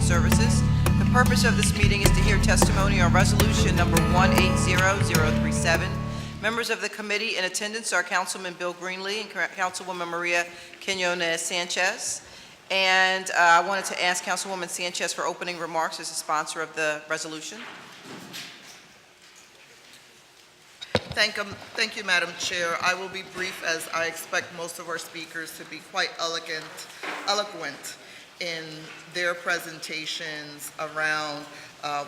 Services. The purpose of this meeting is to hear testimony on resolution number 180037. Members of the committee in attendance are Councilman Bill Greenlee and Councilwoman Maria Quiñones-Sánchez. And I wanted to ask Councilwoman Sanchez for opening remarks as the sponsor of the resolution. Thank you, Madam Chair. I will be brief, as I expect most of our speakers to be quite eloquent in their presentations around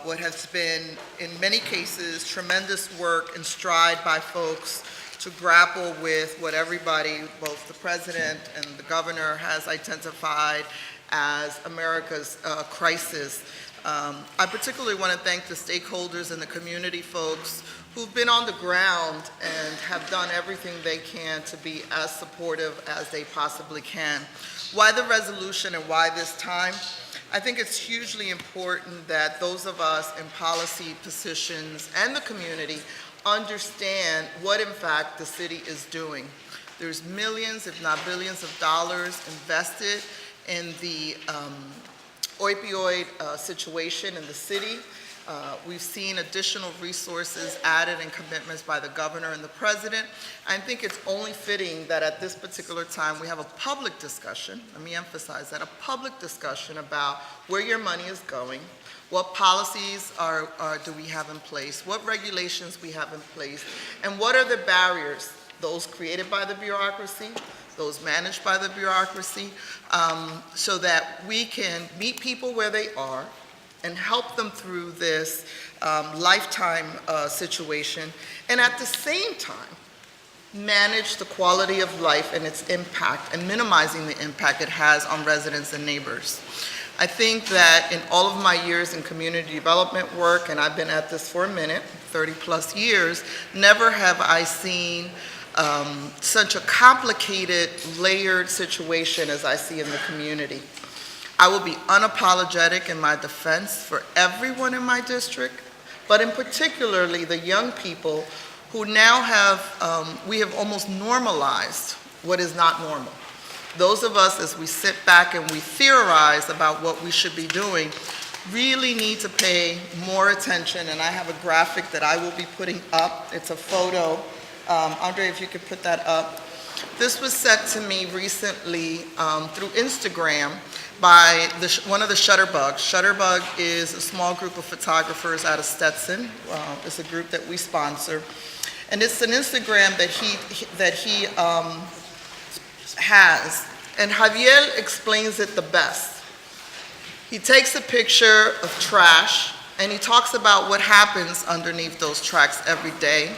what has been, in many cases, tremendous work and stride by folks to grapple with what everybody, both the President and the Governor, has identified as America's crisis. I particularly want to thank the stakeholders and the community folks who've been on the ground and have done everything they can to be as supportive as they possibly can. Why the resolution and why this time? I think it's hugely important that those of us in policy positions and the community understand what, in fact, the city is doing. There's millions, if not billions of dollars invested in the opioid situation in the city. We've seen additional resources added and commitments by the Governor and the President. I think it's only fitting that at this particular time we have a public discussion, let me emphasize that, a public discussion about where your money is going, what policies do we have in place, what regulations we have in place, and what are the barriers, those created by the bureaucracy, those managed by the bureaucracy, so that we can meet people where they are and help them through this lifetime situation, and at the same time, manage the quality of life and its impact and minimizing the impact it has on residents and neighbors. I think that in all of my years in community development work, and I've been at this for a minute, 30 plus years, never have I seen such a complicated, layered situation as I see in the community. I will be unapologetic in my defense for everyone in my district, but in particularly the young people who now have, we have almost normalized what is not normal. Those of us, as we sit back and we theorize about what we should be doing, really need to pay more attention, and I have a graphic that I will be putting up. It's a photo. Andre, if you could put that up. This was sent to me recently through Instagram by one of the Shutterbugs. Shutterbug is a small group of photographers out of Stetson. It's a group that we sponsor. And it's an Instagram that he has. And Javier explains it the best. He takes a picture of trash and he talks about what happens underneath those tracks every day.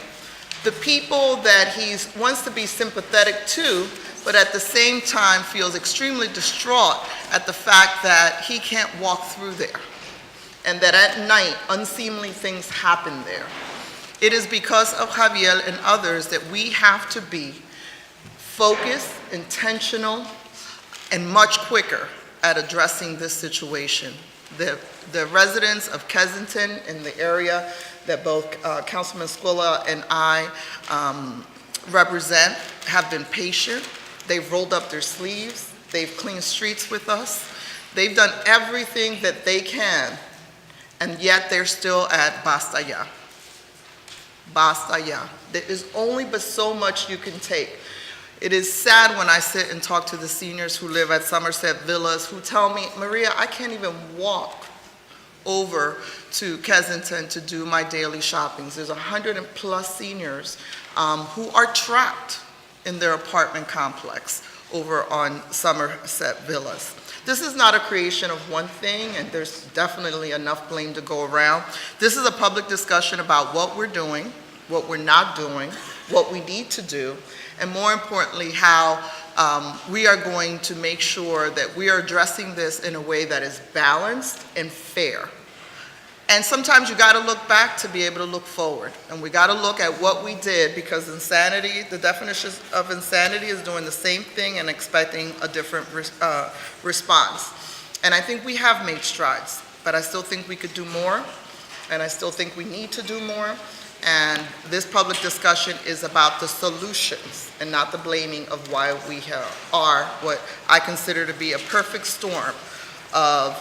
The people that he wants to be sympathetic to, but at the same time feels extremely distraught at the fact that he can't walk through there, and that at night unseemly things happen there. It is because of Javier and others that we have to be focused, intentional, and much quicker at addressing this situation. The residents of Kensington in the area that both Councilman Squilla and I represent have been patient. They've rolled up their sleeves. They've cleaned streets with us. They've done everything that they can, and yet they're still at basta ya. Basta ya. There is only but so much you can take. It is sad when I sit and talk to the seniors who live at Somerset Villas who tell me, Maria, I can't even walk over to Kensington to do my daily shoppings. There's 100+ seniors who are trapped in their apartment complex over on Somerset Villas. This is not a creation of one thing, and there's definitely enough blame to go around. This is a public discussion about what we're doing, what we're not doing, what we need to do, and more importantly, how we are going to make sure that we are addressing this in a way that is balanced and fair. And sometimes you gotta look back to be able to look forward. And we gotta look at what we did, because insanity, the definition of insanity is doing the same thing and expecting a different response. And I think we have made strides, but I still think we could do more, and I still think we need to do more. And this public discussion is about the solutions and not the blaming of why we are what I consider to be a perfect storm of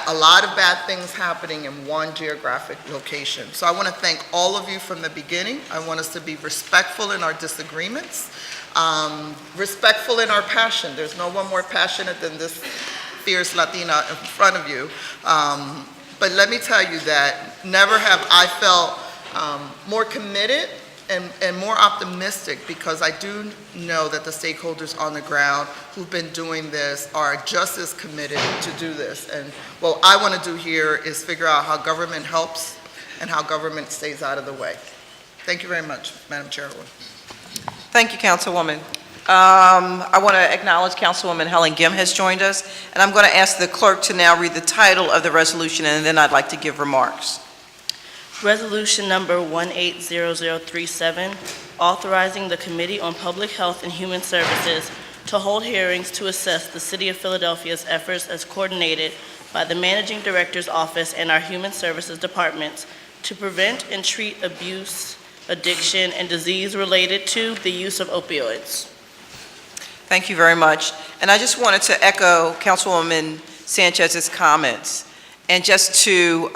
a lot of bad things happening in one geographic location. So I want to thank all of you from the beginning. I want us to be respectful in our disagreements, respectful in our passion. There's no one more passionate than this fierce Latina in front of you. But let me tell you that never have I felt more committed and more optimistic, because I do know that the stakeholders on the ground who've been doing this are just as committed to do this. And what I want to do here is figure out how government helps and how government stays out of the way. Thank you very much, Madam Chairwoman. Thank you, Councilwoman. I want to acknowledge Councilwoman Helen Gim has joined us, and I'm going to ask the clerk to now read the title of the resolution, and then I'd like to give remarks. Resolution number 180037, authorizing the Committee on Public Health and Human Services to hold hearings to assess the City of Philadelphia's efforts as coordinated by the Managing Director's Office and our Human Services Departments to prevent and treat abuse, addiction, and disease related to the use of opioids. Thank you very much. And I just wanted to echo Councilwoman Sanchez's comments, and just to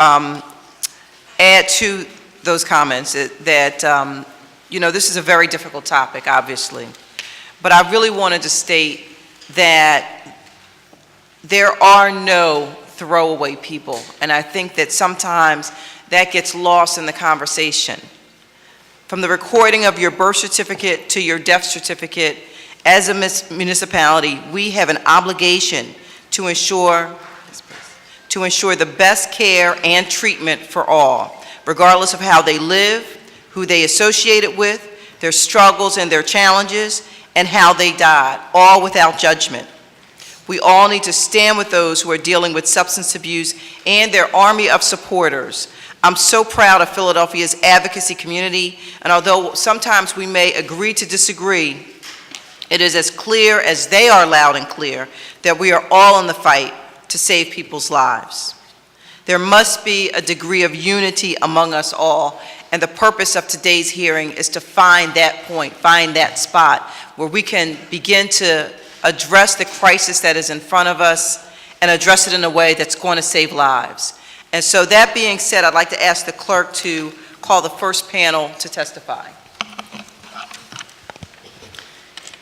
add to those comments that, you know, this is a very difficult topic, obviously. But I really wanted to state that there are no throwaway people. And I think that sometimes that gets lost in the conversation. From the recording of your birth certificate to your death certificate, as a municipality, we have an obligation to ensure the best care and treatment for all, regardless of how they live, who they associated with, their struggles and their challenges, and how they died, all without judgment. We all need to stand with those who are dealing with substance abuse and their army of supporters. I'm so proud of Philadelphia's advocacy community, and although sometimes we may agree to disagree, it is as clear as they are loud and clear that we are all in the fight to save people's lives. There must be a degree of unity among us all, and the purpose of today's hearing is to find that point, find that spot where we can begin to address the crisis that is in front of us and address it in a way that's going to save lives. And so that being said, I'd like to ask the clerk to call the first panel to testify.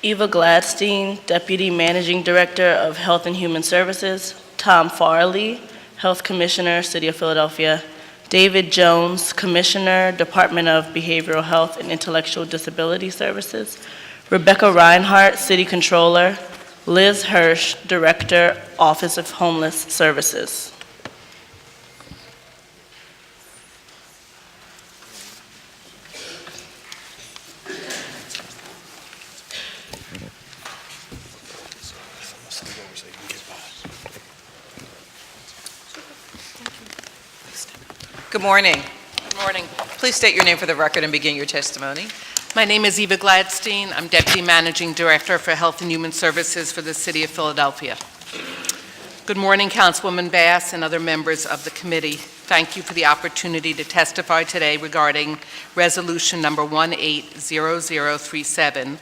Eva Gladstein, Deputy Managing Director of Health and Human Services. Tom Farley, Health Commissioner, City of Philadelphia. David Jones, Commissioner, Department of Behavioral Health and Intellectual Disability Services. Rebecca Reinhardt, City Controller. Liz Hirsch, Director, Office of Homeless Services. Good morning. Good morning. Please state your name for the record and begin your testimony. My name is Eva Gladstein. I'm Deputy Managing Director for Health and Human Services for the City of Philadelphia. Good morning, Councilwoman Bass and other members of the committee. Thank you for the opportunity to testify today regarding Resolution number 180037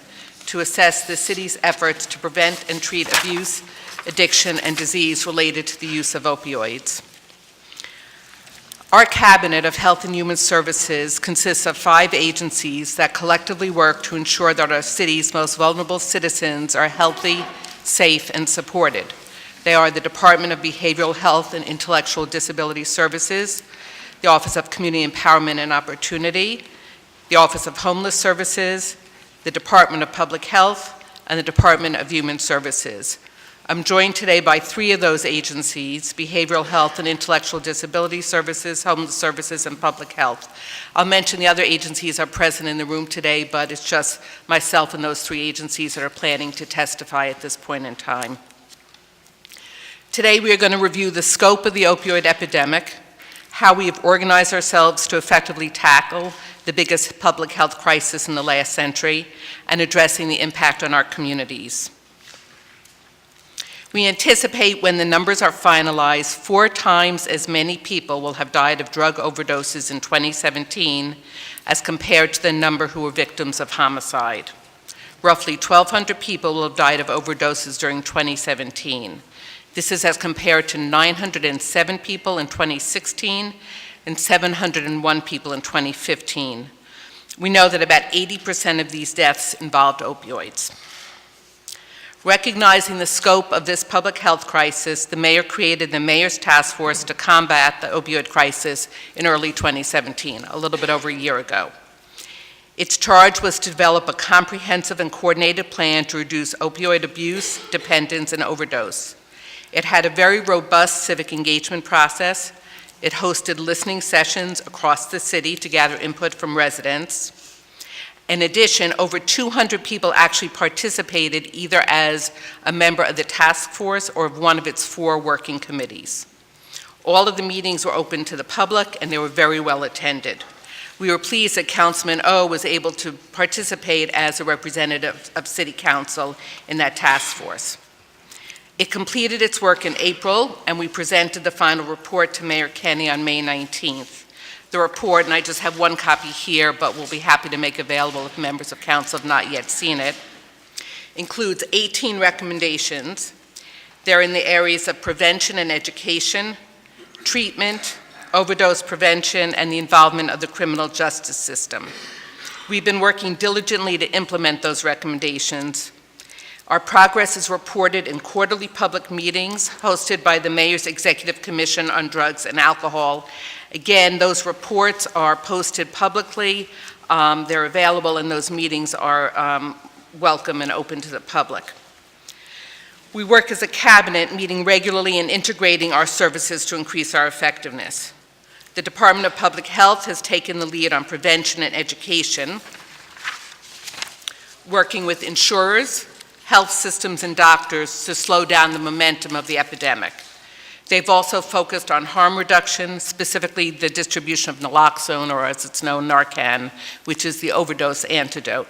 to assess the city's efforts to prevent and treat abuse, addiction, and disease related to the use of opioids. Our Cabinet of Health and Human Services consists of 5 agencies that collectively work to ensure that our city's most vulnerable citizens are healthy, safe, and supported. They are the Department of Behavioral Health and Intellectual Disability Services, the Office of Community Empowerment and Opportunity, the Office of Homeless Services, the Department of Public Health, and the Department of Human Services. I'm joined today by 3 of those agencies: Behavioral Health and Intellectual Disability Services, Homeless Services, and Public Health. I'll mention the other agencies are present in the room today, but it's just myself and those 3 agencies that are planning to testify at this point in time. Today we are going to review the scope of the opioid epidemic, how we have organized ourselves to effectively tackle the biggest public health crisis in the last century, and addressing the impact on our communities. We anticipate when the numbers are finalized, 4 times as many people will have died of drug overdoses in 2017 as compared to the number who were victims of homicide. Roughly 1,200 people will have died of overdoses during 2017. This is as compared to 907 people in 2016 and 701 people in 2015. We know that about 80% of these deaths involved opioids. Recognizing the scope of this public health crisis, the mayor created the Mayor's Task Force to combat the opioid crisis in early 2017, a little bit over a year ago. Its charge was to develop a comprehensive and coordinated plan to reduce opioid abuse, dependence, and overdose. It had a very robust civic engagement process. It hosted listening sessions across the city to gather input from residents. In addition, over 200 people actually participated either as a member of the task force or of one of its 4 working committees. All of the meetings were open to the public, and they were very well attended. We were pleased that Councilman O was able to participate as a representative of City Council in that task force. It completed its work in April, and we presented the final report to Mayor Kenny on May 19th. The report, and I just have one copy here, but we'll be happy to make available if members of council have not yet seen it, includes 18 recommendations. They're in the areas of prevention and education, treatment, overdose prevention, and the involvement of the criminal justice system. We've been working diligently to implement those recommendations. Our progress is reported in quarterly public meetings hosted by the Mayor's Executive Commission on Drugs and Alcohol. Again, those reports are posted publicly. They're available, and those meetings are welcome and open to the public. We work as a cabinet, meeting regularly and integrating our services to increase our effectiveness. The Department of Public Health has taken the lead on prevention and education, working with insurers, health systems, and doctors to slow down the momentum of the epidemic. They've also focused on harm reduction, specifically the distribution of naloxone, or as it's known, Narcan, which is the overdose antidote.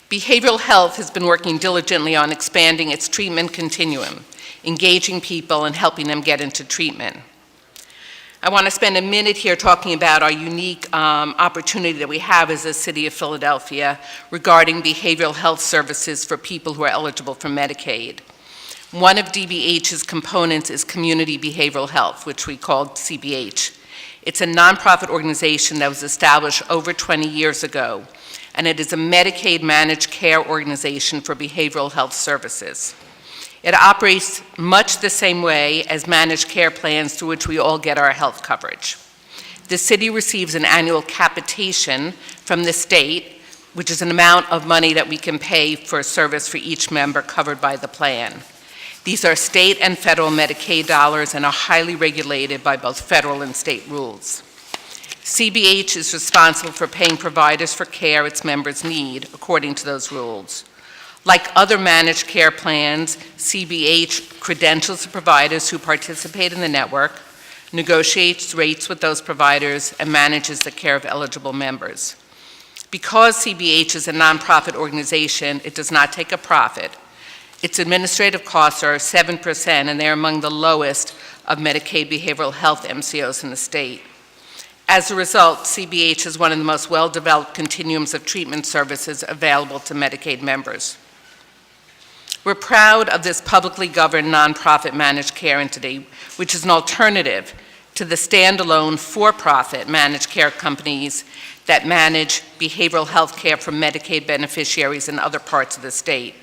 Behavioral health has been working diligently on expanding its treatment continuum, engaging people and helping them get into treatment. I want to spend a minute here talking about our unique opportunity that we have as a city of Philadelphia regarding behavioral health services for people who are eligible for Medicaid. One of DBH's components is Community Behavioral Health, which we call CBH. It's a nonprofit organization that was established over 20 years ago, and it is a Medicaid managed care organization for behavioral health services. It operates much the same way as managed care plans through which we all get our health coverage. The city receives an annual capitation from the state, which is an amount of money that we can pay for a service for each member covered by the plan. These are state and federal Medicaid dollars and are highly regulated by both federal and state rules. CBH is responsible for paying providers for care its members need according to those rules. Like other managed care plans, CBH credentials the providers who participate in the network, negotiates rates with those providers, and manages the care of eligible members. Because CBH is a nonprofit organization, it does not take a profit. Its administrative costs are 7%, and they're among the lowest of Medicaid behavioral health MCOs in the state. As a result, CBH is one of the most well-developed continuums of treatment services available to Medicaid members. We're proud of this publicly governed nonprofit managed care entity, which is an alternative to the standalone for-profit managed care companies that manage behavioral health care for Medicaid beneficiaries in other parts of the state.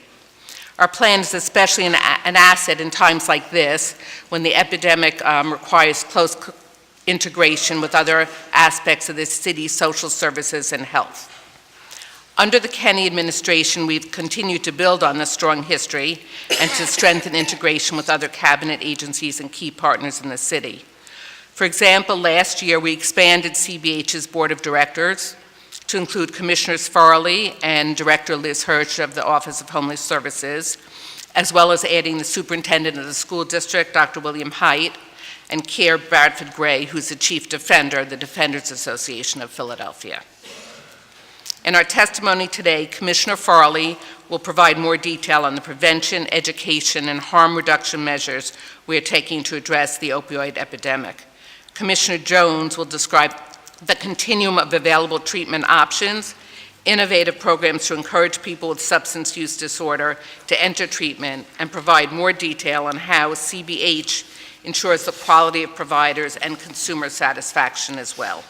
Our plan is especially an asset in times like this, when the epidemic requires close integration with other aspects of the city's social services and health. Under the Kenny administration, we've continued to build on this strong history and to strengthen integration with other cabinet agencies and key partners in the city. For example, last year we expanded CBH's board of directors to include Commissioners Farley and Director Liz Hirsch of the Office of Homeless Services, as well as adding the superintendent of the school district, Dr. William Haidt, and Keir Bradford Gray, who's the chief defender of the Defenders Association of Philadelphia. In our testimony today, Commissioner Farley will provide more detail on the prevention, education, and harm reduction measures we are taking to address the opioid epidemic. Commissioner Jones will describe the continuum of available treatment options, innovative programs to encourage people with substance use disorder to enter treatment, and provide more detail on how CBH ensures the quality of providers and consumer satisfaction as well.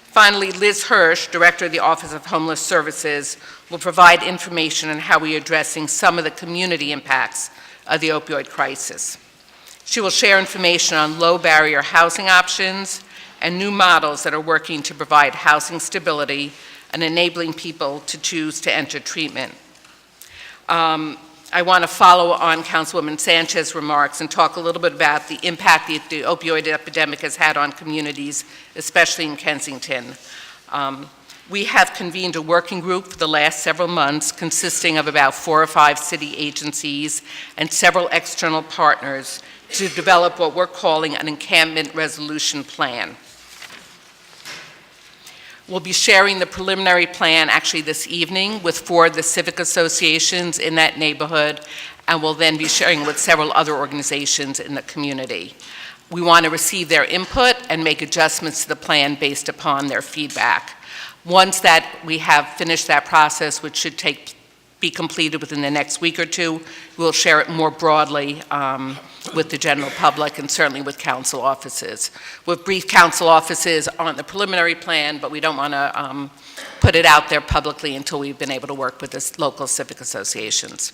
Finally, Liz Hirsch, Director of the Office of Homeless Services, will provide information on how we are addressing some of the community impacts of the opioid crisis. She will share information on low-barrier housing options and new models that are working to provide housing stability and enabling people to choose to enter treatment. I want to follow on Councilwoman Sanchez's remarks and talk a little bit about the impact the opioid epidemic has had on communities, especially in Kensington. We have convened a working group for the last several months consisting of about 4 or 5 city agencies and several external partners to develop what we're calling an encampment resolution plan. We'll be sharing the preliminary plan actually this evening with 4 of the civic associations in that neighborhood, and we'll then be sharing with several other organizations in the community. We want to receive their input and make adjustments to the plan based upon their feedback. Once that we have finished that process, which should be completed within the next week or 2, we'll share it more broadly with the general public and certainly with council offices. We've briefed council offices on the preliminary plan, but we don't want to put it out there publicly until we've been able to work with the local civic associations.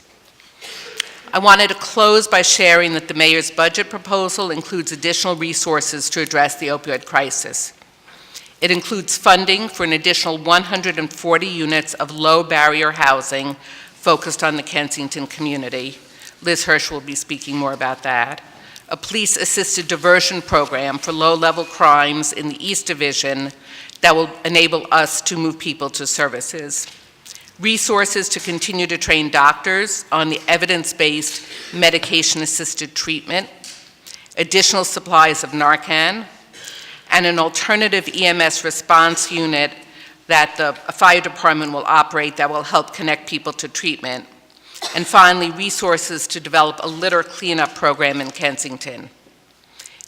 I wanted to close by sharing that the mayor's budget proposal includes additional resources to address the opioid crisis. It includes funding for an additional 140 units of low-barrier housing focused on the Kensington community. Liz Hirsch will be speaking more about that. A police-assisted diversion program for low-level crimes in the East Division that will enable us to move people to services. Resources to continue to train doctors on the evidence-based medication-assisted treatment. Additional supplies of Narcan, and an alternative EMS response unit that the fire department will operate that will help connect people to treatment. And finally, resources to develop a litter cleanup program in Kensington.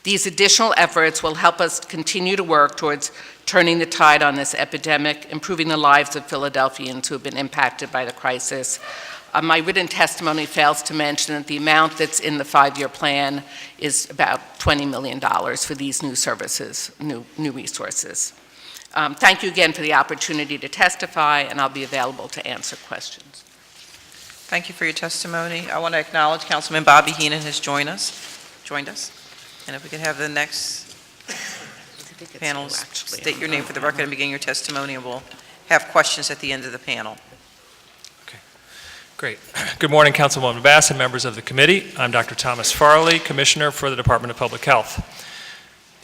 These additional efforts will help us continue to work towards turning the tide on this epidemic, improving the lives of Philadelphians who have been impacted by the crisis. My written testimony fails to mention that the amount that's in the 5-year plan is about $20 million for these new services, new resources. Thank you again for the opportunity to testify, and I'll be available to answer questions. Thank you for your testimony. I want to acknowledge Councilman Bobby Heenan has joined us. And if we could have the next panel state your name for the record and begin your testimony, and we'll have questions at the end of the panel. Great. Good morning, Councilwoman Bass and members of the committee. I'm Dr. Thomas Farley, Commissioner for the Department of Public Health.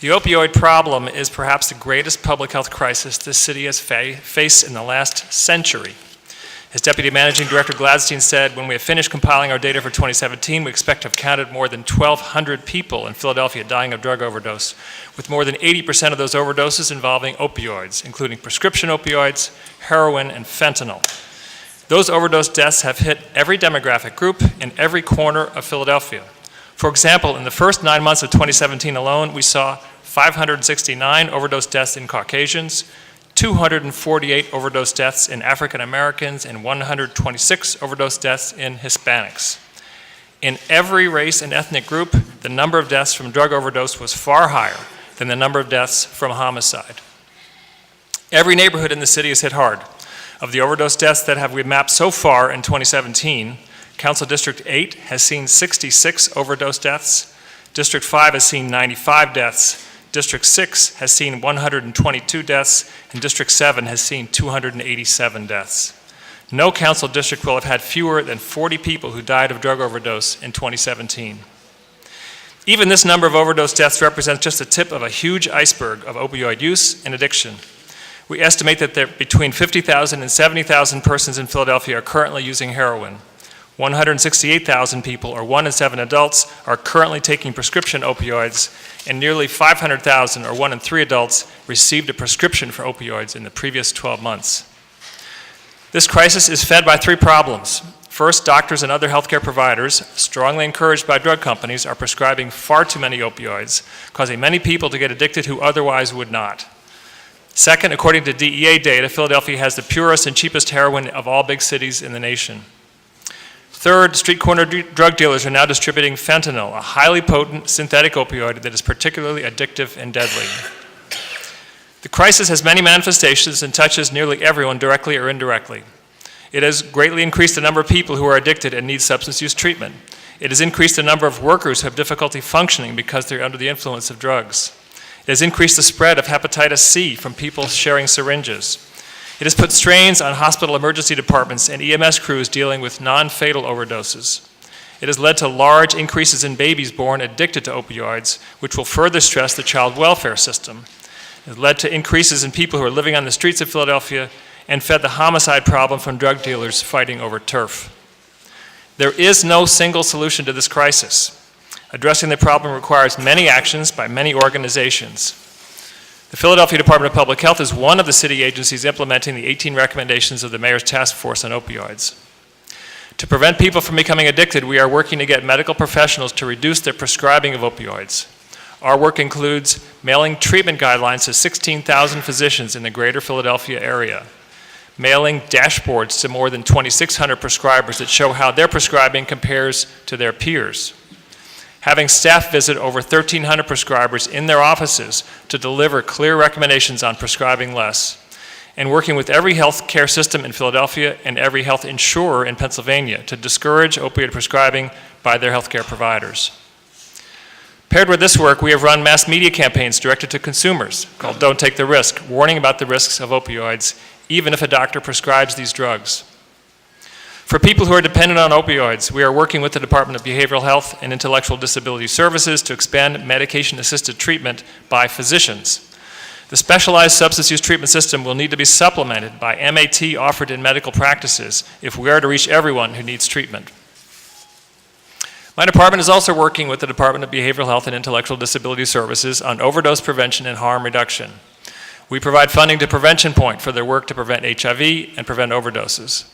The opioid problem is perhaps the greatest public health crisis this city has faced in the last century. As Deputy Managing Director Gladstein said, when we have finished compiling our data for 2017, we expect to have counted more than 1,200 people in Philadelphia dying of drug overdose, with more than 80% of those overdoses involving opioids, including prescription opioids, heroin, and fentanyl. Those overdose deaths have hit every demographic group in every corner of Philadelphia. For example, in the first 9 months of 2017 alone, we saw 569 overdose deaths in Caucasians, 248 overdose deaths in African Americans, and 126 overdose deaths in Hispanics. In every race and ethnic group, the number of deaths from drug overdose was far higher than the number of deaths from homicide. Every neighborhood in the city is hit hard. Of the overdose deaths that we mapped so far in 2017, Council District 8 has seen 66 overdose deaths, District 5 has seen 95 deaths, District 6 has seen 122 deaths, and District 7 has seen 287 deaths. No council district will have had fewer than 40 people who died of drug overdose in 2017. Even this number of overdose deaths represents just the tip of a huge iceberg of opioid use and addiction. We estimate that there between 50,000 and 70,000 persons in Philadelphia are currently using heroin. 168,000 people, or 1 in 7 adults, are currently taking prescription opioids, and nearly 500,000, or 1 in 3 adults, received a prescription for opioids in the previous 12 months. This crisis is fed by 3 problems. First, doctors and other healthcare providers, strongly encouraged by drug companies, are prescribing far too many opioids, causing many people to get addicted who otherwise would not. Second, according to DEA data, Philadelphia has the purest and cheapest heroin of all big cities in the nation. Third, street corner drug dealers are now distributing fentanyl, a highly potent synthetic opioid that is particularly addictive and deadly. The crisis has many manifestations and touches nearly everyone directly or indirectly. It has greatly increased the number of people who are addicted and need substance use treatment. It has increased the number of workers who have difficulty functioning because they're under the influence of drugs. It has increased the spread of hepatitis C from people sharing syringes. It has put strains on hospital emergency departments and EMS crews dealing with non-fatal overdoses. It has led to large increases in babies born addicted to opioids, which will further stress the child welfare system. It has led to increases in people who are living on the streets of Philadelphia and fed the homicide problem from drug dealers fighting over turf. There is no single solution to this crisis. Addressing the problem requires many actions by many organizations. The Philadelphia Department of Public Health is one of the city agencies implementing the 18 recommendations of the Mayor's Task Force on Opioids. To prevent people from becoming addicted, we are working to get medical professionals to reduce their prescribing of opioids. Our work includes mailing treatment guidelines to 16,000 physicians in the greater Philadelphia area, mailing dashboards to more than 2,600 prescribers that show how their prescribing compares to their peers, having staff visit over 1,300 prescribers in their offices to deliver clear recommendations on prescribing less, and working with every health care system in Philadelphia and every health insurer in Pennsylvania to discourage opioid prescribing by their health care providers. Paired with this work, we have run mass media campaigns directed to consumers called Don't Take the Risk, warning about the risks of opioids, even if a doctor prescribes these drugs. For people who are dependent on opioids, we are working with the Department of Behavioral Health and Intellectual Disability Services to expand medication-assisted treatment by physicians. The specialized substance use treatment system will need to be supplemented by MAT offered in medical practices if we are to reach everyone who needs treatment. My department is also working with the Department of Behavioral Health and Intellectual Disability Services on overdose prevention and harm reduction. We provide funding to Prevention Point for their work to prevent HIV and prevent overdoses.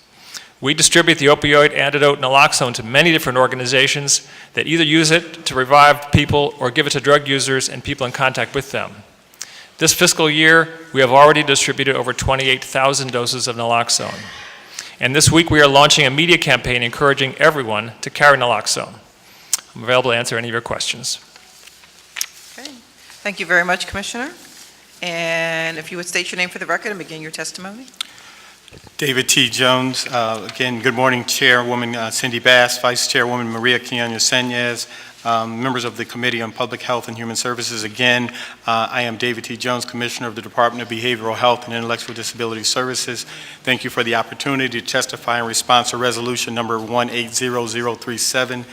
We distribute the opioid antidote naloxone to many different organizations that either use it to revive people or give it to drug users and people in contact with them. This fiscal year, we have already distributed over 28,000 doses of naloxone. And this week, we are launching a media campaign encouraging everyone to carry naloxone. I'm available to answer any of your questions. Okay. Thank you very much, Commissioner. And if you would state your name for the record and begin your testimony. David T. Jones. Again, good morning, Chairwoman Cindy Bass, Vice Chairwoman Maria Quiñones-Sánchez, members of the Committee on Public Health and Human Services. Again, I am David T. Jones, Commissioner of the Department of Behavioral Health and Intellectual Disability Services. Thank you for the opportunity to testify in response to Resolution Number 180037.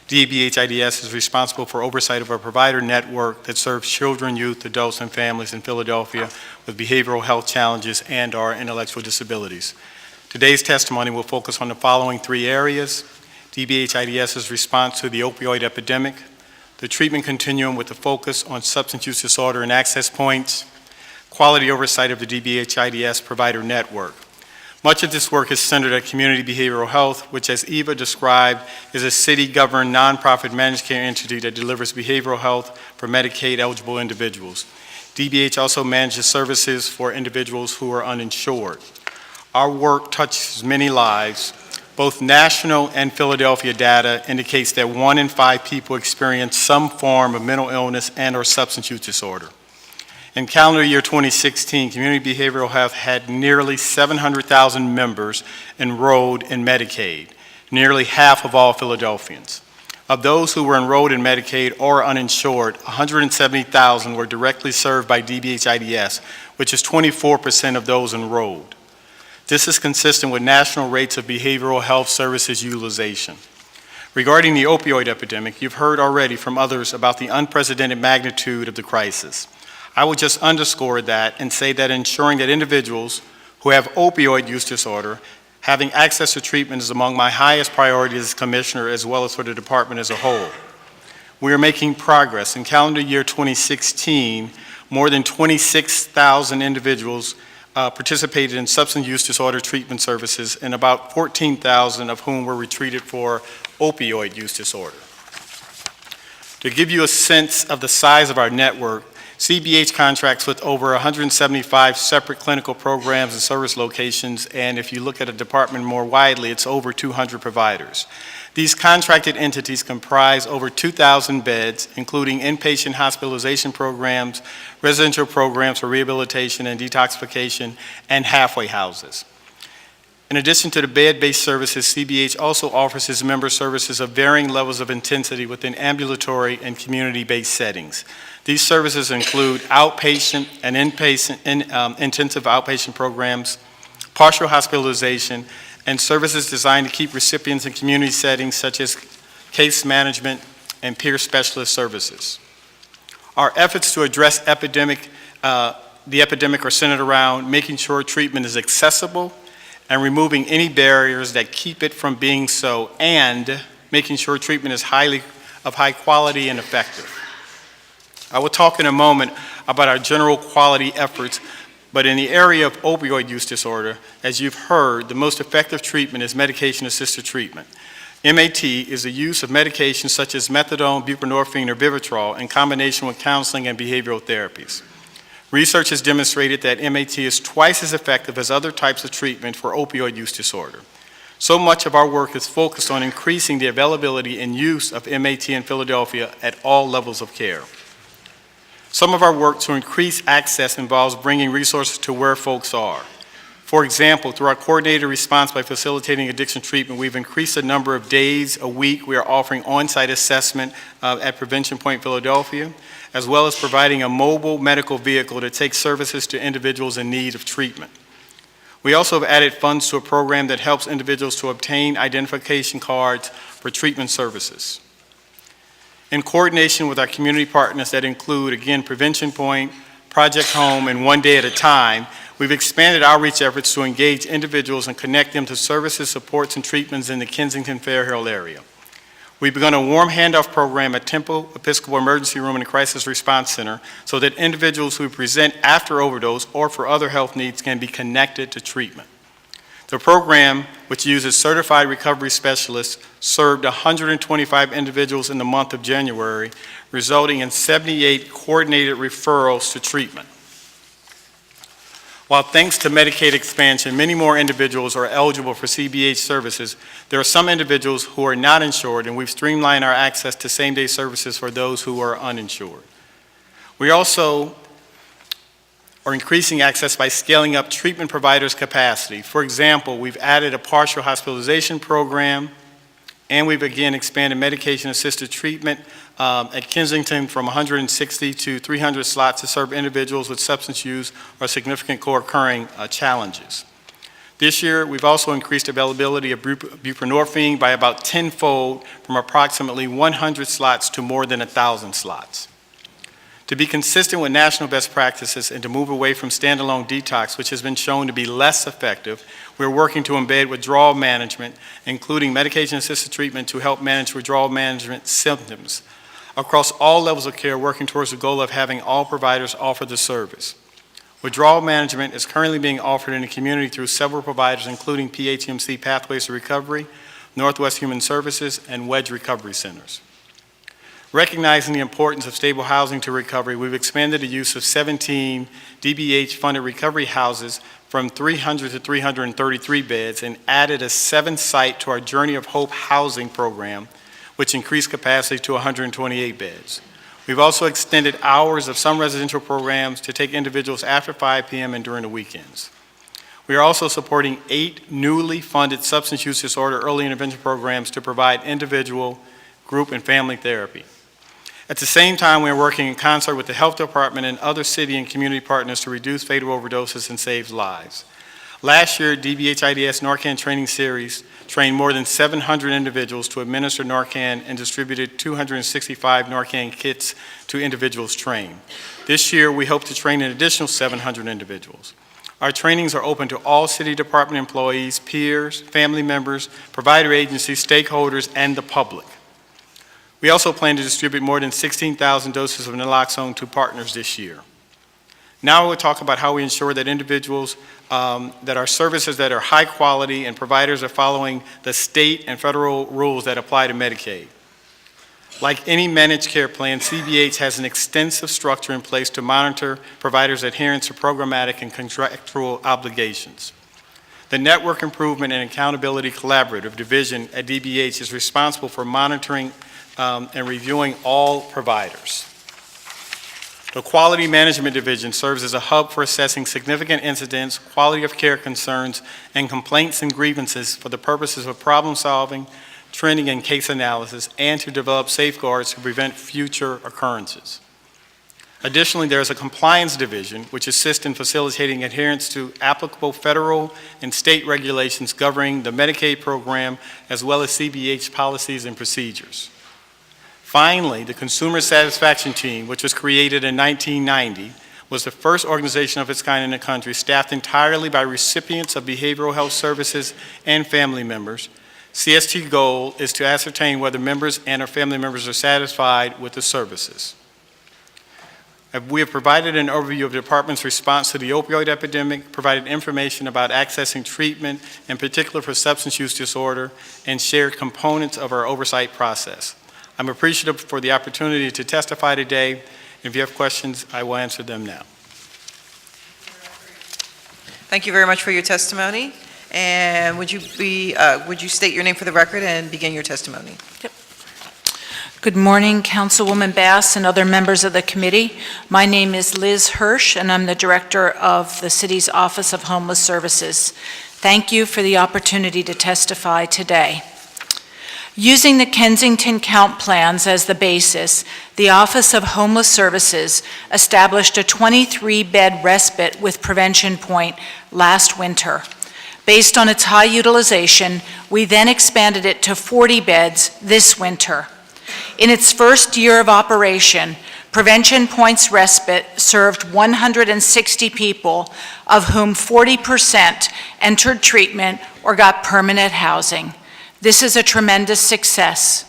DBHIDS is responsible for oversight of a provider network that serves children, youth, adults, and families in Philadelphia with behavioral health challenges and/or intellectual disabilities. Today's testimony will focus on the following three areas: DBHIDS's response to the opioid epidemic, the treatment continuum with a focus on substance use disorder and access points, quality oversight of the DBHIDS provider network. Much of this work is centered at Community Behavioral Health, which, as Eva described, is a city-governed, nonprofit managed care entity that delivers behavioral health for Medicaid-eligible individuals. DBH also manages services for individuals who are uninsured. Our work touches many lives. Both national and Philadelphia data indicates that 1 in 5 people experience some form of mental illness and/or substance use disorder. In calendar year 2016, Community Behavioral Health had nearly 700,000 members enrolled in Medicaid, nearly half of all Philadelphians. Of those who were enrolled in Medicaid or uninsured, 170,000 were directly served by DBHIDS, which is 24% of those enrolled. This is consistent with national rates of behavioral health services utilization. Regarding the opioid epidemic, you've heard already from others about the unprecedented magnitude of the crisis. I will just underscore that and say that ensuring that individuals who have opioid use disorder having access to treatment is among my highest priorities as Commissioner, as well as for the Department as a whole. We are making progress. In calendar year 2016, more than 26,000 individuals participated in substance use disorder treatment services, and about 14,000 of whom were retreated for opioid use disorder. To give you a sense of the size of our network, CBH contracts with over 175 separate clinical programs and service locations, and if you look at a department more widely, it's over 200 providers. These contracted entities comprise over 2,000 beds, including inpatient hospitalization programs, residential programs for rehabilitation and detoxification, and halfway houses. In addition to the bed-based services, CBH also offers its members services of varying levels of intensity within ambulatory and community-based settings. These services include outpatient and inpatient, intensive outpatient programs, partial hospitalization, and services designed to keep recipients in community settings such as case management and peer specialist services. Our efforts to address the epidemic are centered around making sure treatment is accessible and removing any barriers that keep it from being so, and making sure treatment is of high quality and effective. I will talk in a moment about our general quality efforts, but in the area of opioid use disorder, as you've heard, the most effective treatment is medication-assisted treatment. MAT is the use of medications such as methadone, buprenorphine, or Vivitrol in combination with counseling and behavioral therapies. Research has demonstrated that MAT is twice as effective as other types of treatment for opioid use disorder. So much of our work is focused on increasing the availability and use of MAT in Philadelphia at all levels of care. Some of our work to increase access involves bringing resources to where folks are. For example, through our coordinated response by facilitating addiction treatment, we've increased the number of days a week we are offering on-site assessment at Prevention Point Philadelphia, as well as providing a mobile medical vehicle to take services to individuals in need of treatment. We also have added funds to a program that helps individuals to obtain identification cards for treatment services. In coordination with our community partners that include, again, Prevention Point, Project Home, and One Day at a Time, we've expanded outreach efforts to engage individuals and connect them to services, supports, and treatments in the Kensington-Fair Hill area. We've begun a warm handoff program at Temple Episcopal Emergency Room and Crisis Response Center so that individuals who present after overdose or for other health needs can be connected to treatment. The program, which uses certified recovery specialists, served 125 individuals in the month of January, resulting in 78 coordinated referrals to treatment. While thanks to Medicaid expansion, many more individuals are eligible for CBH services, there are some individuals who are not insured, and we've streamlined our access to same-day services for those who are uninsured. We also are increasing access by scaling up treatment providers' capacity. For example, we've added a partial hospitalization program, and we've again expanded medication-assisted treatment at Kensington from 160 to 300 slots to serve individuals with substance use or significant co-occurring challenges. This year, we've also increased availability of buprenorphine by about tenfold from approximately 100 slots to more than 1,000 slots. To be consistent with national best practices and to move away from standalone detox, which has been shown to be less effective, we're working to embed withdrawal management, including medication-assisted treatment to help manage withdrawal management symptoms across all levels of care, working towards the goal of having all providers offer the service. Withdrawal management is currently being offered in the community through several providers, including PHMC Pathways to Recovery, Northwest Human Services, and Wedge Recovery Centers. Recognizing the importance of stable housing to recovery, we've expanded the use of 17 DBH-funded recovery houses from 300 to 333 beds and added a 7th site to our Journey of Hope housing program, which increased capacity to 128 beds. We've also extended hours of some residential programs to take individuals after 5 p.m. and during the weekends. We are also supporting 8 newly funded substance use disorder early intervention programs to provide individual, group, and family therapy. At the same time, we are working in concert with the Health Department and other city and community partners to reduce fatal overdoses and save lives. Last year, DBH-IDS Narcan Training Series trained more than 700 individuals to administer Narcan and distributed 265 Narcan kits to individuals trained. This year, we hope to train an additional 700 individuals. Our trainings are open to all city department employees, peers, family members, provider agencies, stakeholders, and the public. We also plan to distribute more than 16,000 doses of naloxone to partners this year. Now we'll talk about how we ensure that individuals, that our services that are high quality and providers are following the state and federal rules that apply to Medicaid. Like any managed care plan, CBH has an extensive structure in place to monitor providers' adherence to programmatic and contractual obligations. The Network Improvement and Accountability Collaborative Division at DBH is responsible for monitoring and reviewing all providers. The Quality Management Division serves as a hub for assessing significant incidents, quality of care concerns, and complaints and grievances for the purposes of problem solving, training and case analysis, and to develop safeguards to prevent future occurrences. Additionally, there is a Compliance Division, which assists in facilitating adherence to applicable federal and state regulations governing the Medicaid program, as well as CBH policies and procedures. Finally, the Consumer Satisfaction Team, which was created in 1990, was the first organization of its kind in the country, staffed entirely by recipients of behavioral health services and family members. CST goal is to ascertain whether members and/or family members are satisfied with the services. We have provided an overview of the department's response to the opioid epidemic, provided information about accessing treatment, in particular for substance use disorder, and shared components of our oversight process. I'm appreciative for the opportunity to testify today. If you have questions, I will answer them now. Thank you very much for your testimony. And would you state your name for the record and begin your testimony? Yep. Good morning, Councilwoman Bass and other members of the committee. My name is Liz Hirsch, and I'm the director of the city's Office of Homeless Services. Thank you for the opportunity to testify today. Using the Kensington Count Plans as the basis, the Office of Homeless Services established a 23-bed respite with prevention point last winter. Based on its high utilization, we then expanded it to 40 beds this winter. In its first year of operation, Prevention Point's respite served 160 people, of whom 40% entered treatment or got permanent housing. This is a tremendous success.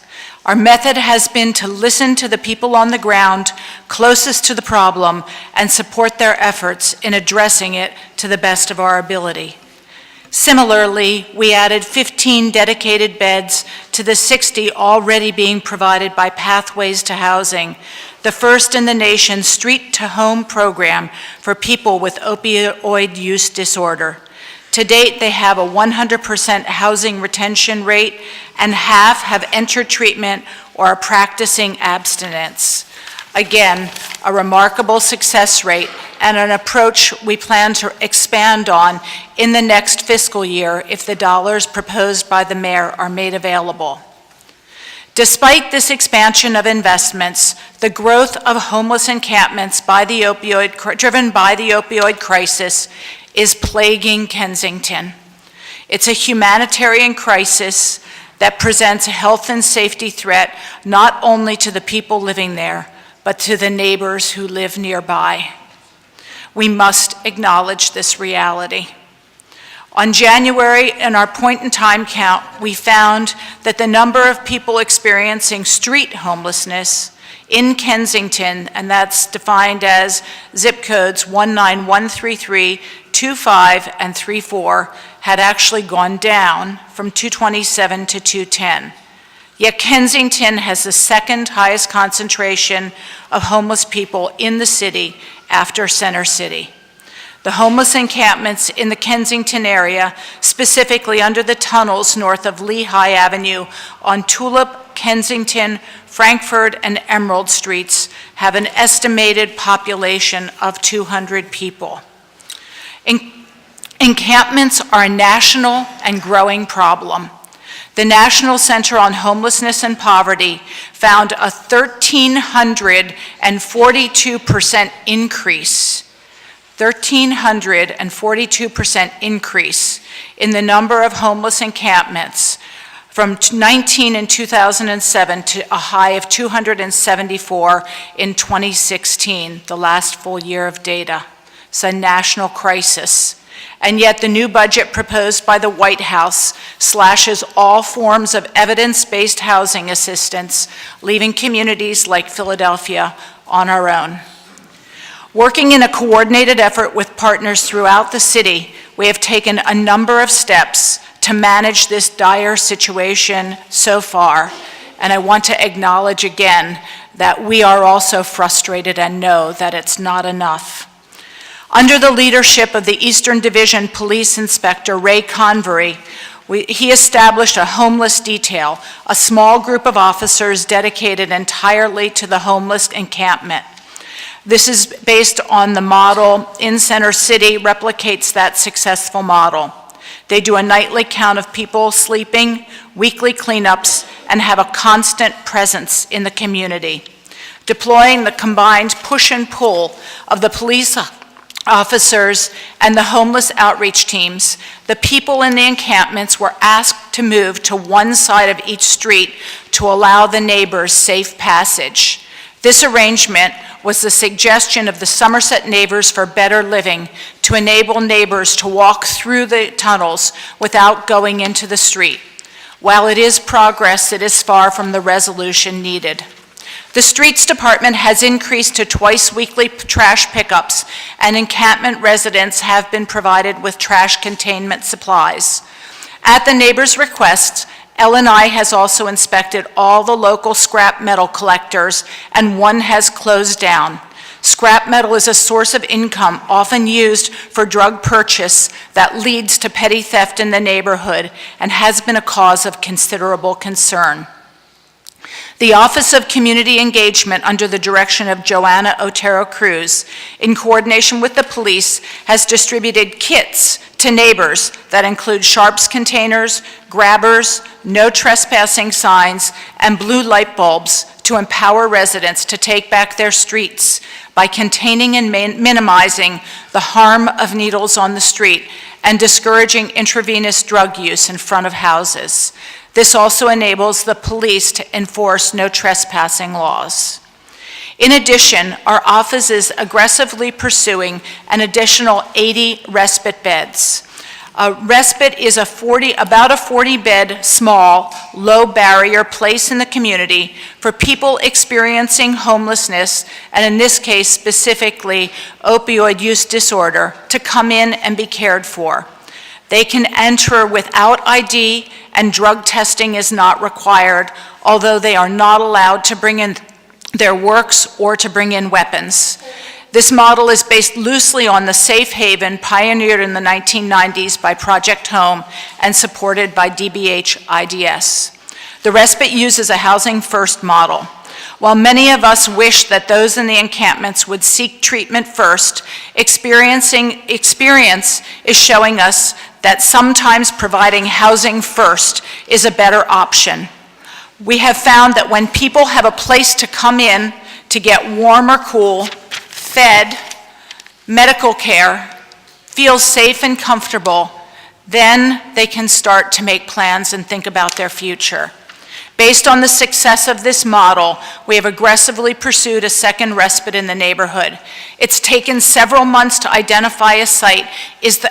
Our method has been to listen to the people on the ground closest to the problem and support their efforts in addressing it to the best of our ability. Similarly, we added 15 dedicated beds to the 60 already being provided by Pathways to Housing, the first in the nation street-to-home program for people with opioid use disorder. To date, they have a 100% housing retention rate, and half have entered treatment or are practicing abstinence. Again, a remarkable success rate and an approach we plan to expand on in the next fiscal year if the dollars proposed by the mayor are made available. Despite this expansion of investments, the growth of homeless encampments driven by the opioid crisis is plaguing Kensington. It's a humanitarian crisis that presents a health and safety threat not only to the people living there, but to the neighbors who live nearby. We must acknowledge this reality. On January, in our point-in-time count, we found that the number of people experiencing street homelessness in Kensington, and that's defined as zip codes 19133, 25, and 34, had actually gone down from 227 to 210. Yet Kensington has the second highest concentration of homeless people in the city after Center City. The homeless encampments in the Kensington area, specifically under the tunnels north of Lehigh Avenue on Tulip, Kensington, Frankfurt, and Emerald Streets, have an estimated population of 200 people. Encampments are a national and growing problem. The National Center on Homelessness and Poverty found a 1,342% increase 1,342% increase in the number of homeless encampments from 19 in 2007 to a high of 274 in 2016, the last full year of data. It's a national crisis. And yet the new budget proposed by the White House slashes all forms of evidence-based housing assistance, leaving communities like Philadelphia on our own. Working in a coordinated effort with partners throughout the city, we have taken a number of steps to manage this dire situation so far, and I want to acknowledge again that we are also frustrated and know that it's not enough. Under the leadership of the Eastern Division Police Inspector Ray Convery, he established a homeless detail, a small group of officers dedicated entirely to the homeless encampment. This is based on the model in Center City, replicates that successful model. They do a nightly count of people sleeping, weekly cleanups, and have a constant presence in the community. Deploying the combined push and pull of the police officers and the homeless outreach teams, the people in the encampments were asked to move to one side of each street to allow the neighbors safe passage. This arrangement was the suggestion of the Somerset Neighbors for Better Living to enable neighbors to walk through the tunnels without going into the street. While it is progress, it is far from the resolution needed. The Streets Department has increased to twice weekly trash pickups, and encampment residents have been provided with trash containment supplies. At the neighbors' request, L&I has also inspected all the local scrap metal collectors, and one has closed down. Scrap metal is a source of income often used for drug purchase that leads to petty theft in the neighborhood and has been a cause of considerable concern. The Office of Community Engagement, under the direction of Joanna Otero Cruz, in coordination with the police, has distributed kits to neighbors that include sharps containers, grabbers, no trespassing signs, and blue light bulbs to empower residents to take back their streets by containing and minimizing the harm of needles on the street and discouraging intravenous drug use in front of houses. This also enables the police to enforce no trespassing laws. In addition, our office is aggressively pursuing an additional 80 respite beds. Respite is about a 40-bed, small, low-barrier place in the community for people experiencing homelessness, and in this case specifically opioid use disorder, to come in and be cared for. They can enter without ID, and drug testing is not required, although they are not allowed to bring in their works or to bring in weapons. This model is based loosely on the safe haven pioneered in the 1990s by Project Home and supported by DBH IDS. The respite uses a housing first model. While many of us wish that those in the encampments would seek treatment first, experience is showing us that sometimes providing housing first is a better option. We have found that when people have a place to come in to get warm or cool, fed, medical care, feel safe and comfortable, then they can start to make plans and think about their future. Based on the success of this model, we have aggressively pursued a second respite in the neighborhood. It's taken several months to identify a site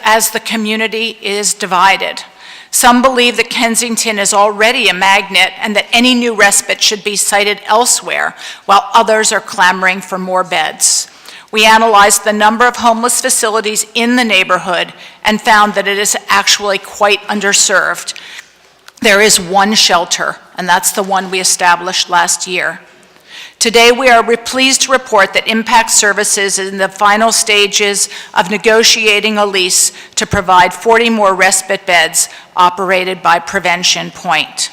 as the community is divided. Some believe that Kensington is already a magnet and that any new respite should be sited elsewhere, while others are clamoring for more beds. We analyzed the number of homeless facilities in the neighborhood and found that it is actually quite underserved. There is one shelter, and that's the one we established last year. Today, we are pleased to report that Impact Services is in the final stages of negotiating a lease to provide 40 more respite beds operated by Prevention Point.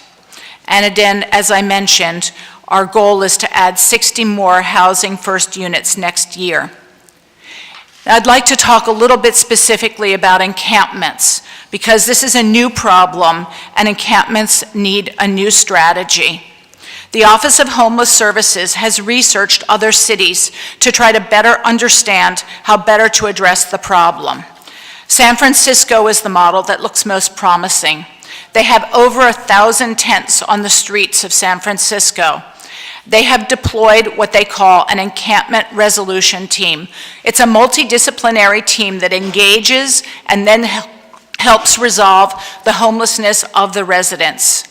And again, as I mentioned, our goal is to add 60 more housing first units next year. Now, I'd like to talk a little bit specifically about encampments, because this is a new problem and encampments need a new strategy. The Office of Homeless Services has researched other cities to try to better understand how better to address the problem. San Francisco is the model that looks most promising. They have over 1,000 tents on the streets of San Francisco. They have deployed what they call an encampment resolution team. It's a multidisciplinary team that engages and then helps resolve the homelessness of the residents.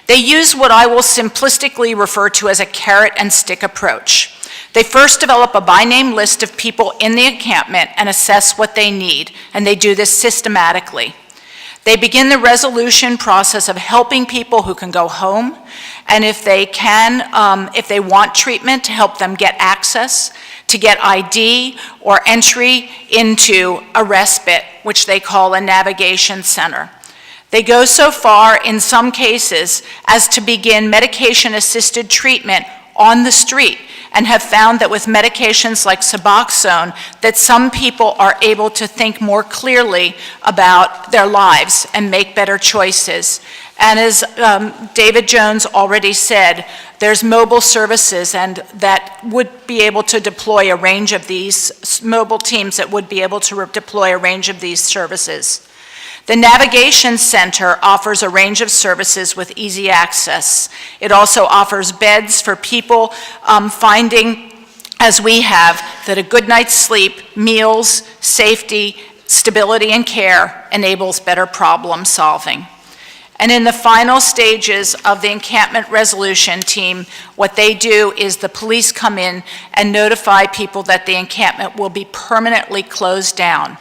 They use what I will simplistically refer to as a carrot and stick approach. They first develop a by-name list of people in the encampment and assess what they need, and they do this systematically. They begin the resolution process of helping people who can go home, and if they want treatment, to help them get access, to get ID or entry into a respite, which they call a navigation center. They go so far, in some cases, as to begin medication-assisted treatment on the street, and have found that with medications like Suboxone, that some people are able to think more clearly about their lives and make better choices. And as David Jones already said, there's mobile services and that would be able to deploy a range of these, mobile teams that would be able to deploy a range of these services. The Navigation Center offers a range of services with easy access. It also offers beds for people finding, as we have, that a good night's sleep, meals, safety, stability, and care enables better problem solving. And in the final stages of the encampment resolution team, what they do is the police come in and notify people that the encampment will be permanently closed down.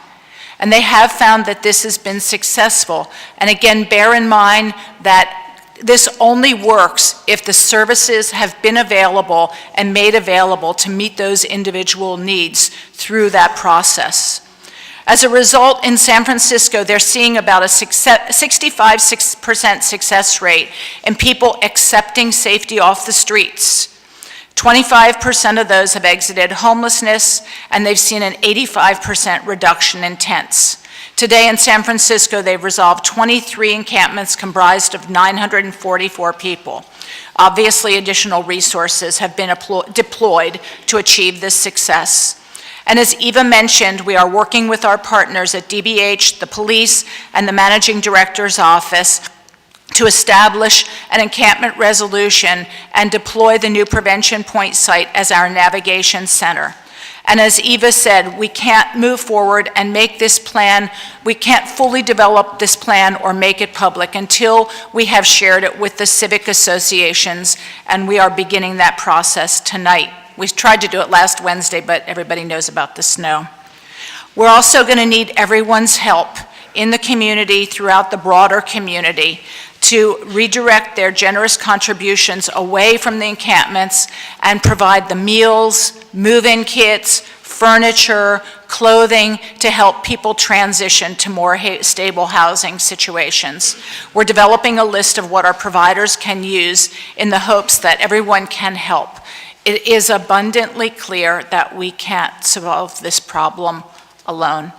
And they have found that this has been successful. And again, bear in mind that this only works if the services have been available and made available to meet those individual needs through that process. As a result, in San Francisco, they're seeing about a 65% success rate in people accepting safety off the streets. 25% of those have exited homelessness, and they've seen an 85% reduction in tents. Today in San Francisco, they've resolved 23 encampments comprised of 944 people. Obviously, additional resources have been deployed to achieve this success. And as Eva mentioned, we are working with our partners at DBH, the police, and the managing director's office to establish an encampment resolution and deploy the new prevention point site as our navigation center. And as Eva said, we can't move forward and make this plan, we can't fully develop this plan or make it public until we have shared it with the civic associations, and we are beginning that process tonight. We tried to do it last Wednesday, but everybody knows about the snow. We're also going to need everyone's help in the community, throughout the broader community, to redirect their generous contributions away from the encampments and provide the meals, move-in kits, furniture, clothing to help people transition to more stable housing situations. We're developing a list of what our providers can use in the hopes that everyone can help. It is abundantly clear that we can't solve this problem alone.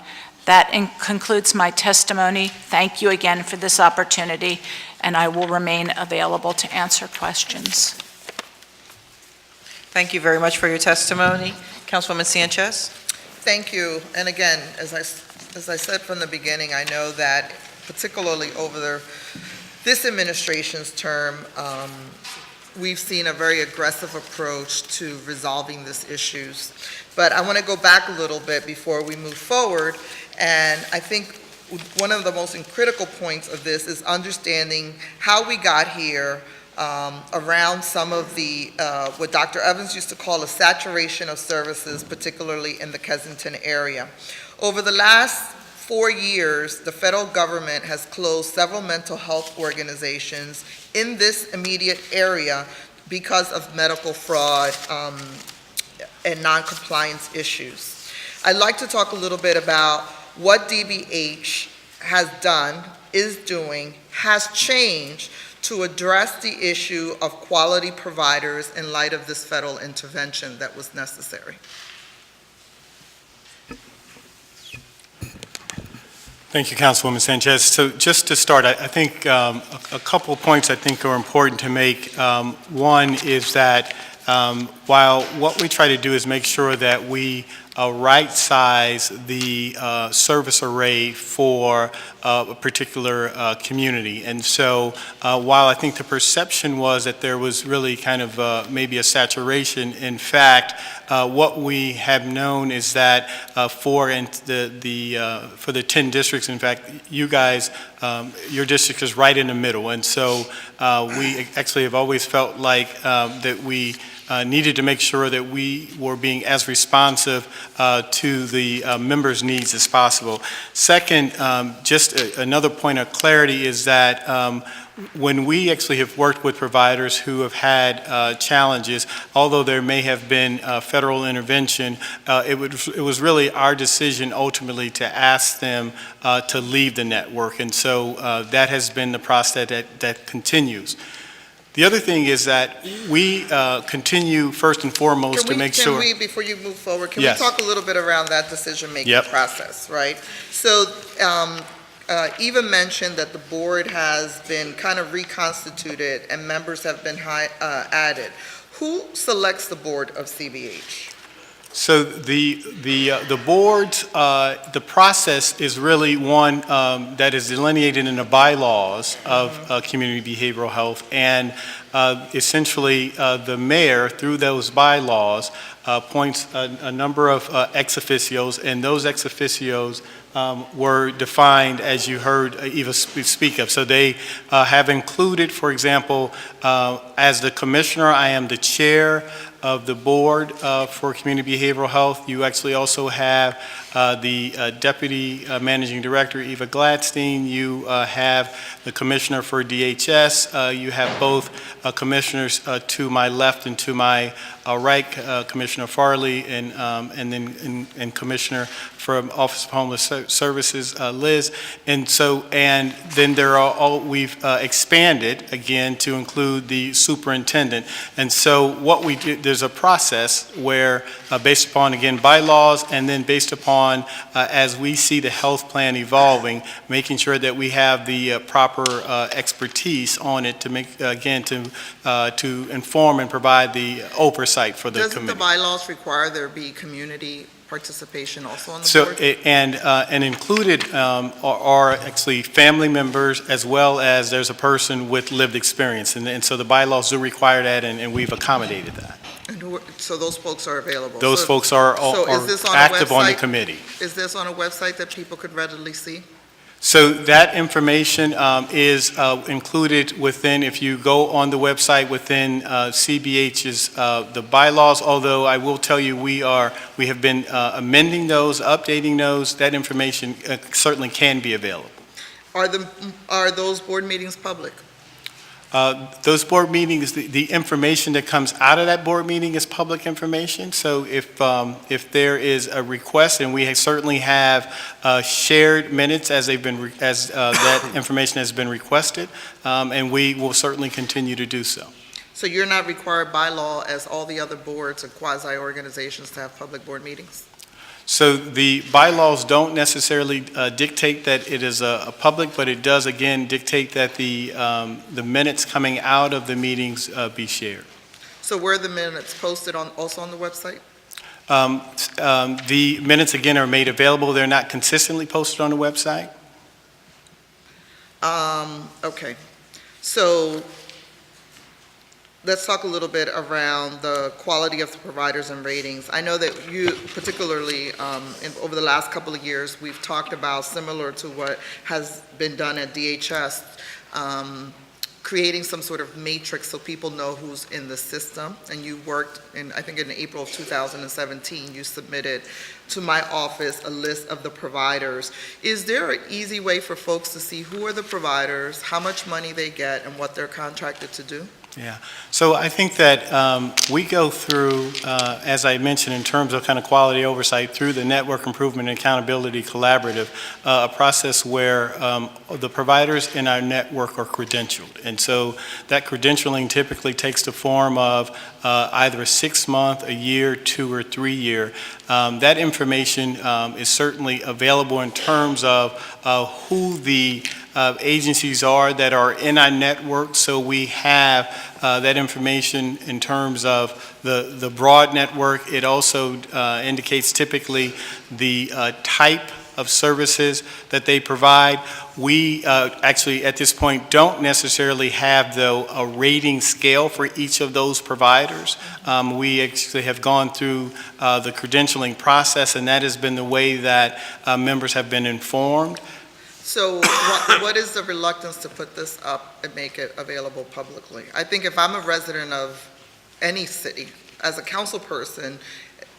That concludes my testimony. Thank you again for this opportunity, and I will remain available to answer questions. Thank you very much for your testimony. Councilwoman Sanchez? Thank you. And again, as I said from the beginning, I know that particularly over this administration's term, we've seen a very aggressive approach to resolving these issues. But I want to go back a little bit before we move forward. And I think one of the most critical points of this is understanding how we got here around some of the, what Dr. Evans used to call a saturation of services, particularly in the Kensington area. Over the last 4 years, the federal government has closed several mental health organizations in this immediate area because of medical fraud and non-compliance issues. I'd like to talk a little bit about what DBH has done, is doing, has changed to address the issue of quality providers in light of this federal intervention that was necessary. Thank you, Councilwoman Sanchez. So just to start, I think a couple of points I think are important to make. One is that while what we try to do is make sure that we right-size the service array for a particular community. And so while I think the perception was that there was really kind of maybe a saturation, in fact, what we have known is that for the 10 districts, in fact, you guys, your district is right in the middle. And so we actually have always felt like that we needed to make sure that we were being as responsive to the members' needs as possible. Second, just another point of clarity is that when we actually have worked with providers who have had challenges, although there may have been federal intervention, it was really our decision ultimately to ask them to leave the network. And so that has been the process that continues. The other thing is that we continue first and foremost to make sure. Can we, before you move forward, can Yes. we talk a little bit around that decision-making Yep. process, right? So Eva mentioned that the board has been kind of reconstituted and members have been added. Who selects the board of CBH? So the board's, the process is really one that is delineated in the bylaws of community behavioral health, and essentially the mayor, through those bylaws, appoints a number of ex officios, and those ex officios were defined as you heard Eva speak of. So they have included, for example, as the commissioner, I am the chair of the board for community behavioral health. You actually also have the deputy managing director, Eva Gladstein. You have the commissioner for DHS. You have both commissioners to my left and to my right, Commissioner Farley, and then Commissioner from Office of Homeless Services, Liz. And then we've expanded again to include the superintendent. And so what we do, there's a process where based upon, again, bylaws, and then based upon as we see the health plan evolving, making sure that we have the proper expertise on it to make, again, to inform and provide the oversight for the committee. Doesn't the bylaws require there be community participation also on the board? And included are actually family members, as well as there's a person with lived experience. And so the bylaws do require that, and we've accommodated that. So those folks are available? Those folks are is this on a active on the website? committee. Is this on a website that people could readily see? So that information is included within, if you go on the website within CBH's, the bylaws, although I will tell you we have been amending those, updating those. That information certainly can be available. Are those board meetings public? Those board meetings, the information that comes out of that board meeting is public information. So if there is a request, and we certainly have shared minutes as that information has been requested, and we will certainly continue to do so. So you're not required by law, as all the other boards and quasi-organizations, to have public board meetings? So the bylaws don't necessarily dictate that it is a public, but it does again dictate that the minutes coming out of the meetings be shared. So were the minutes posted also on the website? The minutes again are made available. They're not consistently posted on the website. Okay. So let's talk a little bit around the quality of the providers and ratings. I know that you, particularly over the last couple of years, we've talked about, similar to what has been done at DHS, creating some sort of matrix so people know who's in the system. And you worked I think in April of 2017, you submitted to my office a list of the providers. Is there an easy way for folks to see who are the providers, how much money they get, and what they're contracted to do? Yeah, so I think that we go through, as I mentioned, in terms of kind of quality oversight, through the Network Improvement and Accountability Collaborative, a process where the providers in our network are credentialed. And so that credentialing typically takes the form of either a 6-month, a year, 2 or 3 year. That information is certainly available in terms of who the agencies are that are in our network, so we have that information in terms of the broad network. It also indicates typically the type of services that they provide. We actually at this point don't necessarily have, though, a rating scale for each of those providers. We actually have gone through the credentialing process, and that has been the way that members have been informed. So what is the reluctance to put this up and make it available publicly? I think if I'm a resident of any city. As a council person,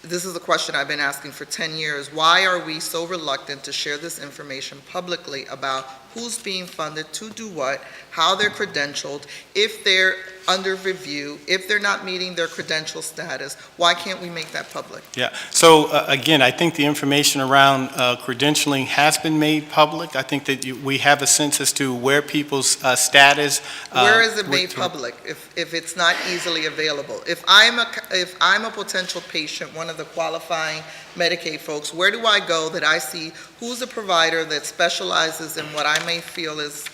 this is a question I've been asking for 10 years. Why are we so reluctant to share this information publicly about who's being funded to do what, how they're credentialed, if they're under review, if they're not meeting their credential status? Why can't we make that public? Yeah, so again, I think the information around credentialing has been made public. I think that we have a sense as to where people's status. Where is it made public if it's not easily available? If I'm a potential patient, one of the qualifying Medicaid folks, where do I go that I see who's a provider that specializes in what I may feel is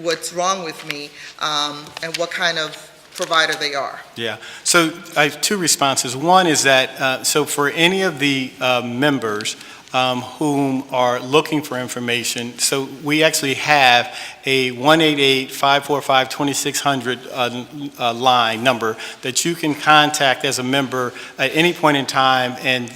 what's wrong with me, and what kind of provider they are? Yeah, so I have two responses. One is that, so for any of the members whom are looking for information, so we actually have a 1-888-545-2600 line number that you can contact as a member at any point in time and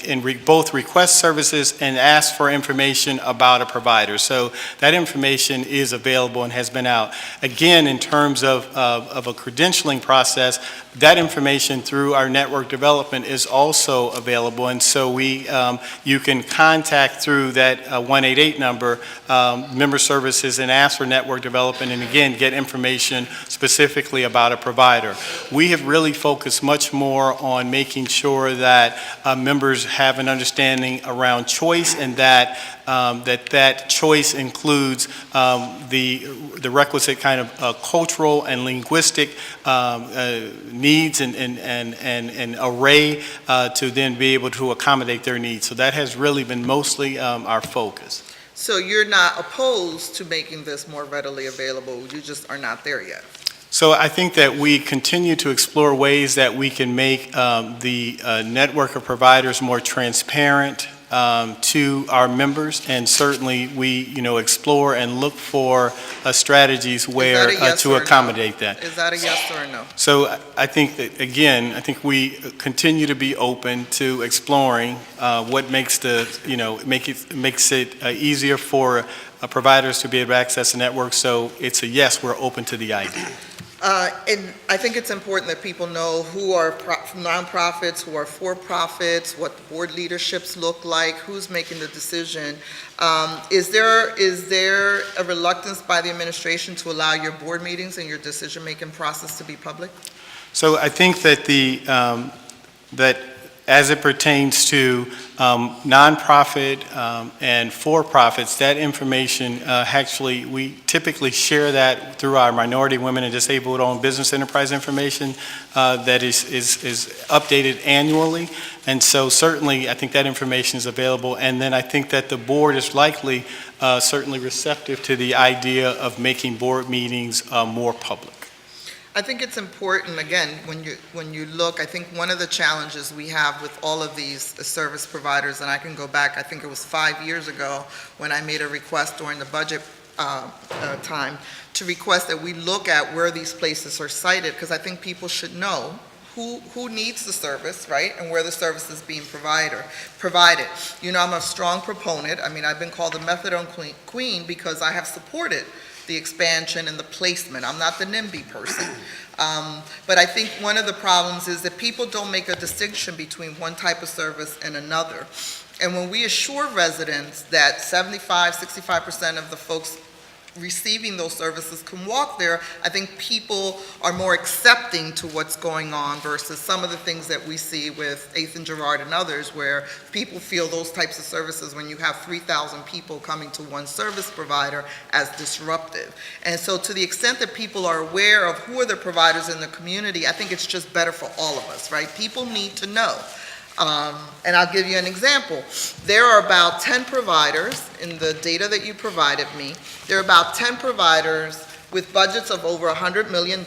both request services and ask for information about a provider. So that information is available and has been out. Again, in terms of a credentialing process, that information through our network development is also available, and so you can contact through that 188 number, member services, and ask for network development, and again, get information specifically about a provider. We have really focused much more on making sure that members have an understanding around choice, and that that choice includes the requisite kind of cultural and linguistic needs and array to then be able to accommodate their needs. So that has really been mostly our focus. So you're not opposed to making this more readily available, you just are not there yet? So I think that we continue to explore ways that we can make the network of providers more transparent to our members, and certainly we, explore and look for strategies where to accommodate that. Is that a yes or a no? So I think that, again, I think we continue to be open to exploring what makes makes it easier for providers to be able to access the network. So it's a yes, we're open to the idea. And I think it's important that people know who are nonprofits, who are for-profits, what the board leaderships look like, who's making the decision. Is there a reluctance by the administration to allow your board meetings and your decision-making process to be public? So I think that that as it pertains to nonprofit and for-profits, that information actually, we typically share that through our minority, women, and disabled-owned business enterprise information that is updated annually. And so certainly, I think that information is available. And then I think that the board is likely certainly receptive to the idea of making board meetings more public. I think it's important, again, when you look, I think one of the challenges we have with all of these service providers, and I can go back, I think it was 5 years ago when I made a request during the budget time to request that we look at where these places are cited, because I think people should know who needs the service, right, and where the service is being provided. I'm a strong proponent. I mean, I've been called the methadone queen because I have supported the expansion and the placement. I'm not the NIMBY person. But I think one of the problems is that people don't make a distinction between one type of service and another. And when we assure residents that 65% of the folks receiving those services can walk there, I think people are more accepting to what's going on versus some of the things that we see with Ethan Gerard and others, where people feel those types of services, when you have 3,000 people coming to one service provider, as disruptive. And so to the extent that people are aware of who are the providers in the community, I think it's just better for all of us, right? People need to know. And I'll give you an example. There are about 10 providers in the data that you provided me. There are about 10 providers with budgets of over $100 million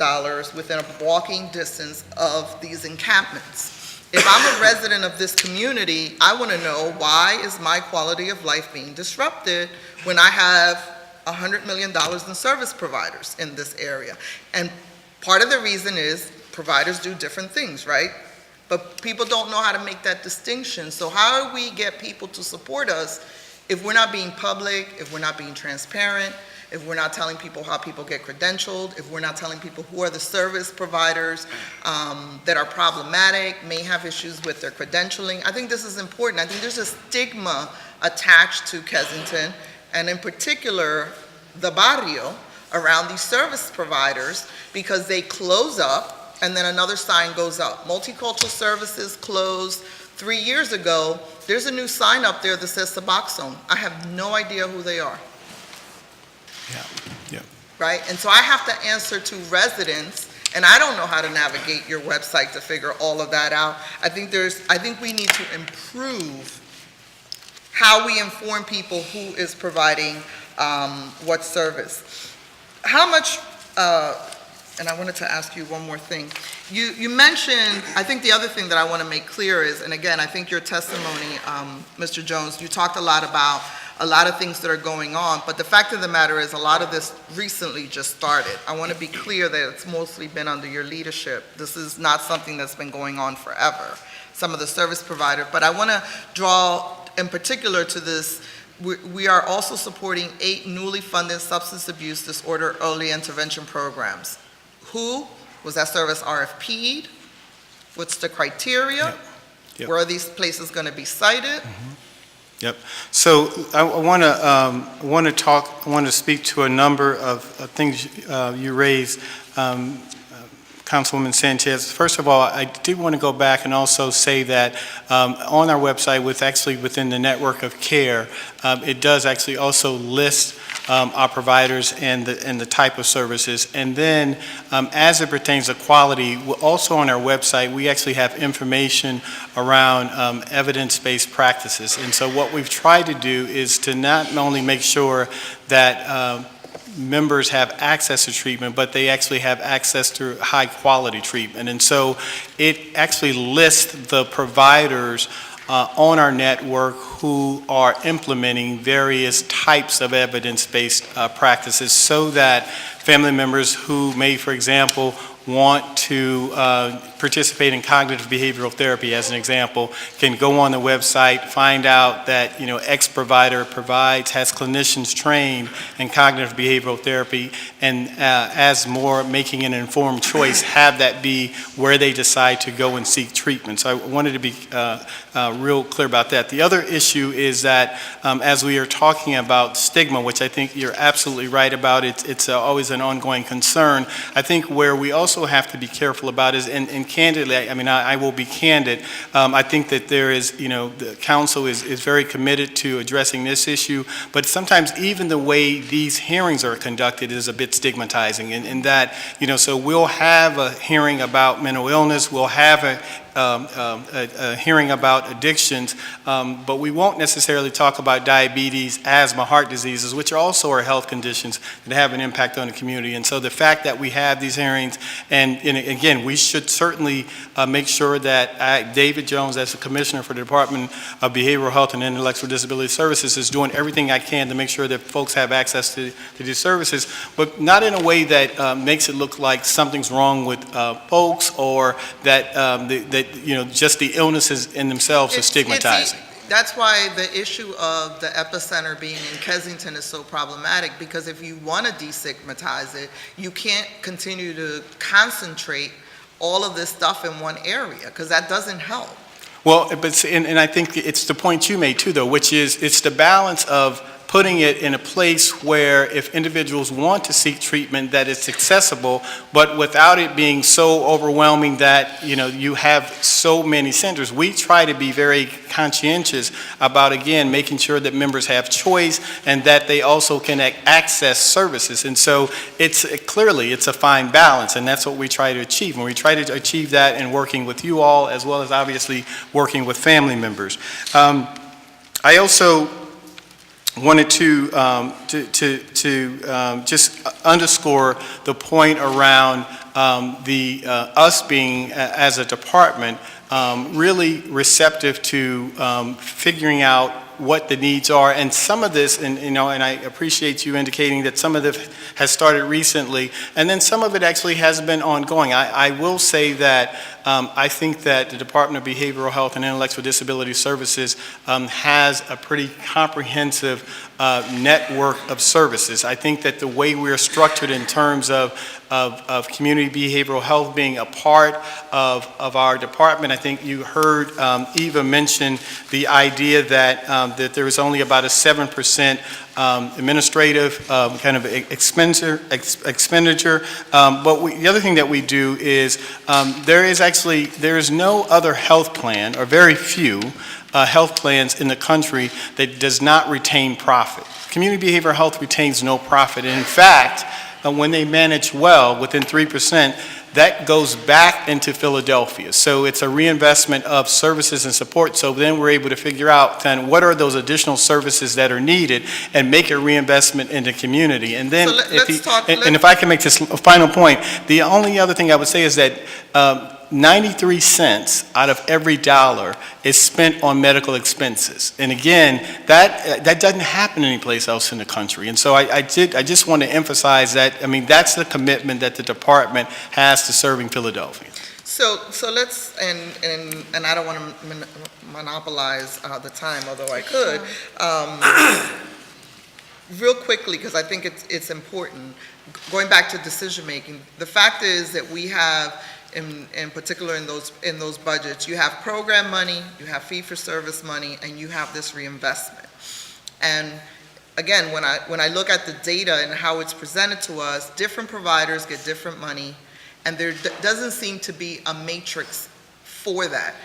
within a walking distance of these encampments. If I'm a resident of this community, I want to know, why is my quality of life being disrupted when I have $100 million in service providers in this area? And part of the reason is providers do different things, right? But people don't know how to make that distinction. So how do we get people to support us if we're not being public, if we're not being transparent, if we're not telling people how people get credentialed, if we're not telling people who are the service providers that are problematic, may have issues with their credentialing. I think this is important. I think there's a stigma attached to Kensington, and in particular, the barrio, around these service providers, because they close up and then another sign goes up. Multicultural Services closed 3 years ago. There's a new sign up there that says Suboxone. I have no idea who they are. Yeah. Right? And so I have to answer to residents, and I don't know how to navigate your website to figure all of that out. I think we need to improve how we inform people who is providing what service. How much, and I wanted to ask you one more thing. You mentioned, I think the other thing that I want to make clear is, and again, I think your testimony, Mr. Jones, you talked a lot about a lot of things that are going on, but the fact of the matter is a lot of this recently just started. I want to be clear that it's mostly been under your leadership. This is not something that's been going on forever, some of the service providers, but I want to draw in particular to this. We are also supporting 8 newly funded substance abuse disorder early intervention programs. Who was that service RFP'd? What's the criteria? Yep. Where are these places going to be cited? Yep. So I want to speak to a number of things you raised, Councilwoman Sanchez. First of all, I did want to go back and also say that on our website, within the network of care, it does actually also list our providers and the type of services. And then as it pertains to quality, also on our website, we actually have information around evidence-based practices. And so what we've tried to do is to not only make sure that members have access to treatment, but they actually have access to high quality treatment. And so it actually lists the providers on our network who are implementing various types of evidence-based practices, so that family members who may, for example, want to participate in cognitive behavioral therapy, as an example, can go on the website, find out that, X provider has clinicians trained in cognitive behavioral therapy, and as more making an informed choice, have that be where they decide to go and seek treatment. So I wanted to be real clear about that. The other issue is that as we are talking about stigma, which I think you're absolutely right about, it's always an ongoing concern. I think where we also have to be careful about is, and candidly, I will be candid, I think that there is, the council is very committed to addressing this issue, but sometimes even the way these hearings are conducted is a bit stigmatizing, in that, so we'll have a hearing about mental illness, we'll have a hearing about addictions, but we won't necessarily talk about diabetes, asthma, heart diseases, which also are health conditions that have an impact on the community. And so the fact that we have these hearings, and again, we should certainly make sure that David Jones, as the Commissioner for the Department of Behavioral Health and Intellectual Disability Services, is doing everything I can to make sure that folks have access to these services, but not in a way that makes it look like something's wrong with folks, or that just the illnesses in themselves are stigmatizing. That's why the issue of the epicenter being in Kensington is so problematic, because if you want to destigmatize it, you can't continue to concentrate all of this stuff in one area, because that doesn't help. Well, and I think it's the point you made too, though, which is it's the balance of putting it in a place where if individuals want to seek treatment, that it's accessible, but without it being so overwhelming that, you have so many centers. We try to be very conscientious about, again, making sure that members have choice and that they also can access services. And so it's a fine balance, and that's what we try to achieve. And we try to achieve that in working with you all, as well as obviously working with family members. I also wanted to just underscore the point around us being, as a department, really receptive to figuring out what the needs are. And some of this, and I appreciate you indicating that some of this has started recently, and then some of it actually has been ongoing. I will say that I think that the Department of Behavioral Health and Intellectual Disability Services has a pretty comprehensive network of services. I think that the way we're structured in terms of community behavioral health being a part of our department, I think you heard Eva mention the idea that there is only about a 7% administrative kind of expenditure. But the other thing that we do is there is no other health plan, or very few health plans in the country that does not retain profit. Community behavioral health retains no profit. And in fact, when they manage well, within 3%, that goes back into Philadelphia. So it's a reinvestment of services and support. So then we're able to figure out kind of what are those additional services that are needed and make a reinvestment in the community. And then, if I can make this final point, the only other thing I would say is that 93 cents out of every dollar is spent on medical expenses. And again, that doesn't happen anyplace else in the country. And so I just want to emphasize that, I mean, that's the commitment that the department has to serving Philadelphia. So let's, and I don't want to monopolize the time, although I could. Real quickly, because I think it's important, going back to decision making, the fact is that we have, in particular in those budgets, you have program money, you have fee-for-service money, and you have this reinvestment. And again, when I look at the data and how it's presented to us, different providers get different money, and there doesn't seem to be a matrix for that.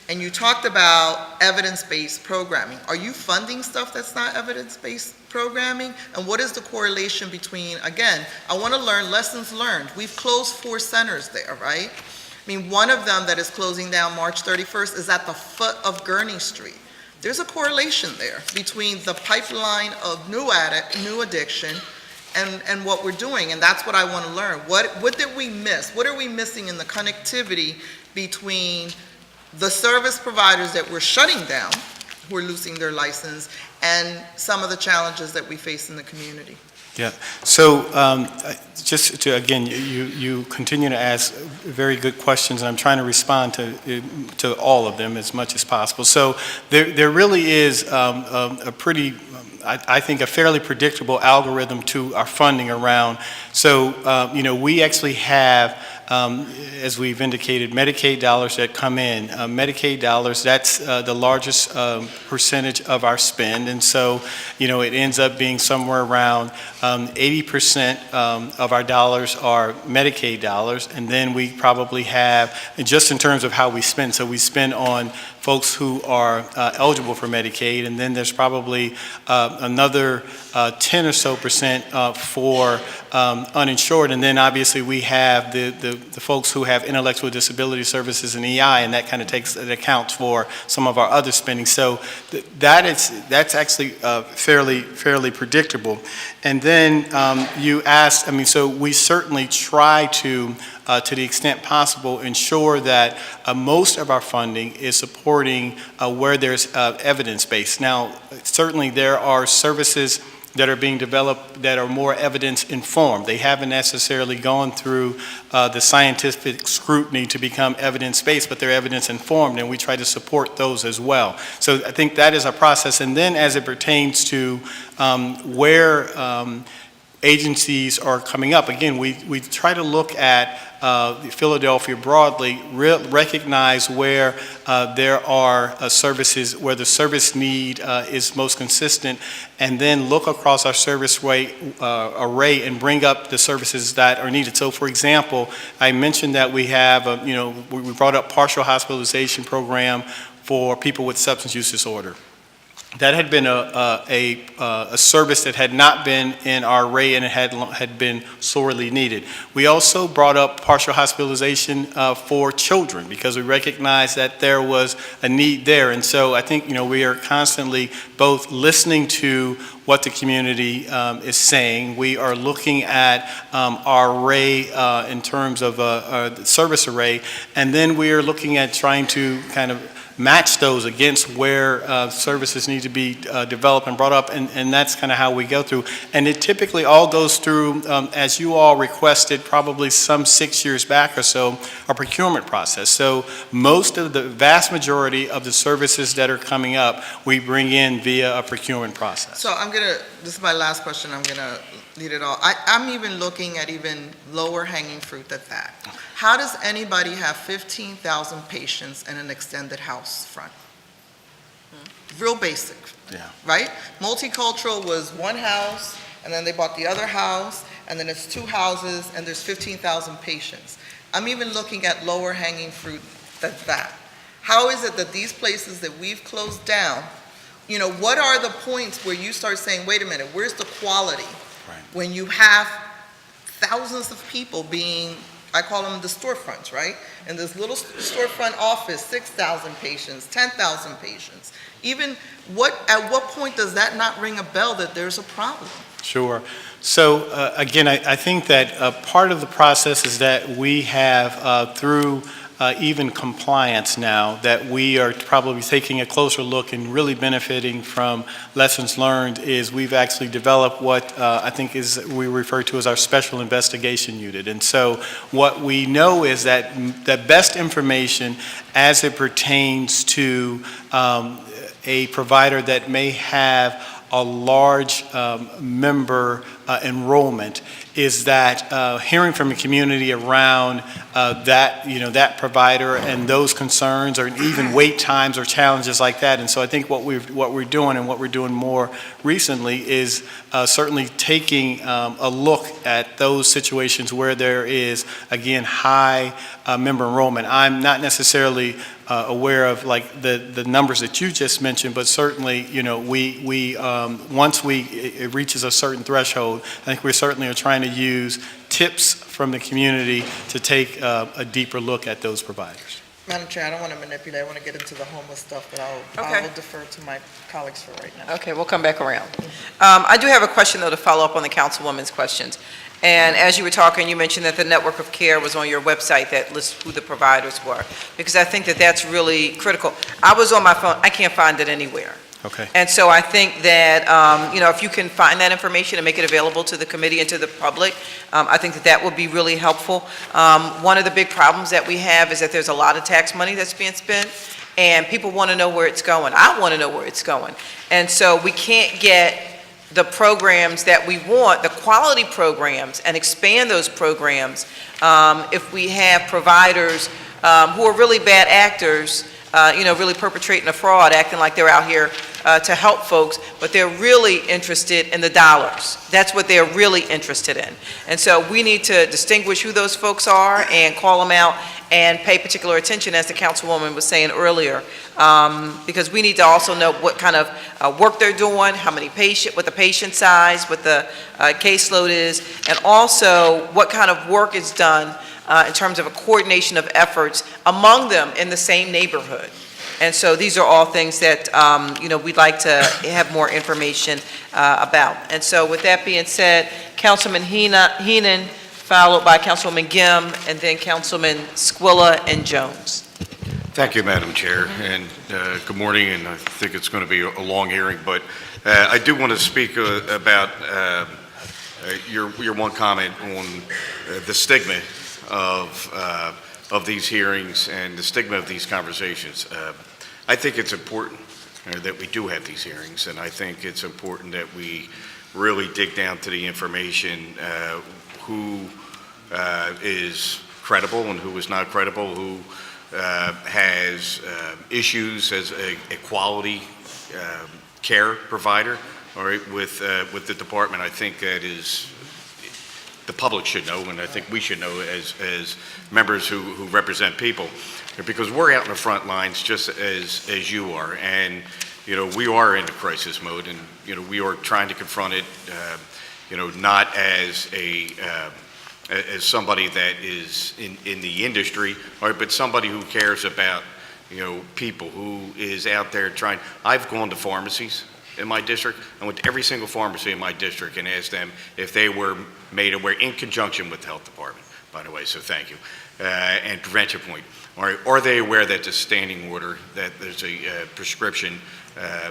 And you talked about evidence-based programming. Are you funding stuff that's not evidence-based programming? And what is the correlation between, again, I want to learn lessons learned. We've closed 4 centers there, right? I mean, one of them that is closing down March 31st is at the foot of Gurney Street. There's a correlation there between the pipeline of new addiction and what we're doing, and that's what I want to learn. What did we miss? What are we missing in the connectivity between the service providers that we're shutting down, who are losing their license, and some of the challenges that we face in the community? Yeah. So just to, again, you continue to ask very good questions, and I'm trying to respond to all of them as much as possible. So there really is a pretty, I think, a fairly predictable algorithm to our funding around. So, we actually have, as we've indicated, Medicaid dollars that come in. Medicaid dollars, that's the largest percentage of our spend. And so, it ends up being somewhere around 80% of our dollars are Medicaid dollars. And then we probably have, just in terms of how we spend, so we spend on folks who are eligible for Medicaid, and then there's probably another 10 or so percent for uninsured, and then obviously we have the folks who have intellectual disability services and EI, and that kind of accounts for some of our other spending. So that's actually fairly predictable. And then you asked, I mean, so we certainly try to the extent possible, ensure that most of our funding is supporting where there's evidence-based. Now, certainly there are services that are being developed that are more evidence-informed. They haven't necessarily gone through the scientific scrutiny to become evidence-based, but they're evidence-informed, and we try to support those as well. So I think that is a process. And then as it pertains to where agencies are coming up, again, we try to look at Philadelphia broadly, recognize where there are services, where the service need is most consistent, and then look across our service array and bring up the services that are needed. So, for example, I mentioned that we have, we brought up partial hospitalization program for people with substance use disorder. That had been a service that had not been in our array, and it had been sorely needed. We also brought up partial hospitalization for children because we recognized that there was a need there. And so I think we are constantly both listening to what the community is saying. We are looking at our array in terms of the service array, and then we are looking at trying to kind of match those against where services need to be developed and brought up, and that's kind of how we go through. And it typically all goes through, as you all requested probably some 6 years back or so, a procurement process. So most of the vast majority of the services that are coming up, we bring in via a procurement process. So this is my last question, I'm gonna lead it all. I'm even looking at even lower hanging fruit at that. How does anybody have 15,000 patients in an extended house front? Real basic. Yeah. Right? Multicultural was one house, and then they bought the other house, and then it's two houses, and there's 15,000 patients. I'm even looking at lower hanging fruit than that. How is it that these places that we've closed down, what are the points where you start saying, wait a minute, where's the quality? Right. When you have thousands of people being, I call them the storefronts, right? In this little storefront office, 6,000 patients, 10,000 patients. At what point does that not ring a bell that there's a problem? Sure. So again, I think that part of the process is that we have through even compliance now, that we are probably taking a closer look and really benefiting from lessons learned, is we've actually developed what I think we refer to as our special investigation unit. And so what we know is that the best information as it pertains to a provider that may have a large member enrollment is that hearing from the community around that provider and those concerns, or even wait times or challenges like that. And so I think what we're doing and what we're doing more recently is certainly taking a look at those situations where there is, again, high member enrollment. I'm not necessarily aware of like the numbers that you just mentioned, but certainly, we once it reaches a certain threshold, I think we certainly are trying to use tips from the community to take a deeper look at those providers. Madam Chair, I don't want to manipulate, I want to get into the homeless stuff, but I will defer to my colleagues for right now. Okay, we'll come back around. I do have a question, though, to follow up on the Councilwoman's questions. And as you were talking, you mentioned that the network of care was on your website that lists who the providers were, because I think that that's really critical. I was on my phone, I can't find it anywhere. Okay. And so I think that, if you can find that information and make it available to the committee and to the public, I think that would be really helpful. One of the big problems that we have is that there's a lot of tax money that's being spent, and people want to know where it's going. I want to know where it's going. And so we can't get the programs that we want, the quality programs, and expand those programs if we have providers who are really bad actors, really perpetrating a fraud, acting like they're out here to help folks, but they're really interested in the dollars. That's what they're really interested in. And so we need to distinguish who those folks are and call them out and pay particular attention, as the Councilwoman was saying earlier, because we need to also know what kind of work they're doing, how many patients, what the patient size, what the caseload is, and also what kind of work is done in terms of a coordination of efforts among them in the same neighborhood. And so these are all things that, we'd like to have more information about. And so with that being said, Councilman Heenan, followed by Councilwoman Gim, and then Councilman Squilla and Jones. Thank you, Madam Chair, and good morning, and I think it's going to be a long hearing, but I do want to speak about your one comment on the stigma of these hearings and the stigma of these conversations. I think it's important that we do have these hearings, and I think it's important that we really dig down to the information, who is credible and who is not credible, who has issues as a quality care provider, all right, with the department. I think that is, the public should know, and I think we should know as members who represent people, because we're out in the front lines just as you are, and we are in a crisis mode, and we are trying to confront it, not as as somebody that is in the industry, right, but somebody who cares about people, who is out there trying. I've gone to pharmacies in my district. I went to every single pharmacy in my district and asked them if they were made aware, in conjunction with the health department, by the way, so thank you. And prevention point. Are they aware that the standing order, that there's a prescription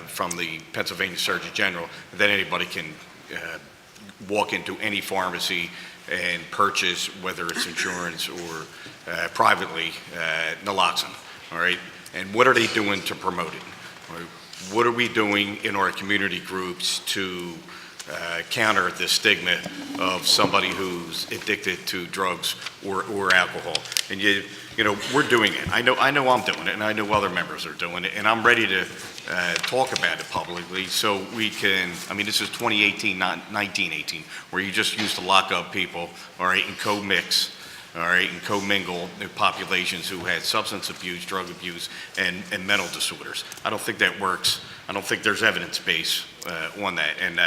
from the Pennsylvania Surgeon General that anybody can walk into any pharmacy and purchase, whether it's insurance or privately, naloxone, all right? And what are they doing to promote it? All right? What are we doing in our community groups to counter the stigma of somebody who's addicted to drugs or alcohol? And you know, we're doing it. I know I'm doing it, and I know other members are doing it, and I'm ready to talk about it publicly so we can, I mean, this is 2018, not 1918, where you just used to lock up people, all right, and co-mix, all right, and co-mingle the populations who had substance abuse, drug abuse, and mental disorders. I don't think that works. I don't think there's evidence base on that, and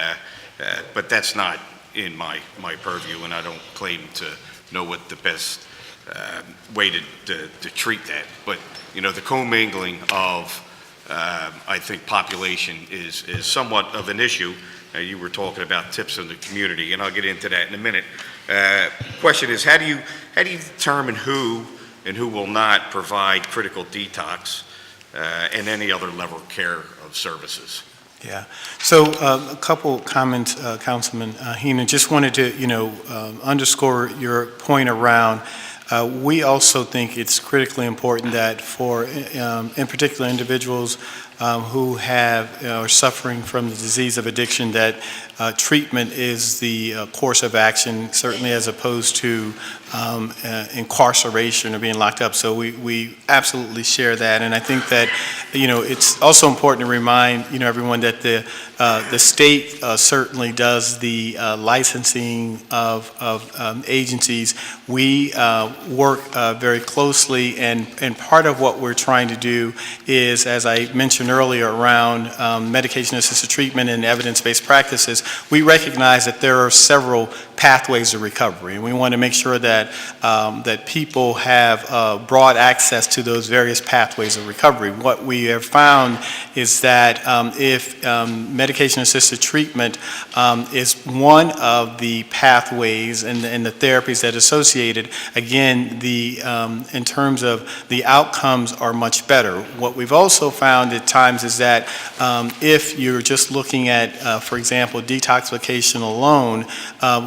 but that's not in my purview, and I don't claim to know what the best way to treat that. But, you know, the commingling of, I think, population is somewhat of an issue. You were talking about tips in the community, and I'll get into that in a minute. Question is, how do you determine who and who will not provide critical detox and any other level of care of services? Yeah. So a couple comments, Councilman Heenan. Just wanted to, underscore your point around. We also think it's critically important that for, in particular, individuals who are suffering from the disease of addiction, that treatment is the course of action, certainly as opposed to incarceration or being locked up. So we absolutely share that, and I think that it's also important to remind everyone that the state certainly does the licensing of agencies. We work very closely, and part of what we're trying to do is, as I mentioned earlier, around medication-assisted treatment and evidence-based practices. We recognize that there are several pathways of recovery, and we want to make sure that that people have broad access to those various pathways of recovery. What we have found is that if medication-assisted treatment is one of the pathways and the therapies that are associated, again, in terms of the outcomes are much better. What we've also found at times is that if you're just looking at, for example, detoxification alone,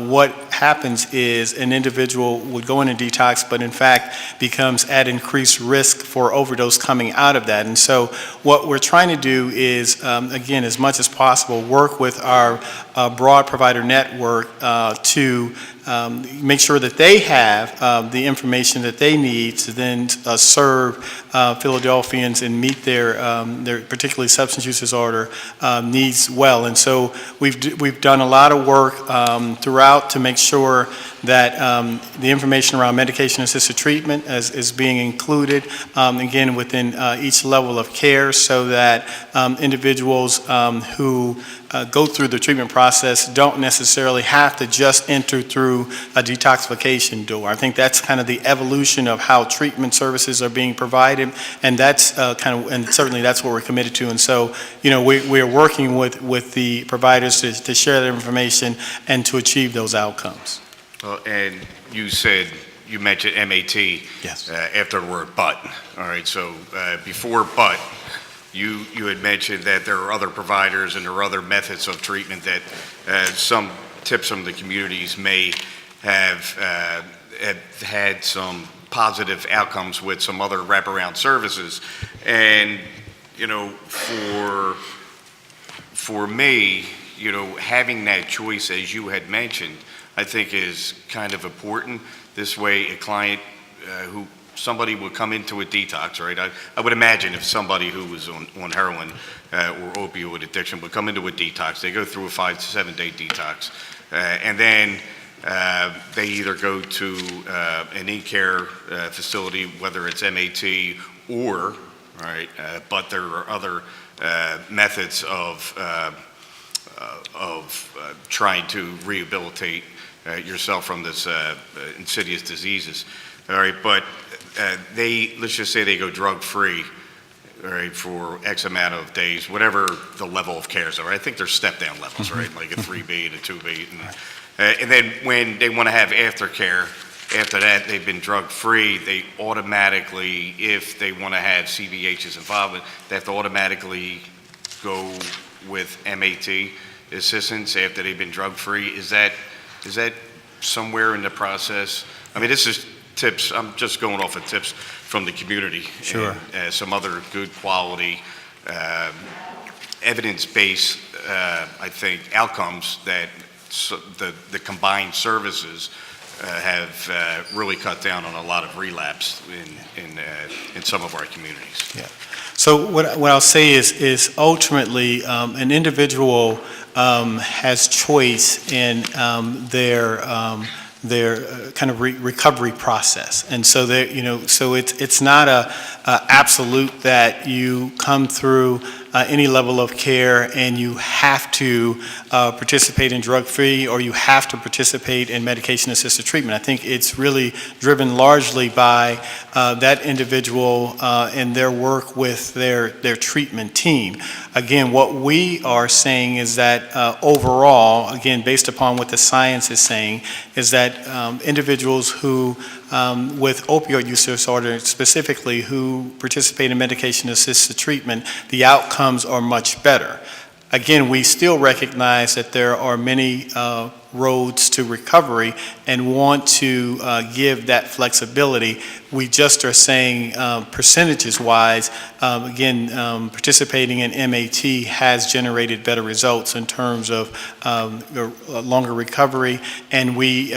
what happens is an individual would go into detox, but in fact becomes at increased risk for overdose coming out of that. And so what we're trying to do is, again, as much as possible, work with our broad provider network to make sure that they have the information that they need to then serve Philadelphians and meet their particularly substance use disorder needs well. And so we've done a lot of work throughout to make sure that the information around medication-assisted treatment is being included, again, within each level of care, so that individuals who go through the treatment process don't necessarily have to just enter through a detoxification door. I think that's kind of the evolution of how treatment services are being provided, and that's and certainly that's what we're committed to. And so, we're working with the providers to share that information and to achieve those outcomes. And you mentioned MAT. Yes. After the word but. All right, so before but, you had mentioned that there are other providers and there are other methods of treatment that some tips from the communities may have had some positive outcomes with some other wraparound services. And, for me, having that choice, as you had mentioned, I think is kind of important. This way, a client somebody would come into a detox, right? I would imagine if somebody who was on heroin or opioid addiction would come into a detox, they go through a 5 to 7 day detox, and then they either go to an in-care facility, whether it's MAT or, right, but there are other methods of trying to rehabilitate yourself from this insidious diseases. All right, but let's just say they go drug-free, all right, for X amount of days, whatever the level of cares are. I think there's step-down levels, right, like a 3B and a 2B. And then when they want to have aftercare, after that, they've been drug-free, they automatically, if they want to have CVH's involvement, they have to automatically go with MAT assistance after they've been drug-free. Is that somewhere in the process? I mean, this is tips, I'm just going off of tips from the community. Sure. And some other good quality, evidence-based, I think, outcomes that the combined services have really cut down on a lot of relapse in some of our communities. Yeah. So what I'll say is ultimately an individual has choice in their kind of recovery process, and so so it's not a absolute that you come through any level of care and you have to participate in drug-free or you have to participate in medication-assisted treatment. I think it's really driven largely by that individual and their work with their treatment team. Again, what we are saying is that overall, again, based upon what the science is saying, is that individuals who with opioid use disorder specifically who participate in medication-assisted treatment, the outcomes are much better. Again, we still recognize that there are many roads to recovery and want to give that flexibility. We just are saying percentages-wise, again, participating in MAT has generated better results in terms of longer recovery, and we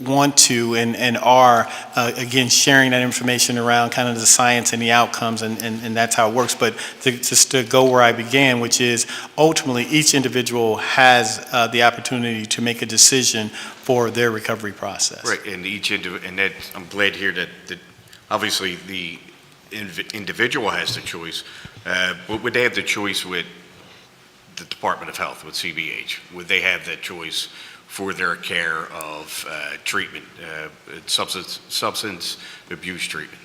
want to and are, again, sharing that information around kind of the science and the outcomes, and that's how it works. But just to go where I began, which is ultimately each individual has the opportunity to make a decision for their recovery process. Right, and and that I'm glad to hear that obviously the individual has the choice. But would they have the choice with the Department of Health, with CVH? Would they have that choice for their care of treatment, substance abuse treatment?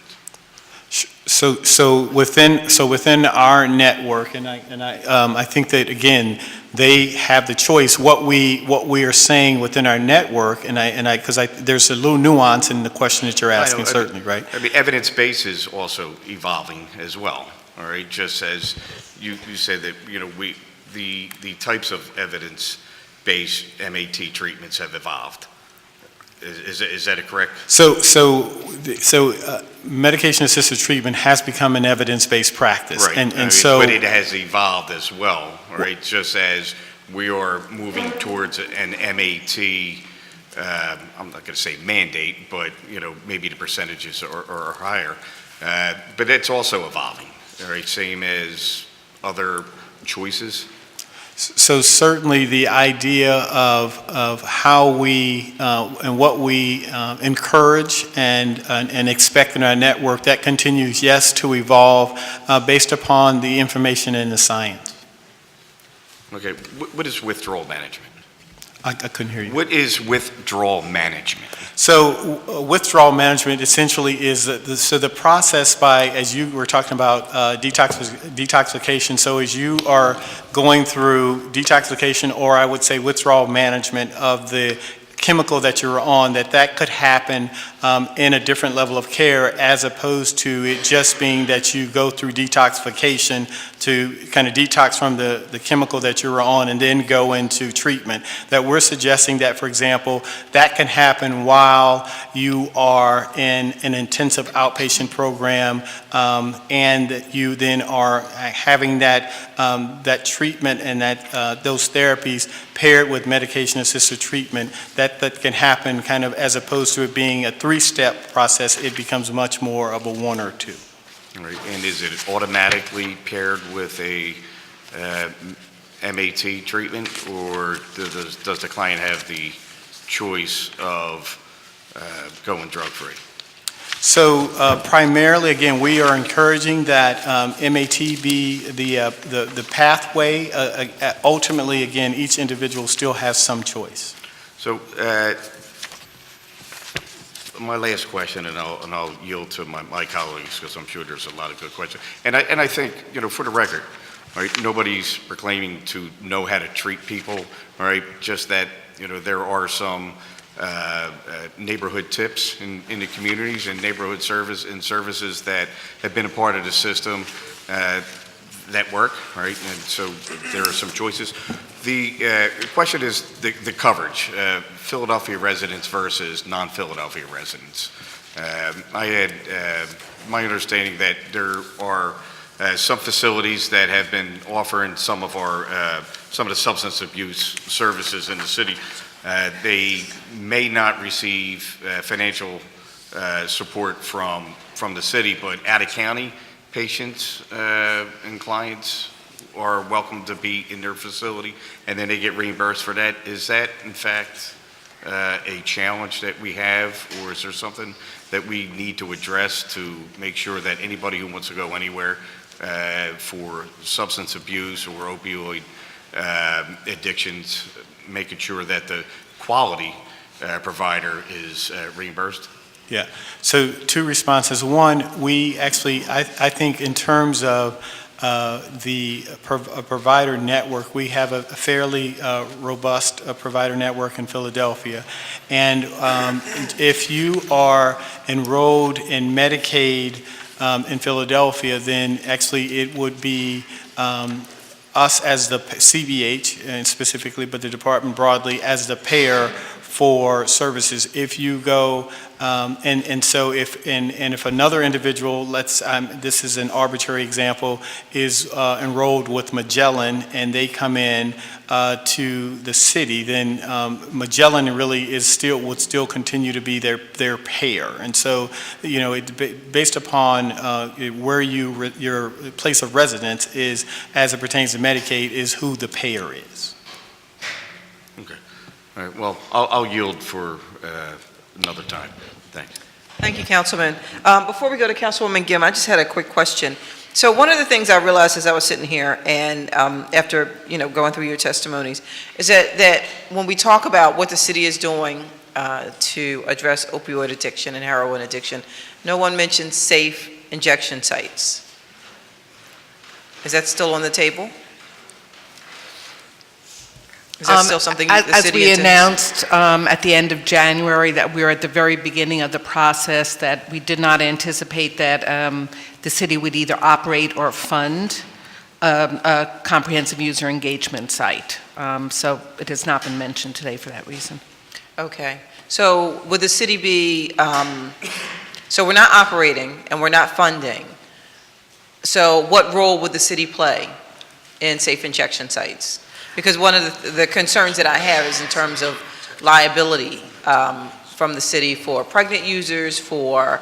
So within our network, and I think that again they have the choice. What we are saying within our network, because there's a little nuance in the question that you're asking, certainly, right? I mean, evidence base is also evolving as well. All right, just as you said that the types of evidence-based MAT treatments have evolved. Is that correct? So medication-assisted treatment has become an evidence-based practice, right. But it has evolved as well, right? Just as we are moving towards an MAT, I'm not going to say mandate, but maybe the percentages are higher. But it's also evolving, all right? Same as other choices. So certainly the idea of how we and what we encourage and expect in our network, that continues, yes, to evolve based upon the information and the science. Okay, what is withdrawal management? I couldn't hear you. What is withdrawal management? So withdrawal management essentially is the process by, as you were talking about detoxification, so as you are going through detoxification, or I would say withdrawal management of the chemical that you're on, that could happen in a different level of care, as opposed to it just being that you go through detoxification to kind of detox from the chemical that you were on and then go into treatment. That we're suggesting that, for example, that can happen while you are in an intensive outpatient program, and that you then are having that treatment and those therapies paired with medication-assisted treatment, that can happen kind of, as opposed to it being a three-step process, it becomes much more of a one or two. All right, and is it automatically paired with a MAT treatment, or does the client have the choice of going drug-free? So primarily, again, we are encouraging that MAT be the pathway. Ultimately, again, each individual still has some choice. So my last question, and I'll yield to my colleagues, because I'm sure there's a lot of good questions. And I think, for the record, right, nobody's proclaiming to know how to treat people, all right? Just that, there are some neighborhood tips in the communities and neighborhood services that have been a part of the system that work, right? And so there are some choices. The question is the coverage, Philadelphia residents versus non-Philadelphia residents. I had my understanding that there are some facilities that have been offering some of the substance abuse services in the city. They may not receive financial support from the city, but out-of-county patients and clients are welcome to be in their facility, and then they get reimbursed for that. Is that, in fact, a challenge that we have, or is there something that we need to address to make sure that anybody who wants to go anywhere for substance abuse or opioid addictions, making sure that the quality provider is reimbursed? Yeah, so two responses. One, we actually, I think in terms of the provider network, we have a fairly robust provider network in Philadelphia. And if you are enrolled in Medicaid in Philadelphia, then actually it would be us as the CBH, and specifically, but the department broadly, as the payer for services. If you go, so if another individual, this is an arbitrary example, is enrolled with Magellan and they come in to the city, then Magellan really would still continue to be their payer. And so, based upon where your place of residence is, as it pertains to Medicaid, is who the payer is. Okay. All right, well, I'll yield for another time. Thanks. Thank you, Councilman. Before we go to Councilwoman Gim, I just had a quick question. So one of the things I realized as I was sitting here and after going through your testimonies is that when we talk about what the city is doing to address opioid addiction and heroin addiction, no one mentions safe injection sites. Is that still on the table? Is that still something the As city we intends? announced at the end of January that we were at the very beginning of the process, that we did not anticipate that the city would either operate or fund a comprehensive user engagement site. So it has not been mentioned today for that reason. Okay. So would the city be, so we're not operating and we're not funding. So what role would the city play in safe injection sites? Because one of the concerns that I have is in terms of liability from the city for pregnant users, for,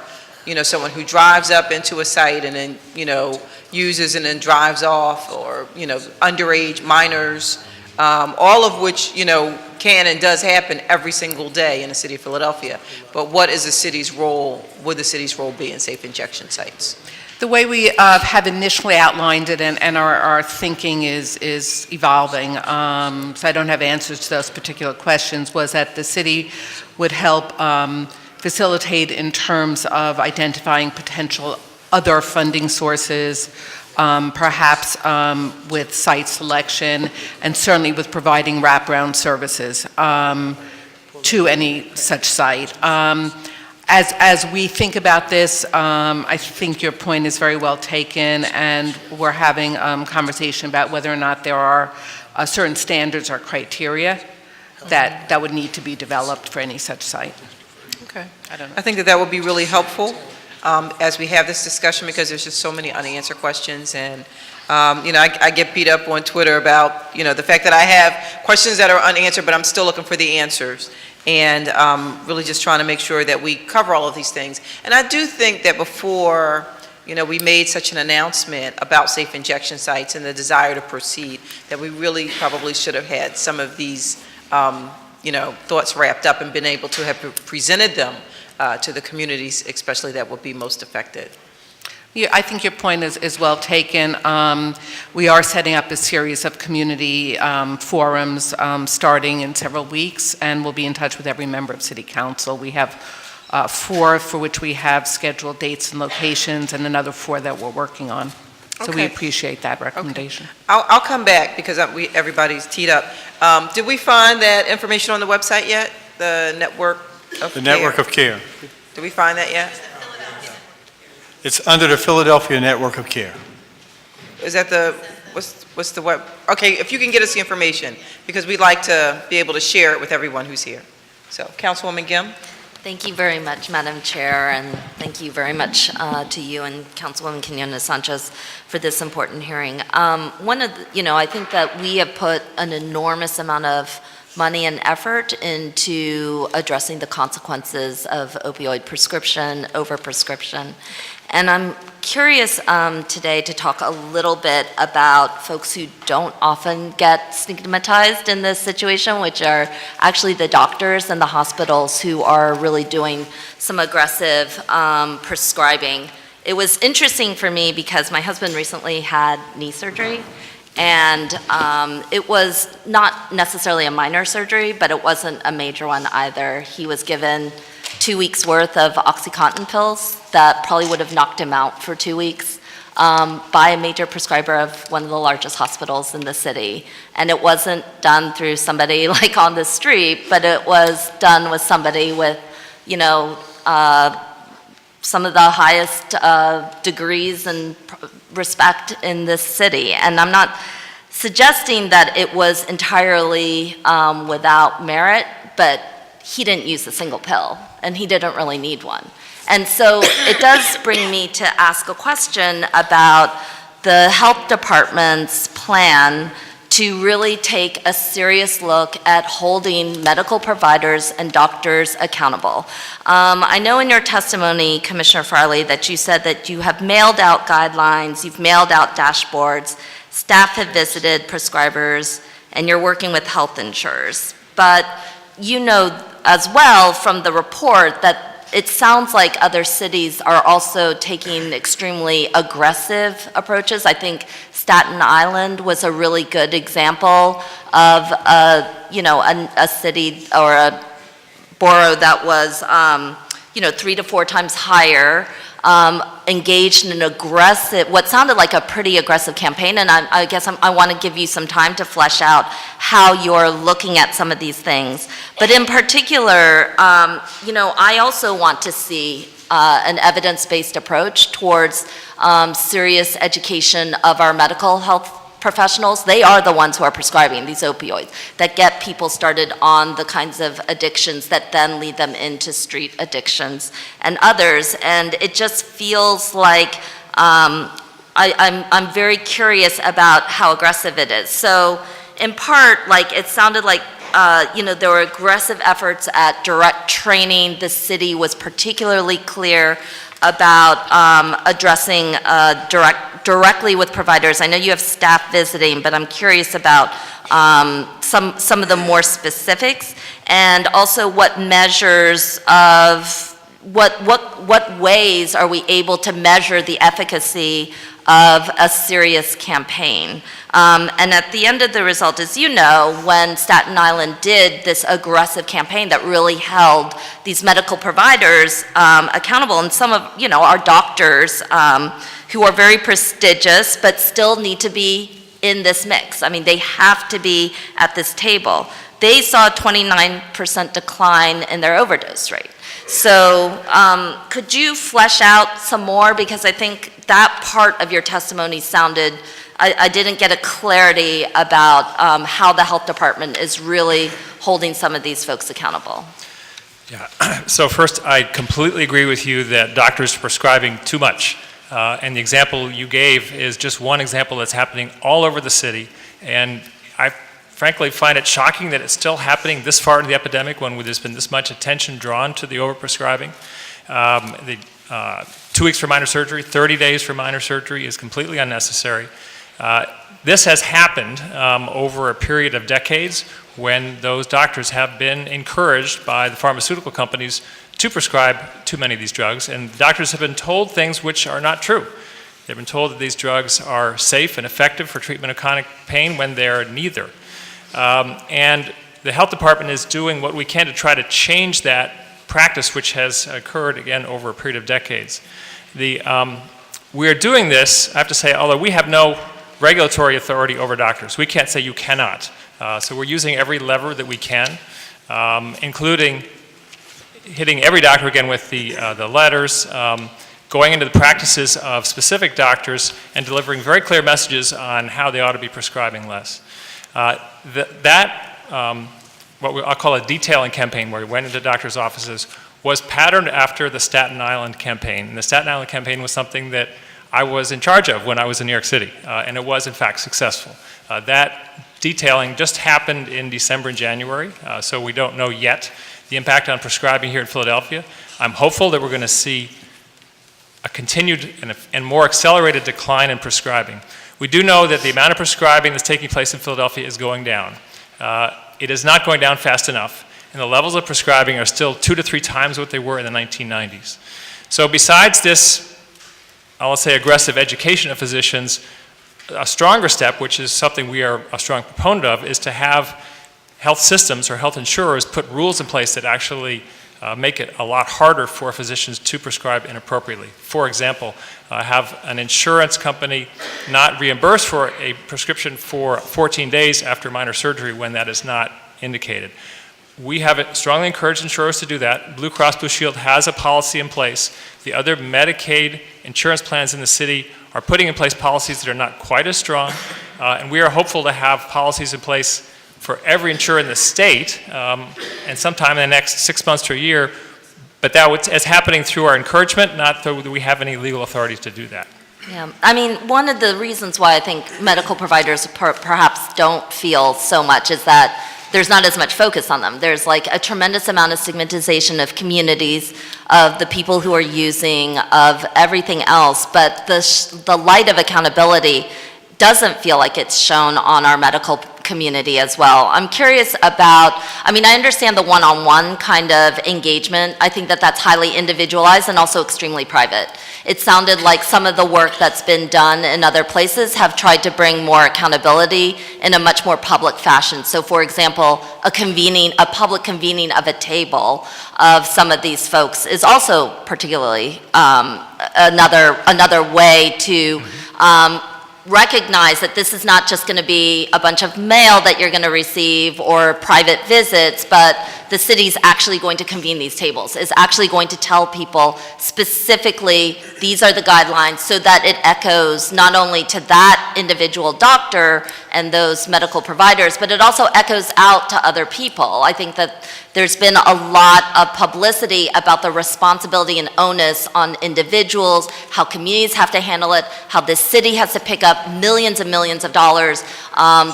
someone who drives up into a site and then, uses and then drives off, or, underage minors, all of which, can and does happen every single day in the city of Philadelphia. But what is the city's role, would the city's role be in safe injection sites? The way we have initially outlined it, and our thinking is evolving, so I don't have answers to those particular questions, was that the city would help facilitate in terms of identifying potential other funding sources, perhaps with site selection, and certainly with providing wraparound services to any such site. As we think about this, I think your point is very well taken, and we're having conversation about whether or not there are certain standards or criteria that would need to be developed for any such site. Okay. I don't know. I think that would be really helpful as we have this discussion, because there's just so many unanswered questions. And, I get beat up on Twitter about, the fact that I have questions that are unanswered, but I'm still looking for the answers. And really just trying to make sure that we cover all of these things. And I do think that before, we made such an announcement about safe injection sites and the desire to proceed, that we really probably should have had some of these, thoughts wrapped up and been able to have presented them to the communities, especially that would be most affected. Yeah, I think your point is well taken. We are setting up a series of community forums starting in several weeks, and we'll be in touch with every member of City Council. We have 4 for which we have scheduled dates and locations, and another 4 that we're working on. So we appreciate that recommendation. Okay. I'll come back because everybody's teed up. Did we find that information on the website yet? The network of The care? network of care. Did we find that yet? It's under the Philadelphia Network of Care. Is that the, what's the web? Okay, if you can get us the information, because we'd like to be able to share it with everyone who's here. So, Councilwoman Gim? Thank you very much, Madam Chair, and thank you very much to you and Councilwoman Quiñones-Sánchez for this important hearing. I think that we have put an enormous amount of money and effort into addressing the consequences of opioid prescription, overprescription. And I'm curious today to talk a little bit about folks who don't often get stigmatized in this situation, which are actually the doctors and the hospitals who are really doing some aggressive prescribing. It was interesting for me because my husband recently had knee surgery, and it was not necessarily a minor surgery, but it wasn't a major one either. He was given 2 weeks worth of OxyContin pills that probably would have knocked him out for 2 weeks by a major prescriber of one of the largest hospitals in the city. And it wasn't done through somebody like on the street, but it was done with somebody with, some of the highest degrees and respect in this city. And I'm not suggesting that it was entirely without merit, but he didn't use a single pill, and he didn't really need one. And so it does bring me to ask a question about the health department's plan to really take a serious look at holding medical providers and doctors accountable. I know in your testimony, Commissioner Farley, that you said that you have mailed out guidelines, you've mailed out dashboards, staff have visited prescribers, and you're working with health insurers. But you know as well from the report that it sounds like other cities are also taking extremely aggressive approaches. I think Staten Island was a really good example of a city or a borough that was 3 to 4 times higher, engaged in an aggressive, what sounded like a pretty aggressive campaign, and I guess I want to give you some time to flesh out how you're looking at some of these things. But in particular, I also want to see an evidence-based approach towards serious education of our medical health professionals. They are the ones who are prescribing these opioids that get people started on the kinds of addictions that then lead them into street addictions and others. And it just feels like I'm very curious about how aggressive it is. So in part, it sounded like there were aggressive efforts at direct training. The city was particularly clear about addressing directly with providers. I know you have staff visiting, but I'm curious about some of the more specifics, and also what measures of what ways are we able to measure the efficacy of a serious campaign. And at the end of the result, as you know, when Staten Island did this aggressive campaign that really held these medical providers accountable, and some of our doctors who are very prestigious but still need to be in this mix. I mean, they have to be at this table. They saw a 29% decline in their overdose rate. So could you flesh out some more? Because I think that part of your testimony sounded, I didn't get a clarity about how the health department is really holding some of these folks accountable. Yeah, so first, I completely agree with you that doctors are prescribing too much. And the example you gave is just one example that's happening all over the city. And I frankly find it shocking that it's still happening this far into the epidemic when there's been this much attention drawn to the overprescribing. 2 weeks for minor surgery, 30 days for minor surgery is completely unnecessary. This has happened over a period of decades when those doctors have been encouraged by the pharmaceutical companies to prescribe too many of these drugs, and doctors have been told things which are not true. They've been told that these drugs are safe and effective for treatment of chronic pain when they're neither. And the health department is doing what we can to try to change that practice, which has occurred, again, over a period of decades. We're doing this, I have to say, although we have no regulatory authority over doctors. We can't say you cannot. So we're using every lever that we can. including hitting every doctor again with the letters, going into the practices of specific doctors, and delivering very clear messages on how they ought to be prescribing less. I'll call a detailing campaign, where we went into doctors' offices, was patterned after the Staten Island campaign. And the Staten Island campaign was something that I was in charge of when I was in New York City, and it was in fact successful. That detailing just happened in December and January, so we don't know yet the impact on prescribing here in Philadelphia. I'm hopeful that we're going to see a continued and more accelerated decline in prescribing. We do know that the amount of prescribing that's taking place in Philadelphia is going down. It is not going down fast enough, and the levels of prescribing are still 2 to 3 times what they were in the 1990s. So besides this, I'll say aggressive education of physicians, a stronger step, which is something we are a strong proponent of, is to have health systems or health insurers put rules in place that actually make it a lot harder for physicians to prescribe inappropriately. For example, have an insurance company not reimburse for a prescription for 14 days after minor surgery when that is not indicated. We have strongly encouraged insurers to do that. Blue Cross Blue Shield has a policy in place. The other Medicaid insurance plans in the city are putting in place policies that are not quite as strong, and we are hopeful to have policies in place for every insurer in the state, and sometime in the next 6 months to a year, but that is happening through our encouragement, not that we have any legal authorities to do that. Yeah, I mean, one of the reasons why I think medical providers perhaps don't feel so much is that there's not as much focus on them. There's like a tremendous amount of stigmatization of communities, of the people who are using, of everything else, but the light of accountability doesn't feel like it's shown on our medical community as well. I'm curious about, I mean, I understand the one-on-one kind of engagement. I think that that's highly individualized and also extremely private. It sounded like some of the work that's been done in other places have tried to bring more accountability in a much more public fashion. So for example, a public convening of a table of some of these folks is also particularly another way to recognize that this is not just going to be a bunch of mail that you're going to receive or private visits, but the city's actually going to convene these tables, is actually going to tell people specifically these are the guidelines, so that it echoes not only to that individual doctor and those medical providers, but it also echoes out to other people. I think that there's been a lot of publicity about the responsibility and onus on individuals, how communities have to handle it, how this city has to pick up millions and millions of dollars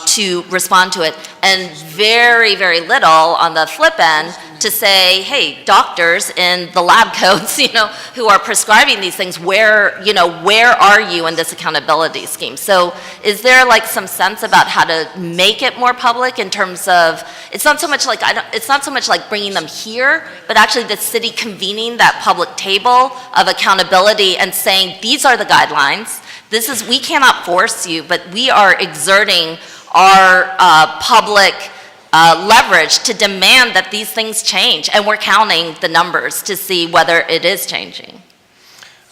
to respond to it, and very, very little on the flip end to say, hey, doctors in the lab coats, who are prescribing these things, where are you in this accountability scheme? So is there like some sense about how to make it more public in terms of, it's not so much like bringing them here, but actually the city convening that public table of accountability and saying, these are the guidelines. We cannot force you, but we are exerting our public leverage to demand that these things change, and we're counting the numbers to see whether it is changing.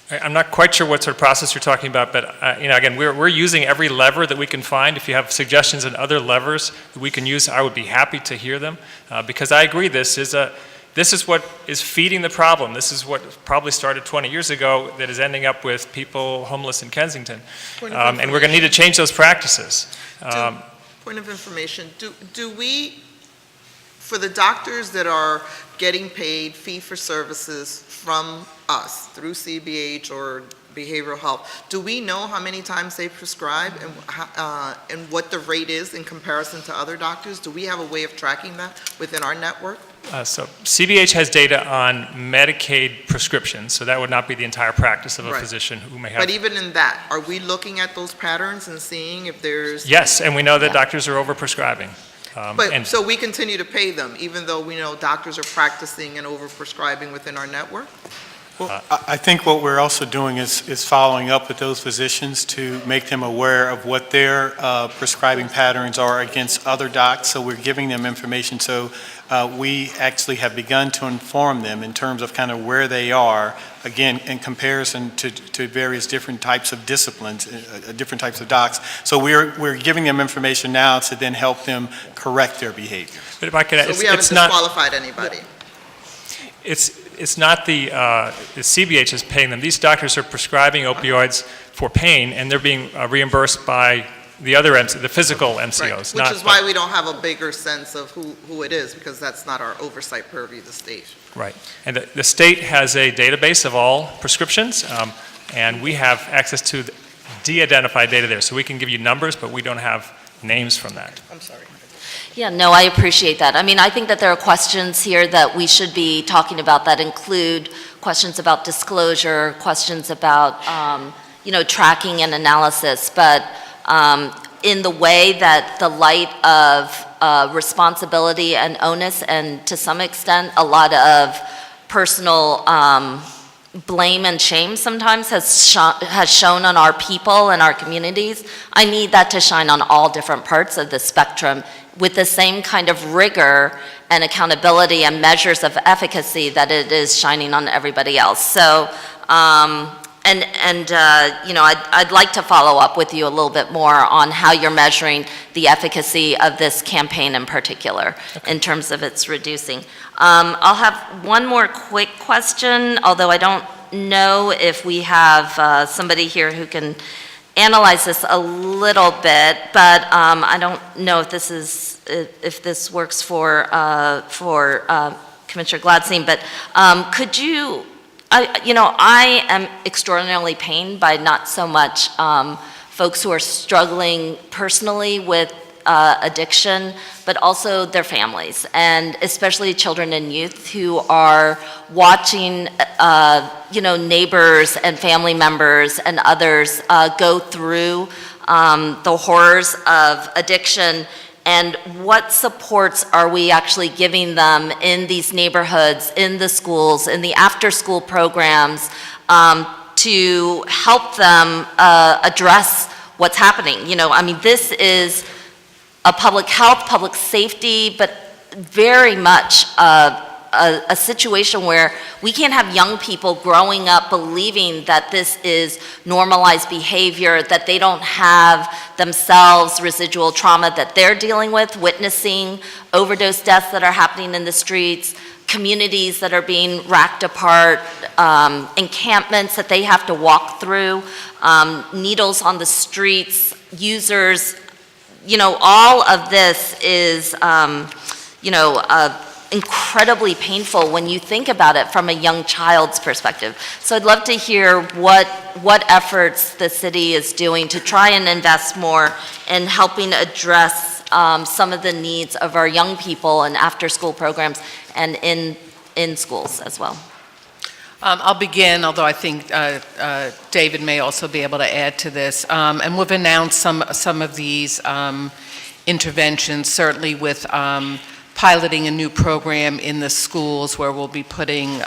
I'm not quite sure what sort of process you're talking about, but again, we're using every lever that we can find. If you have suggestions and other levers that we can use, I would be happy to hear them, because I agree this is what is feeding the problem. This is what probably started 20 years ago that is ending up with people homeless in Kensington, and we're going to need to change those practices. Point of information, do we, for the doctors that are getting paid fee for services from us through CBH or behavioral health, do we know how many times they prescribe and what the rate is in comparison to other doctors? Do we have a way of tracking that within our network? So CBH has data on Medicaid prescriptions, so that would not be the entire practice of a physician who may have. But even in that, are we looking at those patterns and seeing if there's? Yes, and we know that doctors are overprescribing. So we continue to pay them, even though we know doctors are practicing and overprescribing within our network? Well, I think what we're also doing is following up with those physicians to make them aware of what their prescribing patterns are against other docs. So we're giving them information. So we actually have begun to inform them in terms of kind of where they are, again, in comparison to various different types of disciplines, different types of docs. So we're giving them information now to then help them correct their behavior. But if I could, So we haven't it's not, disqualified anybody. it's not the CBH is paying them. These doctors are prescribing opioids for pain, and they're being reimbursed by the other the physical MCOs. Right. Which is why we don't have a bigger sense of who it is, because that's not our oversight purview, the state. Right. And the state has a database of all prescriptions, and we have access to de-identified data there. So we can give you numbers, but we don't have names from that. I'm sorry. Yeah, no, I appreciate that. I mean, I think that there are questions here that we should be talking about that include questions about disclosure, questions about, tracking and analysis, but in the way that the light of responsibility and onus, and to some extent, a lot of personal blame and shame sometimes has shown on our people and our communities. I need that to shine on all different parts of the spectrum with the same kind of rigor and accountability and measures of efficacy that it is shining on everybody else. So, I'd like to follow up with you a little bit more on how you're measuring the efficacy of this campaign in particular, in terms of its reducing. I'll have one more quick question, although I don't know if we have somebody here who can analyze this a little bit, but I don't know if this works for Commissioner Gladstein, but could you, I am extraordinarily pained by not so much folks who are struggling personally with addiction, but also their families, and especially children and youth who are watching, neighbors and family members and others go through the horrors of addiction. And what supports are we actually giving them in these neighborhoods, in the schools, in the after-school programs to help them address what's happening? This is a public health, public safety, but very much a situation where we can't have young people growing up believing that this is normalized behavior, that they don't have themselves residual trauma that they're dealing with, witnessing overdose deaths that are happening in the streets, communities that are being racked apart, encampments that they have to walk through, needles on the streets, users. All of this is, incredibly painful when you think about it from a young child's perspective. So I'd love to hear what efforts the city is doing to try and invest more in helping address some of the needs of our young people and after-school programs and in schools as well. I'll begin, although I think David may also be able to add to this. And we've announced some of these interventions, certainly with piloting a new program in the schools where we'll be putting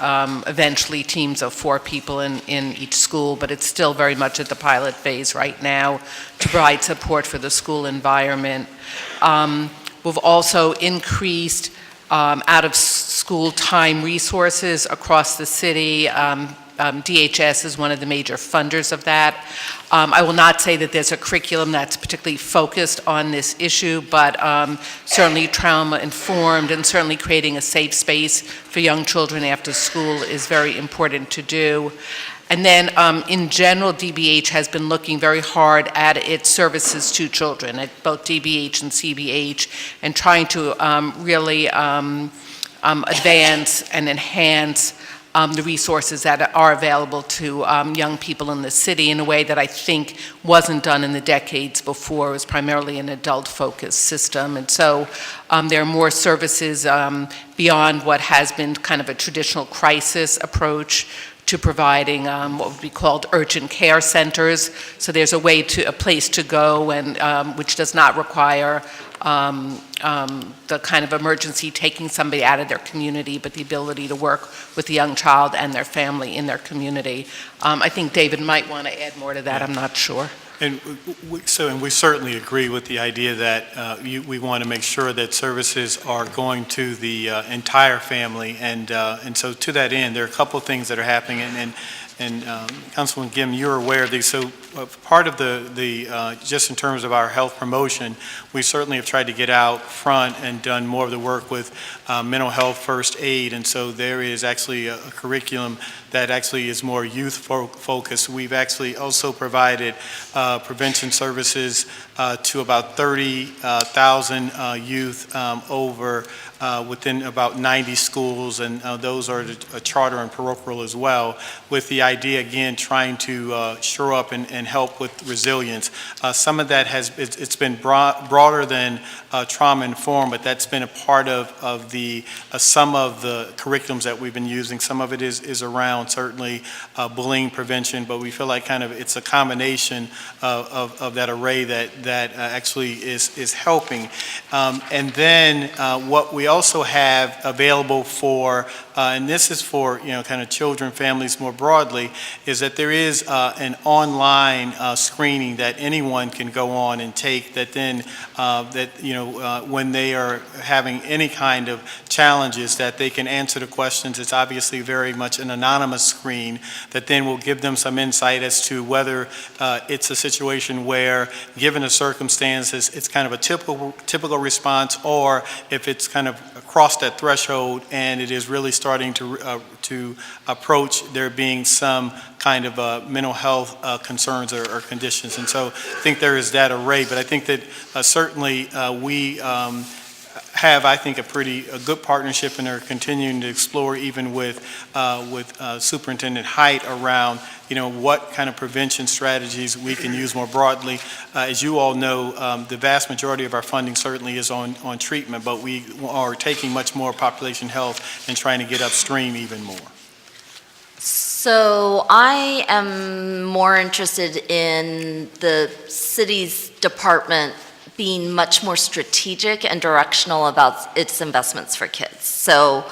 eventually teams of 4 people in each school, but it's still very much at the pilot phase right now to provide support for the school environment. We've also increased out-of-school time resources across the city. DHS is one of the major funders of that. I will not say that there's a curriculum that's particularly focused on this issue, but certainly trauma-informed and certainly creating a safe space for young children after school is very important to do. And then, in general, DBH has been looking very hard at its services to children, at both DBH and CBH, and trying to really advance and enhance the resources that are available to young people in the city in a way that I think wasn't done in the decades before. It was primarily an adult-focused system. And so there are more services beyond what has been kind of a traditional crisis approach to providing what would be called urgent care centers. So there's a place to go, and which does not require the kind of emergency taking somebody out of their community, but the ability to work with the young child and their family in their community. I think David might want to add more to that. I'm not sure. And we certainly agree with the idea that we want to make sure that services are going to the entire family, and so to that end, there are a couple of things that are happening, and Councilwoman Gim, you're aware of these. So part of the just in terms of our health promotion, we certainly have tried to get out front and done more of the work with mental health first aid, and so there is actually a curriculum that actually is more youth focused. We've actually also provided prevention services to about 30,000 youth over within about 90 schools, and those are a charter and parochial as well, with the idea, again, trying to shore up and help with resilience. Some of that it's been broader than trauma-informed, but that's been a part of the some of the curriculums that we've been using. Some of it is around certainly bullying prevention, but we feel like kind of it's a combination of that array that actually is helping. And then what we also have available for, and this is for kind of children, families more broadly, is that there is an online screening that anyone can go on and take that then when they are having any kind of challenges, that they can answer the questions. It's obviously very much an anonymous screen that then will give them some insight as to whether it's a situation where, given the circumstances, it's kind of a typical response, or if it's kind of across that threshold and it is really starting to approach there being some kind of mental health concerns or conditions. And so I think there is that array, but I think that certainly we have, I think, a good partnership and are continuing to explore even with Superintendent Height around what kind of prevention strategies we can use more broadly. As you all know, the vast majority of our funding certainly is on treatment, but we are taking much more population health and trying to get upstream even more. So I am more interested in the city's department being much more strategic and directional about its investments for kids. So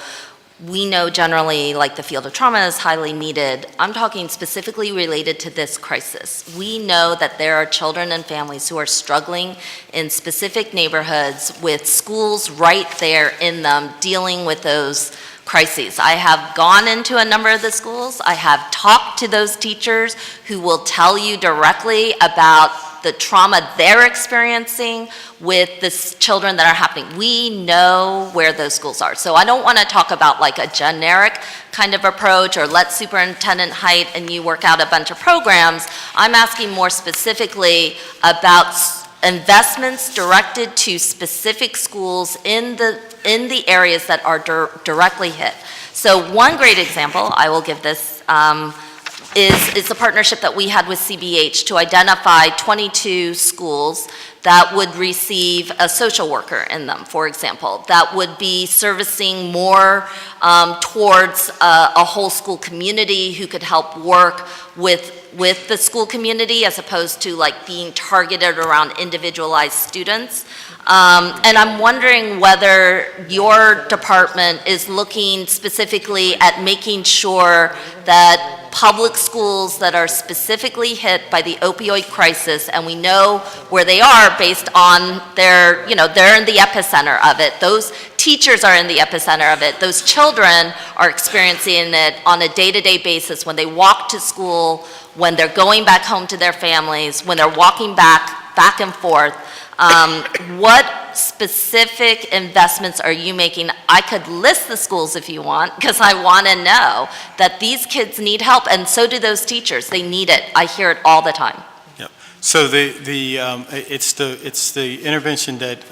we know generally, like, the field of trauma is highly needed. I'm talking specifically related to this crisis. We know that there are children and families who are struggling in specific neighborhoods with schools right there in them dealing with those crises. I have gone into a number of the schools. I have talked to those teachers who will tell you directly about the trauma they're experiencing with the children that are happening. We know where those schools are. So I don't want to talk about like a generic kind of approach or let Superintendent Height and you work out a bunch of programs. I'm asking more specifically about investments directed to specific schools in the areas that are directly hit. So one great example, I will give this, is the partnership that we had with CBH to identify 22 schools that would receive a social worker in them, for example, that would be servicing more towards a whole school community who could help work with the school community as opposed to like being targeted around individualized students. And I'm wondering whether your department is looking specifically at making sure that public schools that are specifically hit by the opioid crisis, and we know where they are based on they're in the epicenter of it. Those teachers are in the epicenter of it. Those children are experiencing it on a day-to-day basis when they walk to school, when they're going back home to their families, when they're walking back and forth. What specific investments are you making? I could list the schools if you want, because I want to know that these kids need help, and so do those teachers. They need it. I hear it all the time. Yep. So it's the intervention that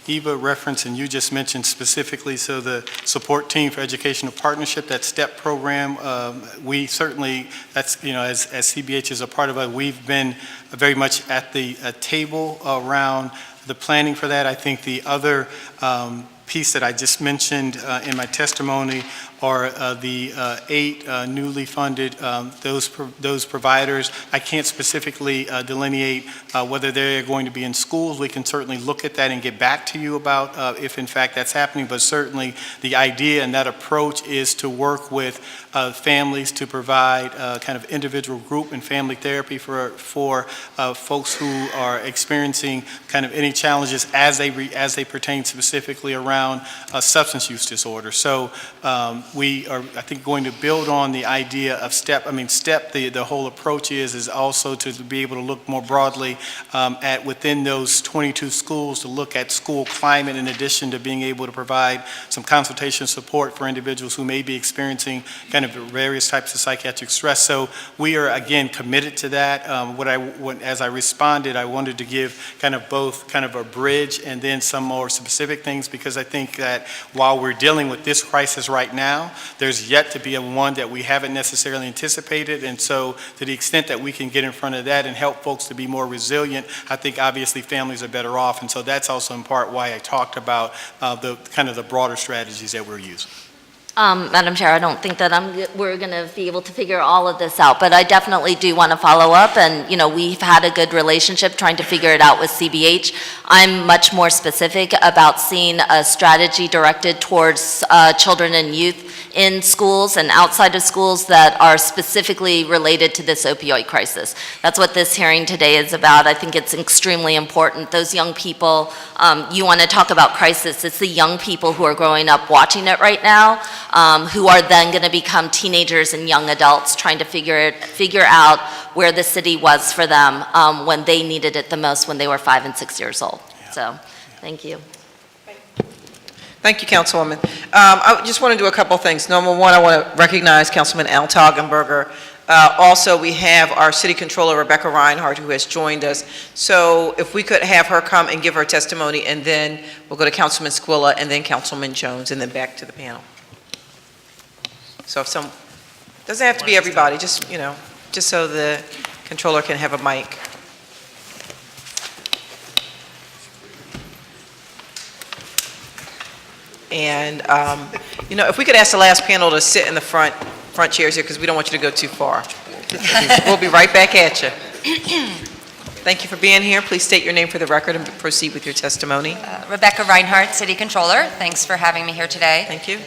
Eva referenced and you just mentioned specifically. So the Support Team for Educational Partnership, that STEP program, we certainly, that's, as CBH is a part of it, we've been very much at the table around the planning for that. I think the other piece that I just mentioned in my testimony are the 8 newly funded, those providers. I can't specifically delineate whether they're going to be in schools. We can certainly look at that and get back to you about if in fact that's happening, but certainly the idea and that approach is to work with families to provide kind of individual group and family therapy for folks who are experiencing kind of any challenges as they pertain specifically around substance use disorder. So we are, I think, going to build on the idea of the whole approach is also to be able to look more broadly at within those 22 schools to look at school climate in addition to being able to provide some consultation support for individuals who may be experiencing kind of various types of psychiatric stress. So we are, again, committed to that. As I responded, I wanted to give kind of both kind of a bridge and then some more specific things, because I think that while we're dealing with this crisis right now, there's yet to be one that we haven't necessarily anticipated. And so to the extent that we can get in front of that and help folks to be more resilient, I think obviously families are better off. And so that's also in part why I talked about the kind of the broader strategies that we're using. Madam Chair, I don't think that we're going to be able to figure all of this out, but I definitely do want to follow up, and, you know, we've had a good relationship trying to figure it out with CBH. I'm much more specific about seeing a strategy directed towards children and youth in schools and outside of schools that are specifically related to this opioid crisis. That's what this hearing today is about. I think it's extremely important. Those young people, you want to talk about crisis, it's the young people who are growing up watching it right now, who are then going to become teenagers and young adults trying to figure out where the city was for them when they needed it the most when they were 5 and 6 years old. So, thank you. Thank you, Councilwoman. I just want to do a couple things. Number one, I want to recognize Councilman Al Toggenberger. Also, we have our City Controller, Rebecca Reinhardt, who has joined us. So if we could have her come and give her testimony, and then we'll go to Councilman Squilla, and then Councilman Jones, and then back to the panel. So if doesn't have to be everybody, just, you know, just so the Controller can have a mic. And, you know, if we could ask the last panel to sit in the front chairs here, because we don't want you to go too far. We'll be right back at you. Thank you for being here. Please state your name for the record and proceed with your testimony. Rebecca Reinhardt, City Controller. Thanks for having me here today. Thank you.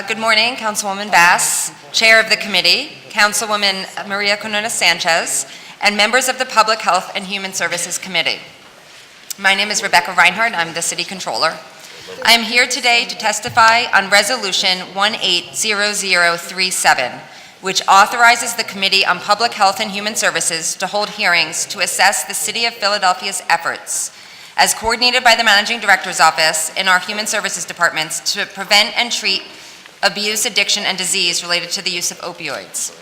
Good morning, Councilwoman Bass, Chair of the Committee, Councilwoman Maria Quiñones-Sánchez, and members of the Public Health and Human Services Committee. My name is Rebecca Reinhardt. I'm the City Controller. I am here today to testify on Resolution 180037, which authorizes the Committee on Public Health and Human Services to hold hearings to assess the City of Philadelphia's efforts, as coordinated by the Managing Director's Office in our Human Services departments, to prevent and treat abuse, addiction, and disease related to the use of opioids.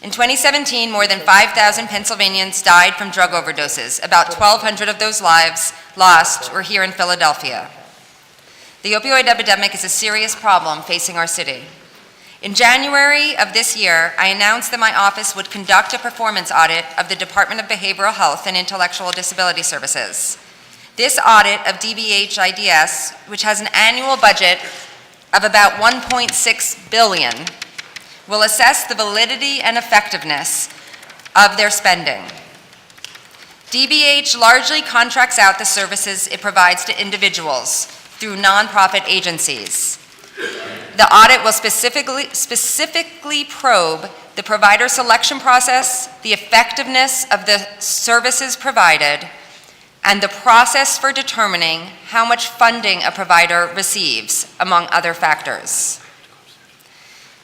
In 2017, more than 5,000 Pennsylvanians died from drug overdoses. About 1,200 of those lives lost were here in Philadelphia. The opioid epidemic is a serious problem facing our city. In January of this year, I announced that my office would conduct a performance audit of the Department of Behavioral Health and Intellectual Disability Services. This audit of DBH-IDS, which has an annual budget of about $1.6 billion, will assess the validity and effectiveness of their spending. DBH largely contracts out the services it provides to individuals through nonprofit agencies. The audit will specifically probe the provider selection process, the effectiveness of the services provided, and the process for determining how much funding a provider receives, among other factors.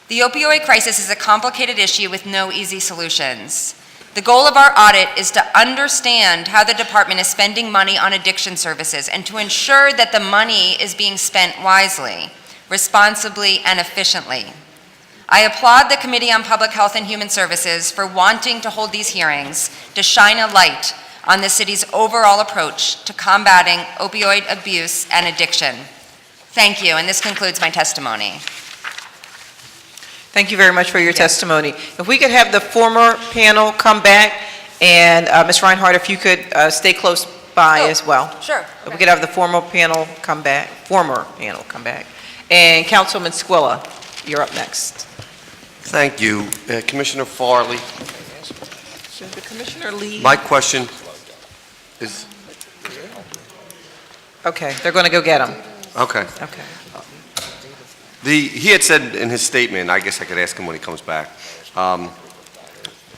The opioid crisis is a complicated issue with no easy solutions. The goal of our audit is to understand how the department is spending money on addiction services and to ensure that the money is being spent wisely, responsibly, and efficiently. I applaud the Committee on Public Health and Human Services for wanting to hold these hearings to shine a light on the city's overall approach to combating opioid abuse and addiction. Thank you, and this concludes my testimony. Thank you very much for your testimony. If we could have the former panel come back, and Ms. Reinhardt, if you could stay close by as well. Sure. If we could have the former panel come back. And Councilman Squilla, you're up next. Thank you. Commissioner Farley, Commissioner Lee. my question is, Okay, they're going to go get him. okay. Okay. He had said in his statement, I guess I could ask him when he comes back,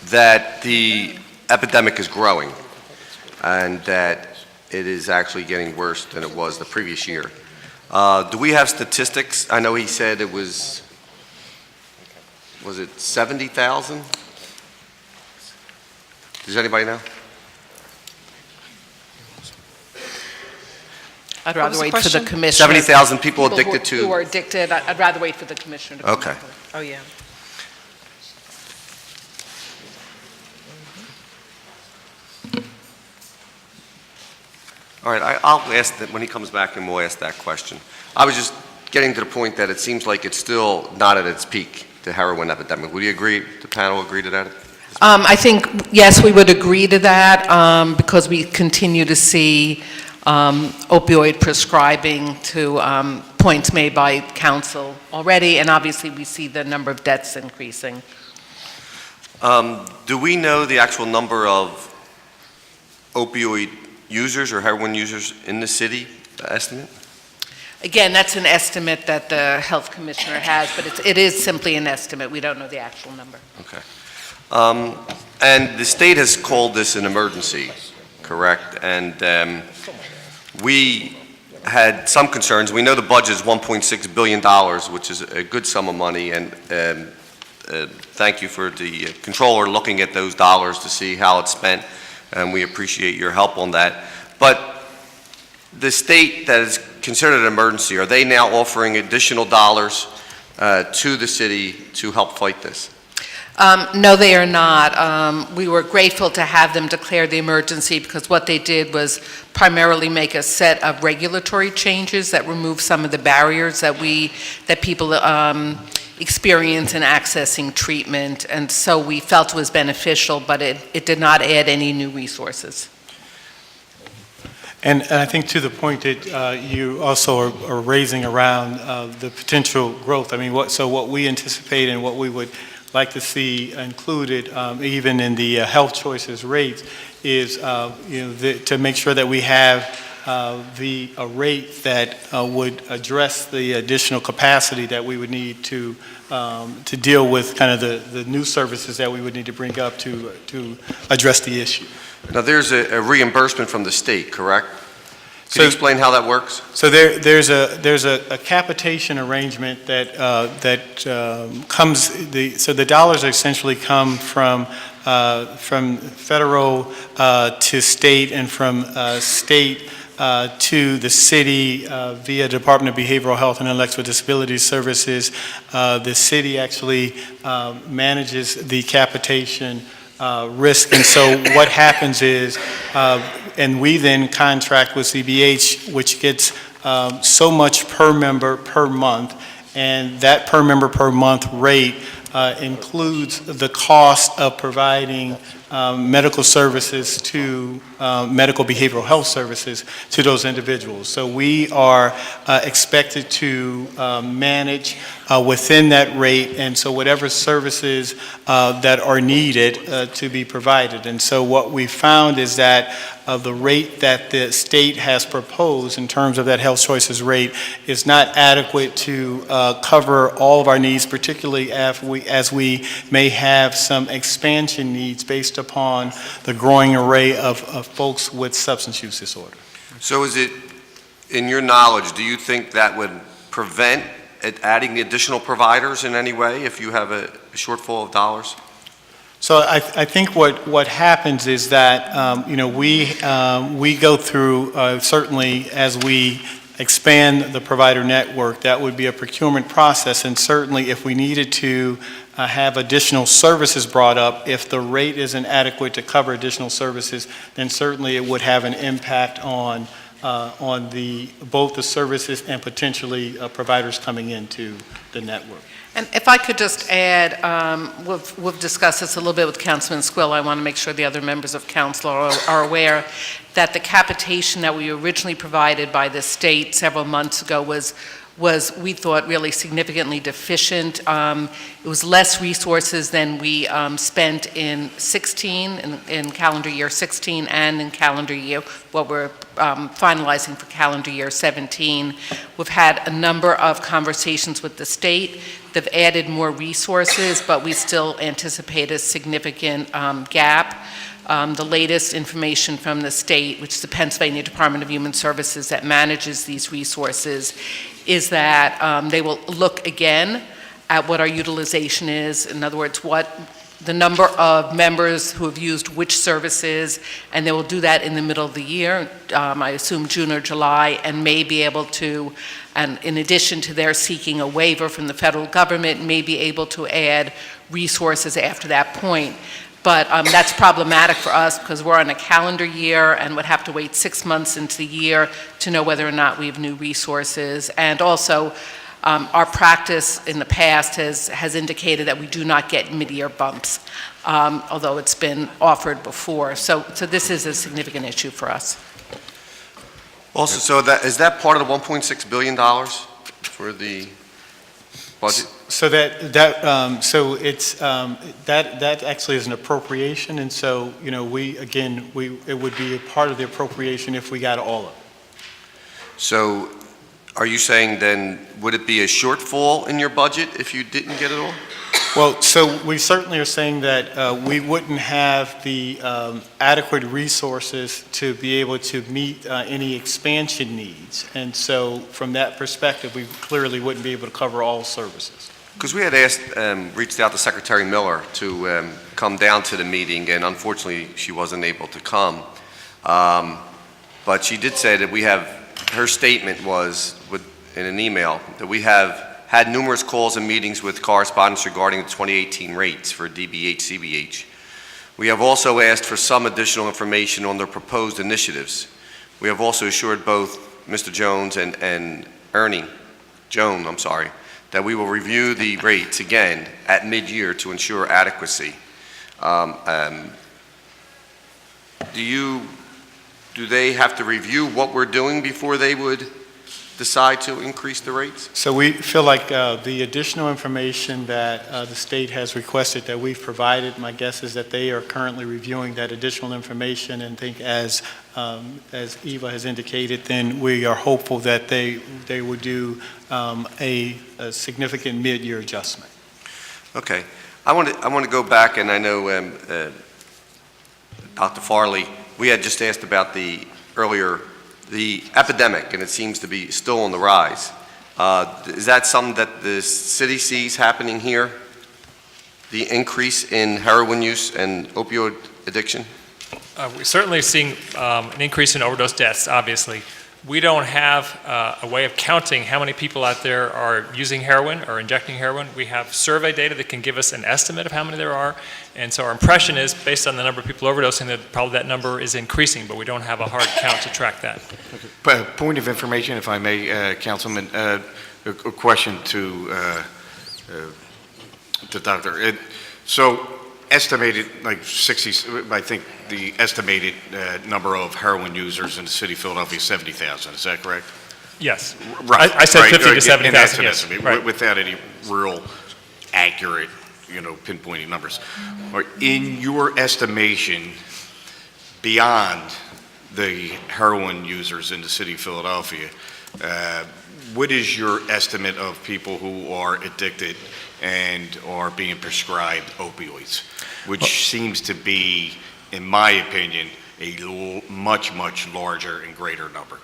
that the epidemic is growing and that it is actually getting worse than it was the previous year. Do we have statistics? I know he said it was it 70,000? Does anybody know? I'd What was rather the wait for the question? commissioner. 70,000 people addicted Who to, are addicted, I'd rather wait for the commissioner to come Okay. up. Oh, yeah. all right, I'll ask that, when he comes back, and we'll ask that question. I was just getting to the point that it seems like it's still not at its peak, the heroin epidemic. Would you agree, the panel agree to that? I think, yes, we would agree to that because we continue to see opioid prescribing to points made by council already, and obviously we see the number of deaths increasing. Do we know the actual number of opioid users or heroin users in the city, the estimate? Again, that's an estimate that the health commissioner has, but it is simply an estimate. We don't know the actual number. Okay. And the state has called this an emergency, correct? And we had some concerns. We know the budget is $1.6 billion, which is a good sum of money, and thank you for the controller looking at those dollars to see how it's spent, and we appreciate your help on that. But the state that is considered an emergency, are they now offering additional dollars to the city to help fight this? No, they are not. We were grateful to have them declare the emergency because what they did was primarily make a set of regulatory changes that remove some of the barriers that people experience in accessing treatment, and so we felt it was beneficial, but it did not add any new resources. And I think to the point that you also are raising around the potential growth, I mean, what we anticipate and what we would like to see included, even in the health choices rates, is to make sure that we have a rate that would address the additional capacity that we would need to deal with kind of the new services that we would need to bring up to address the issue. Now, there's a reimbursement from the state, correct? Can you explain how that works? So there's a capitation arrangement that comes. So the dollars essentially come from federal to state, and from state to the city via Department of Behavioral Health and Intellectual Disability Services. The city actually manages the capitation risk, and so what happens is, and we then contract with CBH, which gets so much per member per month, and that per member per month rate includes the cost of providing medical services to medical behavioral health services to those individuals. So we are expected to manage within that rate, and so whatever services that are needed to be provided. And so what we found is that the rate that the state has proposed in terms of that health choices rate is not adequate to cover all of our needs, particularly as we may have some expansion needs based upon the growing array of folks with substance use disorder. So is it, in your knowledge, do you think that would prevent adding the additional providers in any way if you have a shortfall of dollars? So I think what happens is that, we go through, certainly as we expand the provider network, that would be a procurement process, and certainly if we needed to have additional services brought up, if the rate isn't adequate to cover additional services, then certainly it would have an impact on on both the services and potentially providers coming into the network. And if I could just add, we've discussed this a little bit with Councilman Squill. I want to make sure the other members of council are aware that the capitation that we originally provided by the state several months ago was, we thought, really significantly deficient. It was less resources than we spent in 16, in calendar year 16, and in calendar year, what we're finalizing for calendar year 17. We've had a number of conversations with the state. They've added more resources, but we still anticipate a significant gap. The latest information from the state, which is the Pennsylvania Department of Human Services that manages these resources, is that they will look again at what our utilization is. In other words, what the number of members who have used which services, and they will do that in the middle of the year, I assume June or July, and may be able to, and in addition to their seeking a waiver from the federal government, may be able to add resources after that point. But that's problematic for us because we're on a calendar year and would have to wait 6 months into the year to know whether or not we have new resources. And also, our practice in the past has indicated that we do not get mid-year bumps, although it's been offered before. So this is a significant issue for us. Also, so is that part of the $1.6 billion for the budget? So that actually is an appropriation, and so, you know, it would be a part of the appropriation if we got all of it. So are you saying then, would it be a shortfall in your budget if you didn't get it all? Well, so we certainly are saying that we wouldn't have the adequate resources to be able to meet any expansion needs. And so from that perspective, we clearly wouldn't be able to cover all services. Because we had reached out to Secretary Miller to come down to the meeting, and unfortunately, she wasn't able to come. But she did say that her statement was, in an email, that we have had numerous calls and meetings with correspondents regarding the 2018 rates for DBH, CBH. We have also asked for some additional information on their proposed initiatives. We have also assured both Mr. Jones and Ernie Joan, that we will review the rates again at mid-year to ensure adequacy. Do they have to review what we're doing before they would decide to increase the rates? So we feel like the additional information that the state has requested that we've provided, my guess is that they are currently reviewing that additional information, and think as Eva has indicated, then we are hopeful that they would do a significant mid-year adjustment. Okay. I want to go back, and I know Dr. Farley, we had just asked about the epidemic, and it seems to be still on the rise. Is that something that the city sees happening here? The increase in heroin use and opioid addiction? We're certainly seeing an increase in overdose deaths, obviously. We don't have a way of counting how many people out there are using heroin or injecting heroin. We have survey data that can give us an estimate of how many there are, and so our impression is, based on the number of people overdosing, that probably that number is increasing, but we don't have a hard count to track that. Okay. Point of information, if I may, Councilman, a question to the doctor. So estimated, like 60, I think the estimated number of heroin users in the city of Philadelphia is 70,000, is that correct? Yes. Right. I said 50 to and 70,000, that's an yes. estimate, Right. without any real accurate, pinpointing numbers. In your estimation, beyond the heroin users in the city of Philadelphia, what is your estimate of people who are addicted and are being prescribed opioids, which seems to be, in my opinion, a much, much larger and greater number?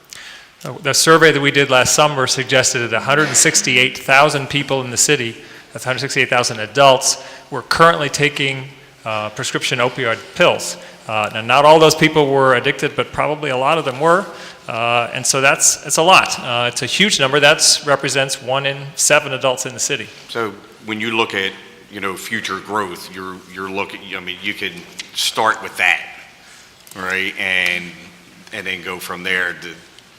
The survey that we did last summer suggested that 168,000 people in the city, that's 168,000 adults, were currently taking prescription opioid pills. Now, not all those people were addicted, but probably a lot of them were. And so it's a lot. It's a huge number. That represents 1 in 7 adults in the city. So when you look at, future growth, you're looking, you can start with that, right? And then go from there.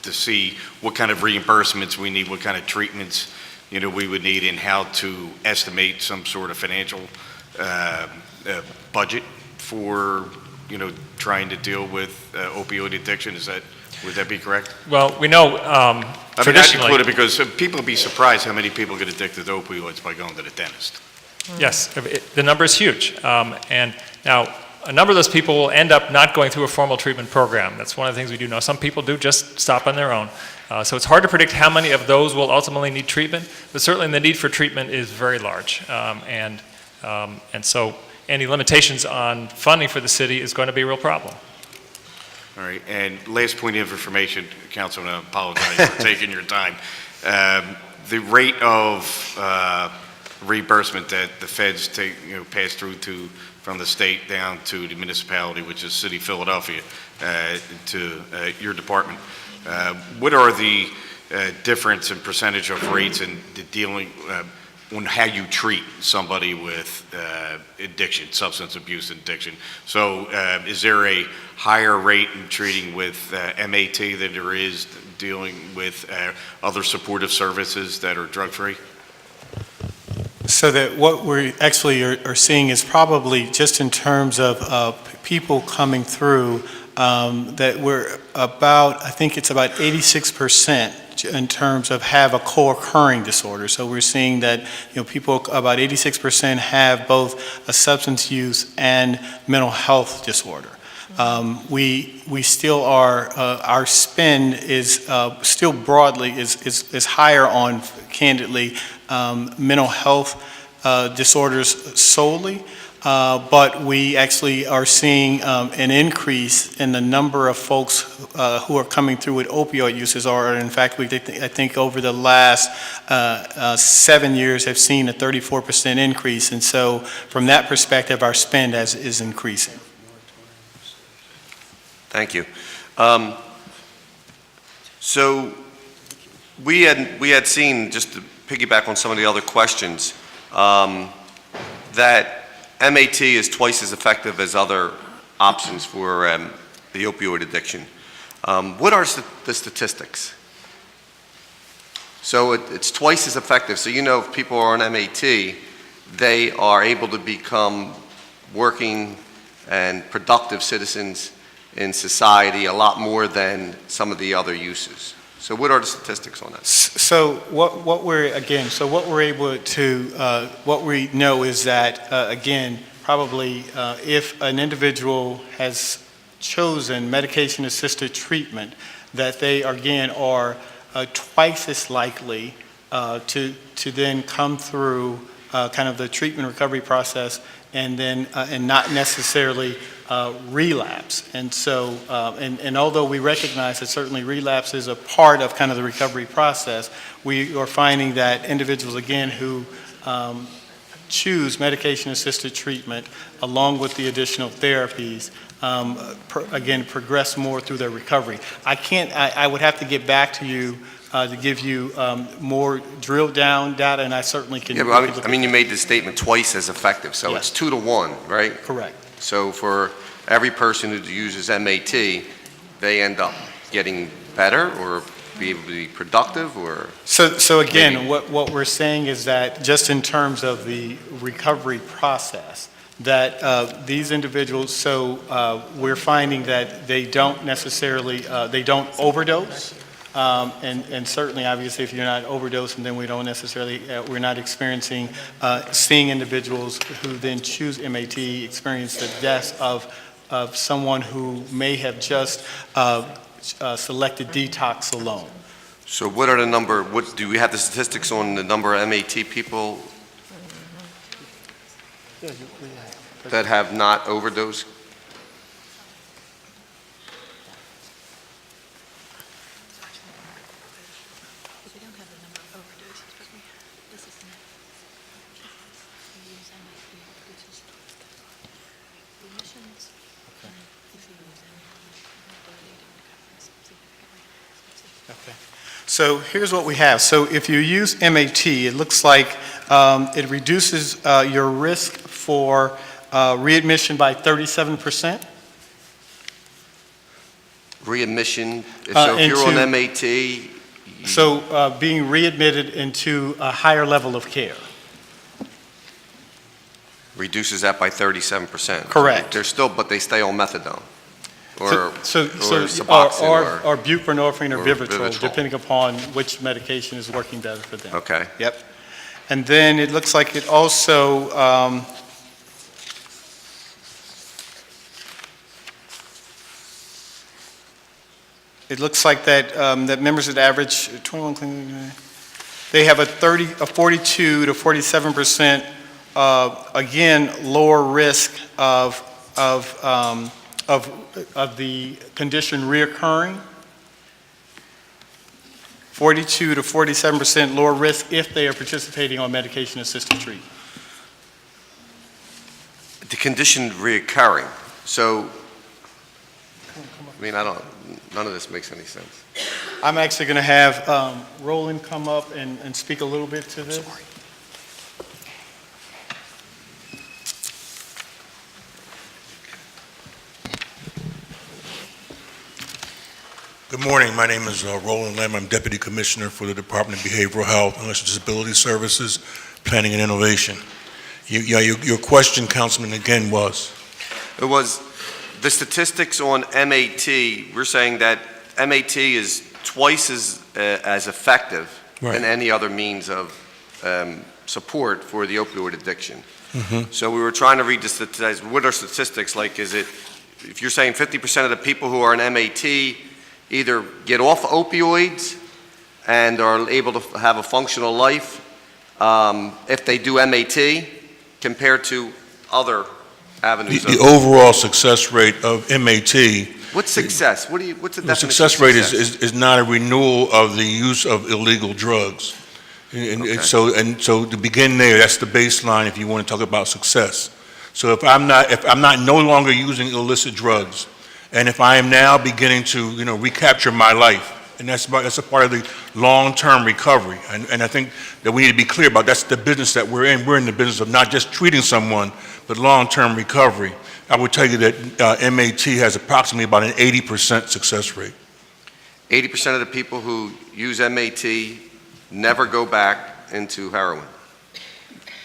to see what kind of reimbursements we need, what kind of treatments, we would need, and how to estimate some sort of financial budget for, trying to deal with opioid addiction. Would that be correct? Well, we know I mean, I traditionally... include it because people would be surprised how many people get addicted to opioids by going to the dentist. Yes, the number is huge. And now, a number of those people will end up not going through a formal treatment program. That's one of the things we do know. Some people do just stop on their own. So it's hard to predict how many of those will ultimately need treatment, but certainly the need for treatment is very large. And so any limitations on funding for the city is going to be a real problem. All right, and last point of information, Councilman, I apologize for taking your time. The rate of reimbursement that the feds take, pass through from the state down to the municipality, which is City of Philadelphia, to your department. What are the difference in percentage of rates in the dealing on how you treat somebody with addiction, substance abuse addiction? So is there a higher rate in treating with MAT than there is dealing with other supportive services that are drug-free? So that what we actually are seeing is probably just in terms of people coming through, that we're about, I think it's about 86% in terms of have a co-occurring disorder. So we're seeing that, people, about 86% have both a substance use and mental health disorder. We still are, our spend is still broadly is higher on, candidly, mental health disorders solely, but we actually are seeing an increase in the number of folks who are coming through with opioid uses, or in fact, I think over the last 7 years have seen a 34% increase, and so from that perspective, our spend is increasing. Thank you. So we had seen, just to piggyback on some of the other questions, that MAT is twice as effective as other options for the opioid addiction. What are the statistics? So it's twice as effective. So if people are on MAT, they are able to become working and productive citizens in society a lot more than some of the other uses. So what are the statistics on that? So what we're able to, what we know is that, again, probably if an individual has chosen medication-assisted treatment, that they, again, are twice as likely to then come through kind of the treatment recovery process and then, and not necessarily relapse. And so, and although we recognize that certainly relapse is a part of kind of the recovery process, we are finding that individuals, again, who choose medication-assisted treatment along with the additional therapies, again, progress more through their recovery. I would have to get back to you to give you more drilled down data, and I certainly can. Yeah, but I mean, you made the statement twice as effective, so Yes. it's 2 to 1, right? Correct. So for every person who uses MAT, they end up getting better or be able to be productive, or? So again, Maybe. what we're saying is that just in terms of the recovery process, that these individuals, so we're finding that they don't necessarily, they don't overdose. And certainly, obviously, if you're not overdosing, then we don't necessarily, we're not experiencing, seeing individuals who then choose MAT experience the death of someone who may have just selected detox alone. So what are the number, do we have the statistics on the number of MAT people that have not overdosed? Okay. So here's what we have. So if you use MAT, it looks like it reduces your risk for readmission by 37%. Readmission, so if you're on into- MAT, So being readmitted into a higher level of care. reduces that by 37%. Correct. They're still, but they stay on methadone, or So Suboxone, or buprenorphine or or Vivitrol, Vivitrol. depending upon which medication is working better for them. okay. Yep. And then it looks like it also, it looks like that, that members that average 21, they have a 42 to 47%, again, lower risk of the condition reoccurring. 42 to 47% lower risk if they are participating on medication-assisted treatment. The condition reoccurring, so, I mean, none of this makes any sense. I'm actually going to have Roland come up and speak a little bit to this. Good morning. My name is Roland Lamb. I'm Deputy Commissioner for the Department of Behavioral Health, Intellectual Disability Services, Planning and Innovation. Your question, Councilman, again was? It was the statistics on MAT. We're saying that MAT is twice as effective than any other means of support for the opioid addiction. So we were trying to read the statistics. What are statistics like? Is it, if you're saying 50% of the people who are in MAT either get off opioids and are able to have a functional life if they do MAT compared to other avenues The of overall success rate of MAT, What's success? What's the the definition success of rate success? is not a renewal of the use of illegal drugs. And Okay. so to begin there, that's the baseline if you want to talk about success. So if I'm not no longer using illicit drugs, and if I am now beginning to, recapture my life, and that's a part of the long-term recovery. And I think that we need to be clear about that's the business that we're in. We're in the business of not just treating someone, but long-term recovery. I would tell you that MAT has approximately about an 80% success rate. 80% of the people who use MAT never go back into heroin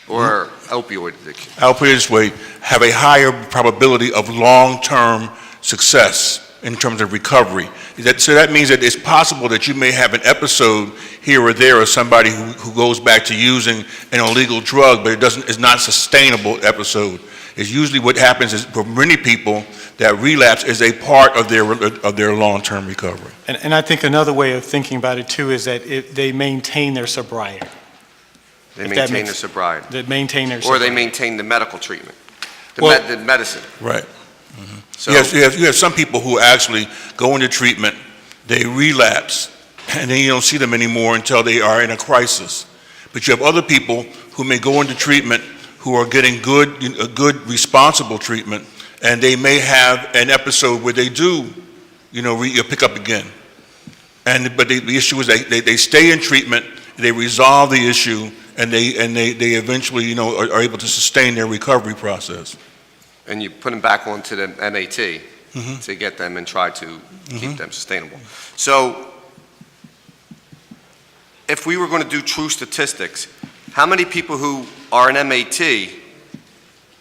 or opioid addiction. I'll put it this way, have a higher probability of long-term success in terms of recovery. So that means that it's possible that you may have an episode here or there of somebody who goes back to using an illegal drug, but it's not a sustainable episode. It's usually what happens is for many people, that relapse is a part of their long-term recovery. And I think another way of thinking about it too is that they maintain their sobriety. They If that maintain makes- their sobriety. They maintain their Or sobriety. they maintain the medical treatment, Well- the medicine. Right. So, You have some people who actually go into treatment, they relapse, and then you don't see them anymore until they are in a crisis. But you have other people who may go into treatment who are getting good responsible treatment, and they may have an episode where they do, pick up again. But the issue is they stay in treatment, they resolve the issue, and they eventually, are able to sustain their recovery process. and you put them back onto the MAT to get them and try to keep them sustainable. So, if we were going to do true statistics, how many people who are in MAT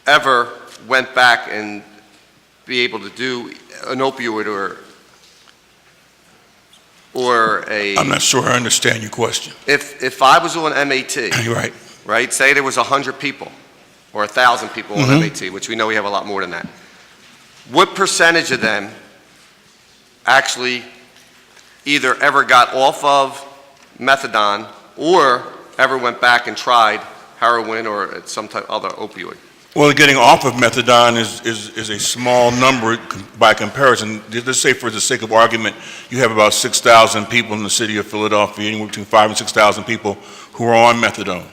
ever went back and be able to do an opioid or a... I'm not sure I understand your question. If I was on MAT, You're right. right, say there was 100 people or 1,000 people on MAT, which we know we have a lot more than that, what percentage of them actually either ever got off of methadone or ever went back and tried heroin or some type of other opioid? Well, getting off of methadone is a small number by comparison. Let's say, for the sake of argument, you have about 6,000 people in the city of Philadelphia, anywhere between 5,000 and 6,000 people who are on methadone.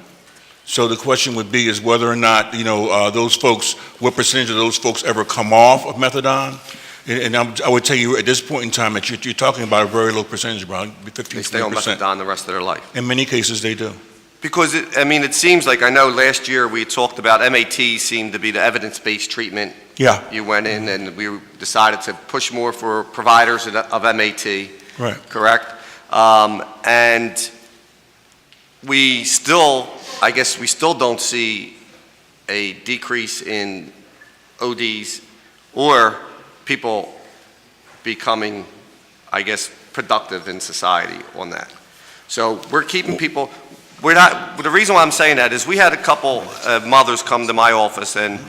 So the question would be is whether or not, those folks, what percentage of those folks ever come off of methadone? And I would tell you at this point in time that you're talking about a very low percentage, around 15 They to stay on 20%. methadone the rest of their life. In many cases, they do. Because, it seems like, I know last year we talked about MAT seemed to be the evidence-based treatment. Yeah, You went in and we decided to push more for providers of MAT, right. correct? And we still, I guess we still don't see a decrease in ODs or people becoming, I guess, productive in society on that. So we're keeping people, the reason why I'm saying that is we had a couple of mothers come to my office and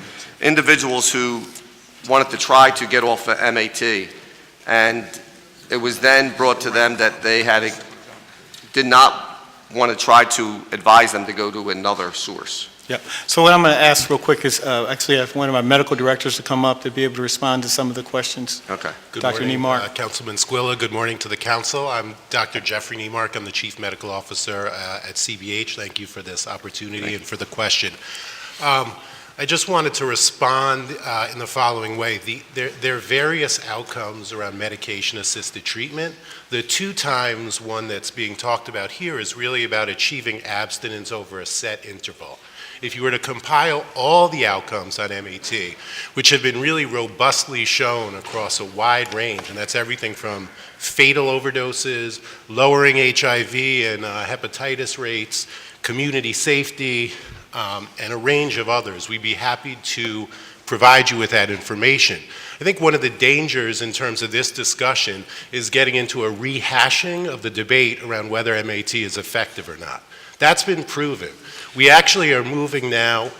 individuals who wanted to try to get off of MAT, and it was then brought to them that they did not want to try to advise them to go to another source. Yep. So what I'm going to ask real quick is actually I have one of my medical directors to come up to be able to respond to some of the questions. Okay. Good Dr. morning, Niemark. Councilman Squilla. Good morning to the council. I'm Dr. Jeffrey Niemark. I'm the Chief Medical Officer at CBH. Thank you for this opportunity and for the question. I just wanted to respond in the following way. There are various outcomes around medication-assisted treatment. The two times one that's being talked about here is really about achieving abstinence over a set interval. If you were to compile all the outcomes on MAT, which have been really robustly shown across a wide range, and that's everything from fatal overdoses, lowering HIV and hepatitis rates, community safety, and a range of others, we'd be happy to provide you with that information. I think one of the dangers in terms of this discussion is getting into a rehashing of the debate around whether MAT is effective or not. That's been proven. We actually are moving now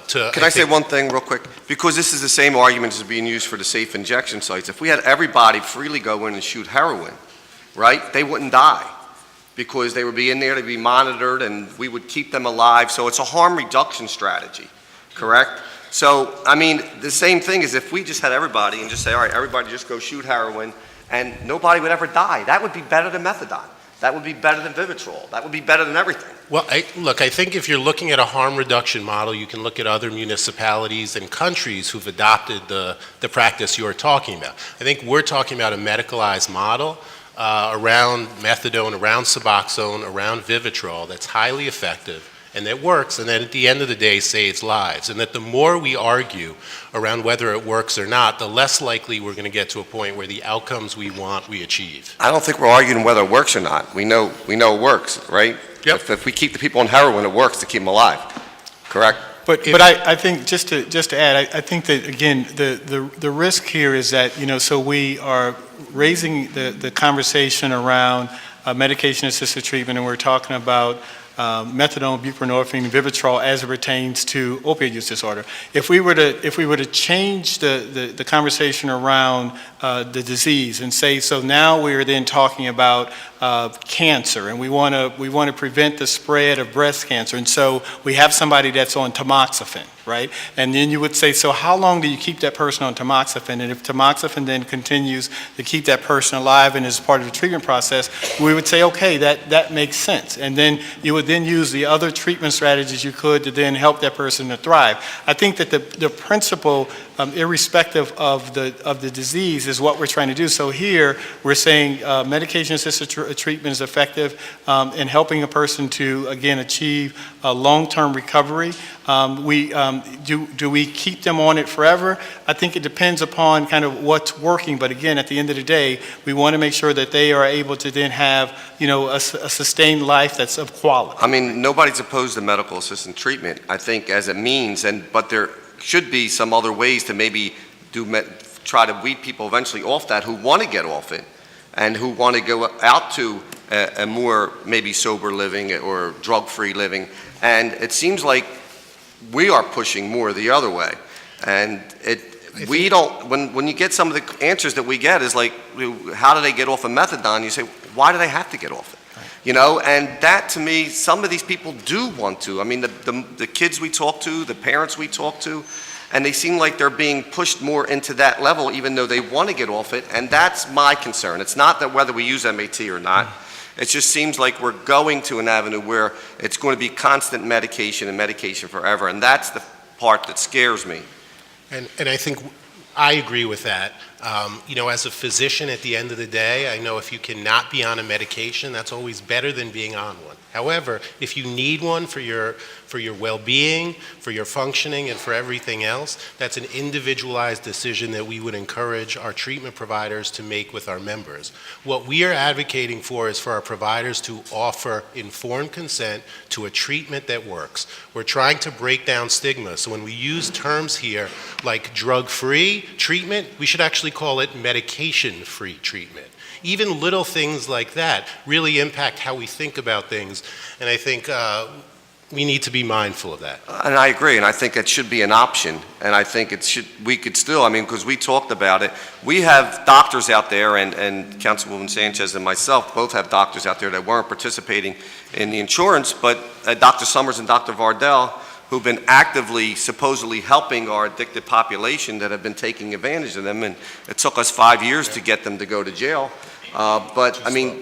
to... Can I say one thing real quick? Because this is the same argument as being used for the safe injection sites. If we had everybody freely go in and shoot heroin, right, they wouldn't die because they would be in there to be monitored and we would keep them alive. So it's a harm reduction strategy, correct? So, the same thing is if we just had everybody and just say, all right, everybody just go shoot heroin and nobody would ever die. That would be better than methadone. That would be better than Vivitrol. That would be better than everything. Well, I think if you're looking at a harm reduction model, you can look at other municipalities and countries who've adopted the practice you're talking about. I think we're talking about a medicalized model around methadone, around Suboxone, around Vivitrol that's highly effective and that works, and that at the end of the day saves lives. And that the more we argue around whether it works or not, the less likely we're going to get to a point where the outcomes we want, we achieve. I don't think we're arguing whether it works or not. We know it works, right? Yep. If we keep the people on heroin, it works to keep them alive, correct? But I think, just to add, I think that, again, the risk here is that, so we are raising the conversation around medication-assisted treatment, and we're talking about methadone, buprenorphine, Vivitrol as it pertains to opioid use disorder. If we were to change the conversation around the disease and say, so now we are then talking about cancer, and we want to prevent the spread of breast cancer, and so we have somebody that's on tamoxifen, right? And then you would say, so how long do you keep that person on tamoxifen? And if tamoxifen then continues to keep that person alive and is part of the treatment process, we would say, okay, that makes sense. And then you would then use the other treatment strategies you could to then help that person to thrive. I think that the principle, irrespective of the disease, is what we're trying to do. So here, we're saying medication-assisted treatment is effective in helping a person to, again, achieve a long-term recovery. Do we keep them on it forever? I think it depends upon kind of what's working, but again, at the end of the day, we want to make sure that they are able to then have, a sustained life that's of quality. Nobody's opposed to medical assisted treatment, I think, as a means, but there should be some other ways to maybe try to weed people eventually off that who want to get off it and who want to go out to a more maybe sober living or drug-free living. And it seems like we are pushing more the other way. And we don't, when you get some of the answers that we get is like, how do they get off of methadone? You say, why do they have to get off it? And that to me, some of these people do want to. The kids we talk to, the parents we talk to, and they seem like they're being pushed more into that level even though they want to get off it, and that's my concern. It's not that whether we use MAT or not. It just seems like we're going to an avenue where it's going to be constant medication and medication forever, and that's the part that scares me. And I think I agree with that. As a physician at the end of the day, I know if you cannot be on a medication, that's always better than being on one. However, if you need one for your well-being, for your functioning, and for everything else, that's an individualized decision that we would encourage our treatment providers to make with our members. What we are advocating for is for our providers to offer informed consent to a treatment that works. We're trying to break down stigma, so when we use terms here like drug-free treatment, we should actually call it medication-free treatment. Even little things like that really impact how we think about things, and I think we need to be mindful of that. And I agree, and I think it should be an option, and I think we could still, because we talked about it, we have doctors out there, and Councilwoman Sanchez and myself both have doctors out there that weren't participating in the insurance, but Dr. Summers and Dr. Vardell, who've been actively, supposedly helping our addicted population that have been taking advantage of them, and it took us 5 years to get them to go to jail. But,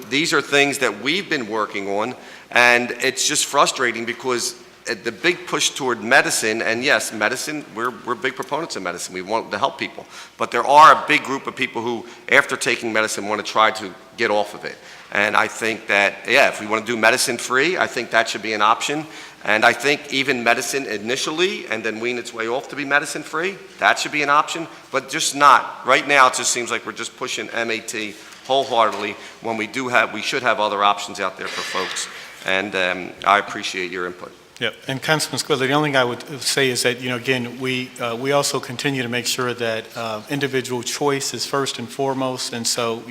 these are things that we've been working on, and it's just frustrating because the big push toward medicine, and yes, medicine, we're big proponents of medicine. We want to help people. But there are a big group of people who, after taking medicine, want to try to get off of it. And I think that, if we want to do medicine-free, I think that should be an option. And I think even medicine initially, and then wean its way off to be medicine-free, that should be an option, but just not. Right now, it just seems like we're just pushing MAT wholeheartedly when we should have other options out there for folks. And I appreciate your input. Yep, and Councilman Squilla, the only thing I would say is that, again, we also continue to make sure that individual choice is first and foremost, and so,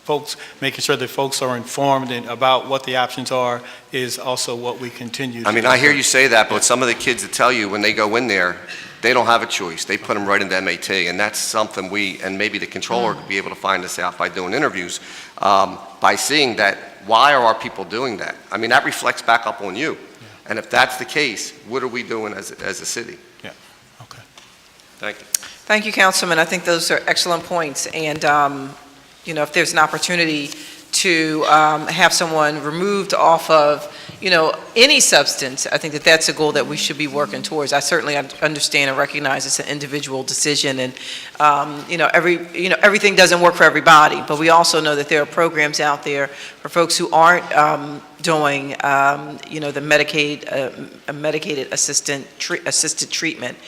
folks, making sure that folks are informed about what the options are is also what we continue to do. I hear you say that, but some of the kids that tell you when they go in there, they don't have a choice. They put them right into MAT, and that's something and maybe the controller could be able to find this out by doing interviews, by seeing that, why are our people doing that? That reflects back up on you. Yeah. And if that's the case, what are we doing as a city? Yeah, okay. Thank you. Thank you, Councilman. I think those are excellent points. And, if there's an opportunity to have someone removed off of, any substance, I think that that's a goal that we should be working towards. I certainly understand and recognize it's an individual decision, and, everything doesn't work for everybody, but we also know that there are programs out there for folks who aren't doing, the medicated assisted treatment.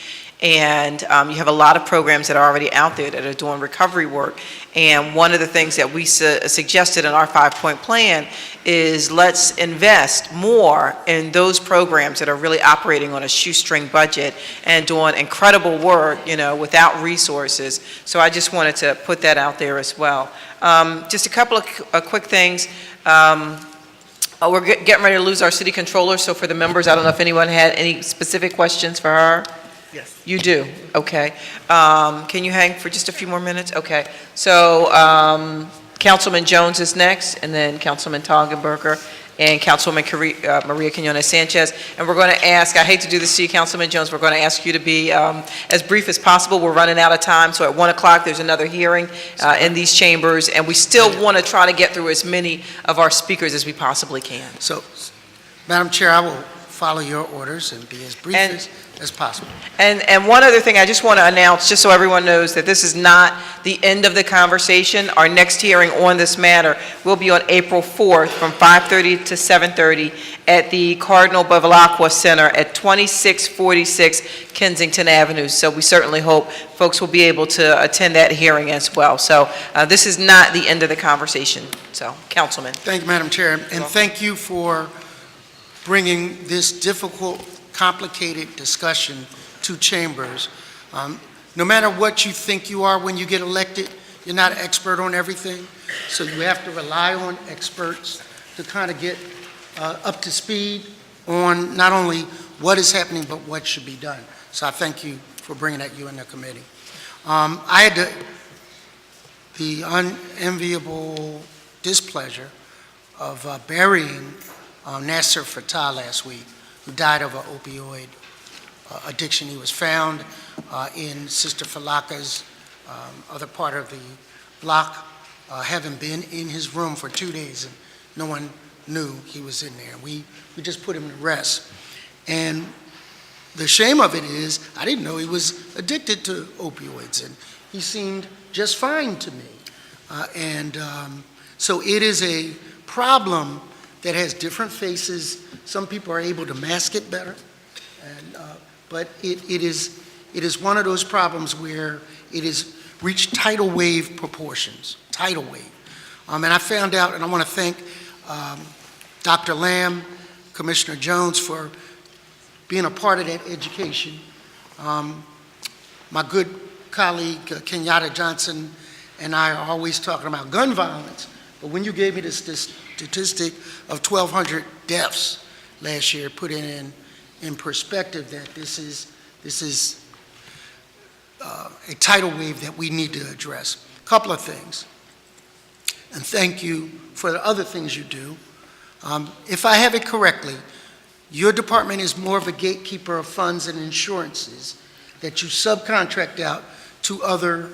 And you have a lot of programs that are already out there that are doing recovery work. And one of the things that we suggested in our 5-point plan is let's invest more in those programs that are really operating on a shoestring budget and doing incredible work, without resources. So I just wanted to put that out there as well. Just a couple of quick things. We're getting ready to lose our city controller, so for the members, I don't know if anyone had any specific questions for her. Yes. You do? Okay. Can you hang for just a few more minutes? Okay. So Councilman Jones is next, and then Councilman Toggenburger, and Councilwoman Maria Quiñones-Sánchez. And we're going to ask, I hate to do this to you, Councilman Jones, we're going to ask you to be as brief as possible. We're running out of time, so at 1 o'clock there's another hearing in these chambers, and we still want to try to get through as many of our speakers as we possibly can. So, Madam Chair, I will follow your orders and be as brief as possible. And one other thing I just want to announce, just so everyone knows that this is not the end of the conversation. Our next hearing on this matter will be on April 4th from 5:30 to 7:30 at the Cardinal Bevilacqua Center at 2646 Kensington Avenue. So we certainly hope folks will be able to attend that hearing as well. So this is not the end of the conversation. So, Councilman. Thank you, Madam Chair, and thank you for bringing this difficult, complicated discussion to chambers. No matter what you think you are when you get elected, you're not an expert on everything, so you have to rely on experts to kind of get up to speed on not only what is happening, but what should be done. So I thank you for bringing that, you and the committee. I had the unenviable displeasure of burying Nasser Fattah last week, who died of an opioid addiction. He was found in Sister Falaka's other part of the block, having been in his room for 2 days, and no one knew he was in there. We just put him to rest. And the shame of it is, I didn't know he was addicted to opioids, and he seemed just fine to me. So it is a problem that has different faces. Some people are able to mask it better, but it is one of those problems where it has reached tidal wave proportions, tidal wave. And I found out, and I want to thank Dr. Lamb, Commissioner Jones for being a part of that education. My good colleague, Kenyatta Johnson, and I are always talking about gun violence, but when you gave me this statistic of 1,200 deaths last year, put it in perspective that this is a tidal wave that we need to address. A couple of things, and thank you for the other things you do. If I have it correctly, your department is more of a gatekeeper of funds and insurances that you subcontract out to other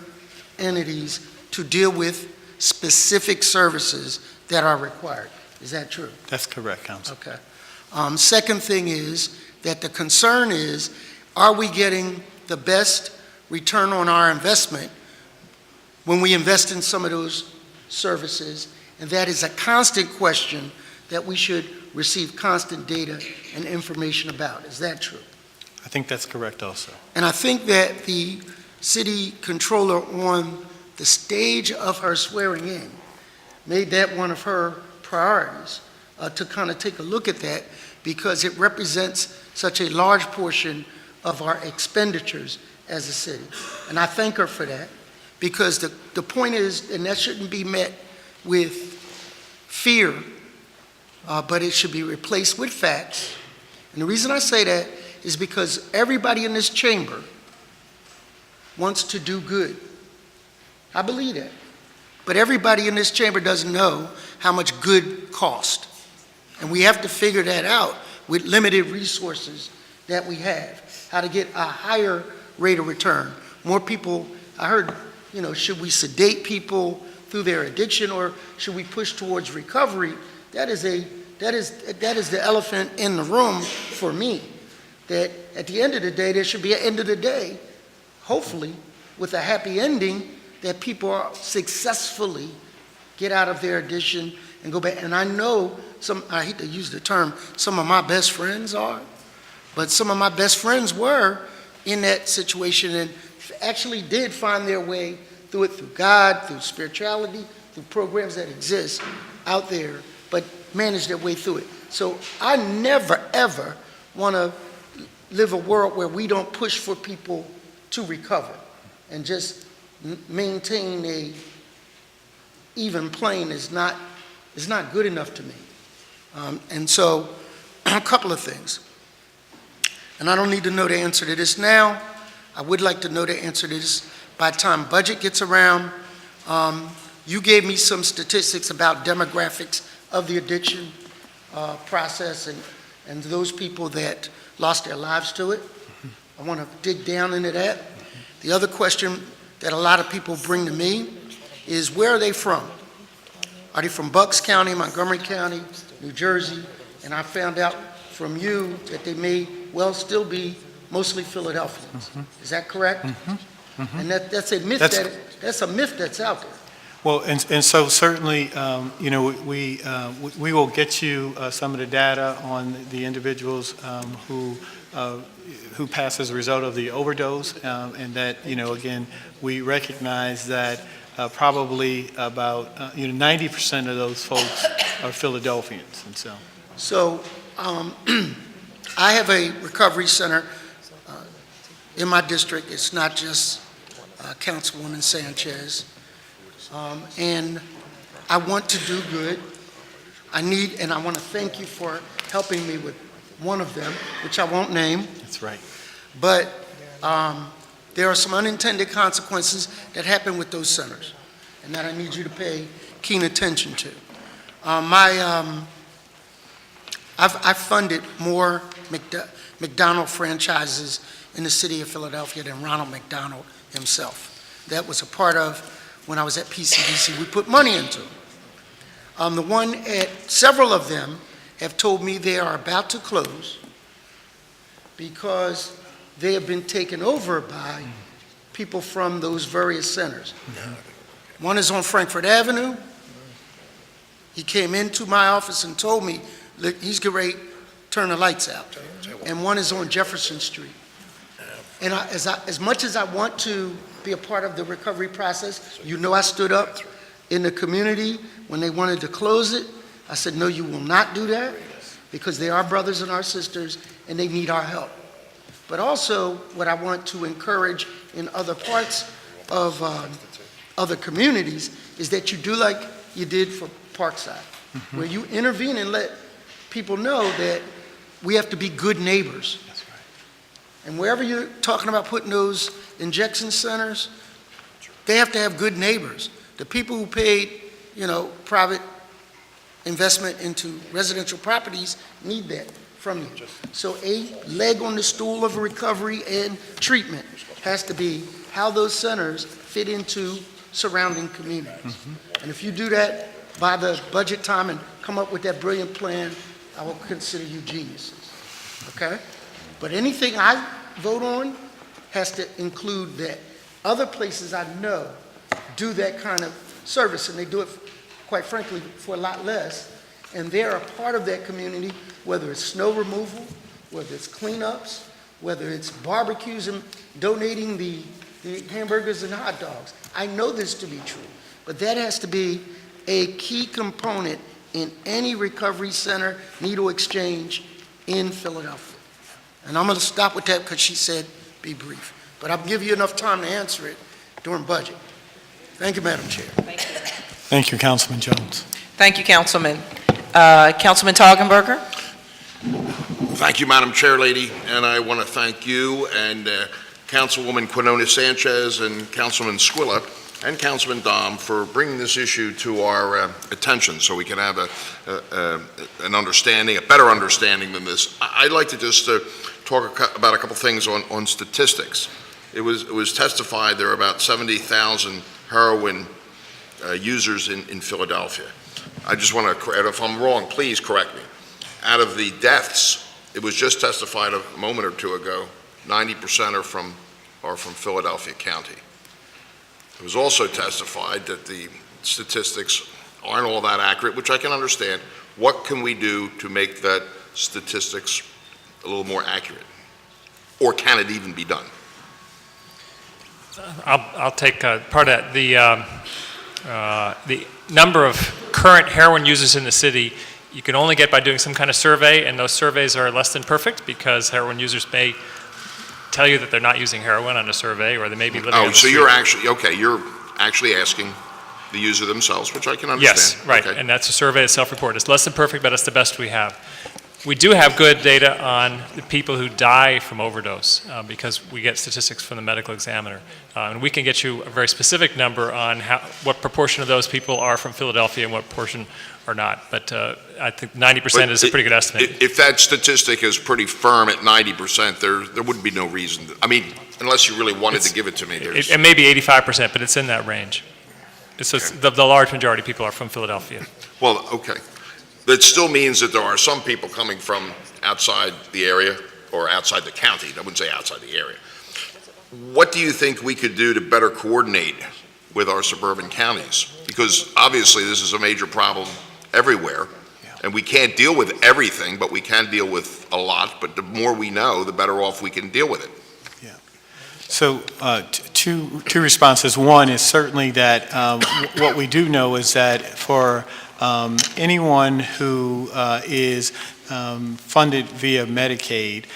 entities to deal with specific services that are required. Is that true? That's correct, Council. Okay. Second thing is that the concern is, are we getting the best return on our investment when we invest in some of those services? And that is a constant question that we should receive constant data and information about. Is that true? I think that's correct also. And I think that the city controller on the stage of her swearing in made that one of her priorities, to kind of take a look at that, because it represents such a large portion of our expenditures as a city. And I thank her for that, because the point is, and that shouldn't be met with fear, but it should be replaced with facts. And the reason I say that is because everybody in this chamber wants to do good. I believe that. But everybody in this chamber doesn't know how much good costs. And we have to figure that out with limited resources that we have, how to get a higher rate of return. More people, I heard, should we sedate people through their addiction, or should we push towards recovery? That is the elephant in the room for me. That at the end of the day, there should be an end of the day, hopefully, with a happy ending, that people successfully get out of their addiction and go back. And I know I hate to use the term, some of my best friends are, but some of my best friends were in that situation and actually did find their way through it, through God, through spirituality, through programs that exist out there, but managed their way through it. So I never, ever want to live a world where we don't push for people to recover, and just maintain a even plane is not good enough to me. And so a couple of things, and I don't need to know the answer to this now. I would like to know the answer to this by the time budget gets around. You gave me some statistics about demographics of the addiction process and those people that lost their lives to it. I want to dig down into that. The other question that a lot of people bring to me is, where are they from? Are they from Bucks County, Montgomery County, New Jersey? And I found out from you that they may well still be mostly Philadelphians. Is that correct? And that's a myth. That's a myth that's out there. Well, and so certainly, we will get you some of the data on the individuals who passed as a result of the overdose, and that, again, we recognize that probably about 90% of those folks are Philadelphians, and so. So I have a recovery center in my district. It's not just Councilwoman Sanchez. And I want to do good. And I want to thank you for helping me with one of them, which I won't name. That's right. But there are some unintended consequences that happen with those centers, and that I need you to pay keen attention to. I've funded more McDonald franchises in the city of Philadelphia than Ronald McDonald himself. That was a part of when I was at PCDC. We put money into them. Several of them have told me they are about to close because they have been taken over by people from those various centers. One is on Frankfurt Avenue, He came into my office and told me, look, he's getting ready to turn the lights out. And one is on Jefferson Street. And as much as I want to be a part of the recovery process, you know I stood up in the community when they wanted to close it. I said, no, you will not do that, because they are brothers and our sisters, and they need our help. But also, what I want to encourage in other parts of other communities is that you do like you did for Parkside, where you intervene and let people know that we have to be good neighbors. And wherever you're talking about putting those injection centers, they have to have good neighbors. The people who paid, private investment into residential properties need that from you. So a leg on the stool of recovery and treatment has to be how those centers fit into surrounding communities. And if you do that by the budget time and come up with that brilliant plan, I will consider you geniuses, okay? But anything I vote on has to include that. Other places I know do that kind of service, and they do it, quite frankly, for a lot less, and they're a part of that community, whether it's snow removal, whether it's cleanups, whether it's barbecues and donating the hamburgers and hot dogs. I know this to be true, but that has to be a key component in any recovery center, needle exchange in Philadelphia. And I'm going to stop with that because she said be brief. But I'll give you enough time to answer it during budget. Thank you, Madam Chair. Thank you, Councilman Jones. Thank you, Councilman. Councilman Toggenburger? Thank you, Madam Chair Lady, and I want to thank you and Councilwoman Quiñones-Sánchez and Councilman Squilla and Councilman Dom for bringing this issue to our attention so we can have an understanding, a better understanding than this. I'd like to just talk about a couple things on statistics. It was testified there are about 70,000 heroin users in Philadelphia. I just want to, if I'm wrong, please correct me. Out of the deaths, it was just testified a moment or two ago, 90% are from Philadelphia County. It was also testified that the statistics aren't all that accurate, which I can understand. What can we do to make that statistics a little more accurate? Or can it even be done? I'll take part of that. The number of current heroin users in the city, you can only get by doing some kind of survey, and those surveys are less than perfect because heroin users may tell you that they're not using heroin on a survey, or they may be living on the street. You're actually asking the user themselves, which I can understand. Yes, right, Okay. and that's a survey, it's self-reported. It's less than perfect, but it's the best we have. We do have good data on the people who die from overdose because we get statistics from the medical examiner. And we can get you a very specific number on what proportion of those people are from Philadelphia and what portion are not. But I think 90% is a pretty good estimate. If that statistic is pretty firm at 90%, there wouldn't be no reason. Unless you really wanted to give it to me. It may be 85%, but it's in that range. So Okay. the large majority of people are from Philadelphia. Well, okay. That still means that there are some people coming from outside the area or outside the county. I wouldn't say outside the area. What do you think we could do to better coordinate with our suburban counties? Because obviously this is a major problem everywhere, and we can't deal with everything, but we can deal with a lot. But the more we know, the better off we can deal with it. So two responses. One is certainly that what we do know is that for anyone who is funded via Medicaid,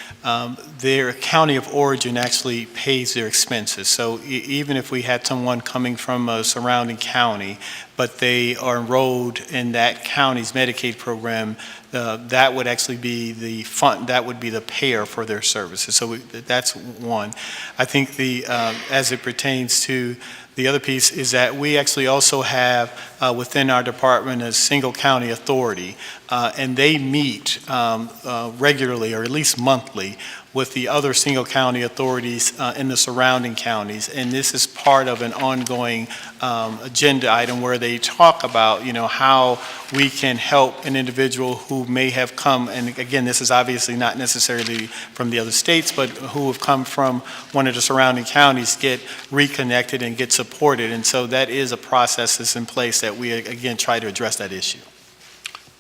their county of origin actually pays their expenses. So even if we had someone coming from a surrounding county, but they are enrolled in that county's Medicaid program, that would actually be the fund, that would be the payer for their services. So that's one. I think as it pertains to the other piece is that we actually also have within our department a single county authority, and they meet regularly or at least monthly with the other single county authorities in the surrounding counties. And this is part of an ongoing agenda item where they talk about, how we can help an individual who may have come, and again, this is obviously not necessarily from the other states, but who have come from one of the surrounding counties, get reconnected and get supported. And so that is a process that's in place that we, again, try to address that issue.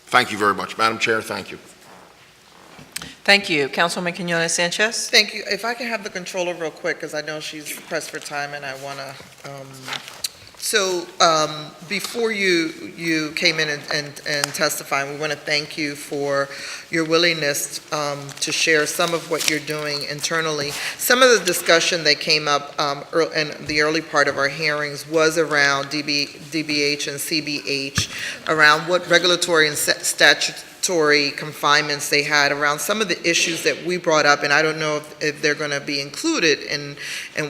Thank you very much. Madam Chair, thank you. Thank you. Councilwoman Quiñones-Sánchez? Thank you. If I can have the controller real quick, because I know she's pressed for time and I want to, before you came in and testified, we want to thank you for your willingness to share some of what you're doing internally. Some of the discussion that came up in the early part of our hearings was around DBH and CBH, around what regulatory and statutory confinements they had, around some of the issues that we brought up, and I don't know if they're going to be included in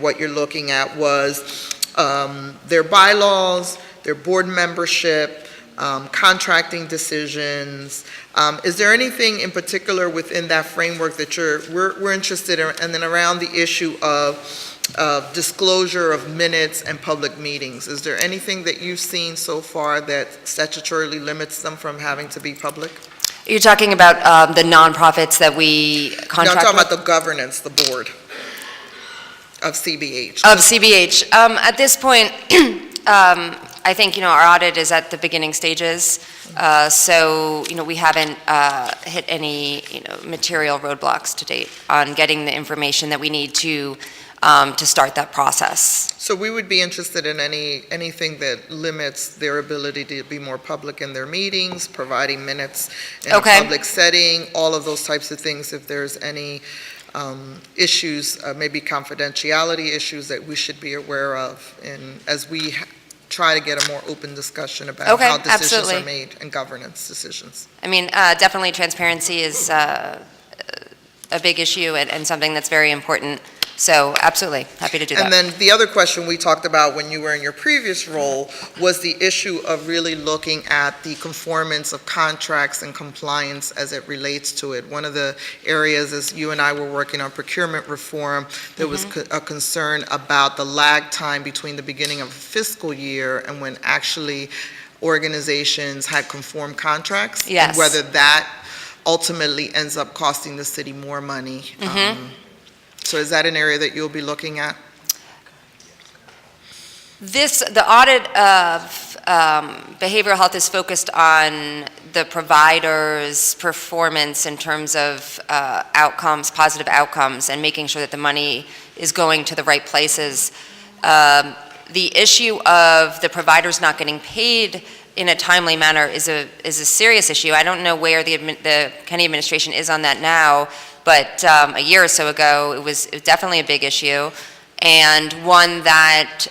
what you're looking at, was their bylaws, their board membership, contracting decisions. Is there anything in particular within that framework that we're interested in? And then around the issue of disclosure of minutes and public meetings, is there anything that you've seen so far that statutorily limits them from having to be public? You're talking about the nonprofits that we contract with? No, I'm talking about the governance, the board of CBH. Of CBH. At this point, I think, our audit is at the beginning stages. So, we haven't hit any, material roadblocks to date on getting the information that we need to start that process. So we would be interested in anything that limits their ability to be more public in their meetings, providing minutes in a public setting, all of those types of things. If there's any issues, maybe confidentiality issues that we should be aware of, and as we try to get a more open discussion about how decisions are made and governance decisions. I mean, definitely transparency is a big issue and something that's very important. So absolutely, happy to do that. And then the other question we talked about when you were in your previous role was the issue of really looking at the conformance of contracts and compliance as it relates to it. One of the areas is you and I were working on procurement reform. There was a concern about the lag time between the beginning of a fiscal year and when actually organizations had conformed contracts. Yes. And whether that ultimately ends up costing the city more money. So is that an area that you'll be looking at? The audit of behavioral health is focused on the provider's performance in terms of outcomes, positive outcomes, and making sure that the money is going to the right places. The issue of the providers not getting paid in a timely manner is a serious issue. I don't know where the county administration is on that now, but a year or so ago, it was definitely a big issue, and one that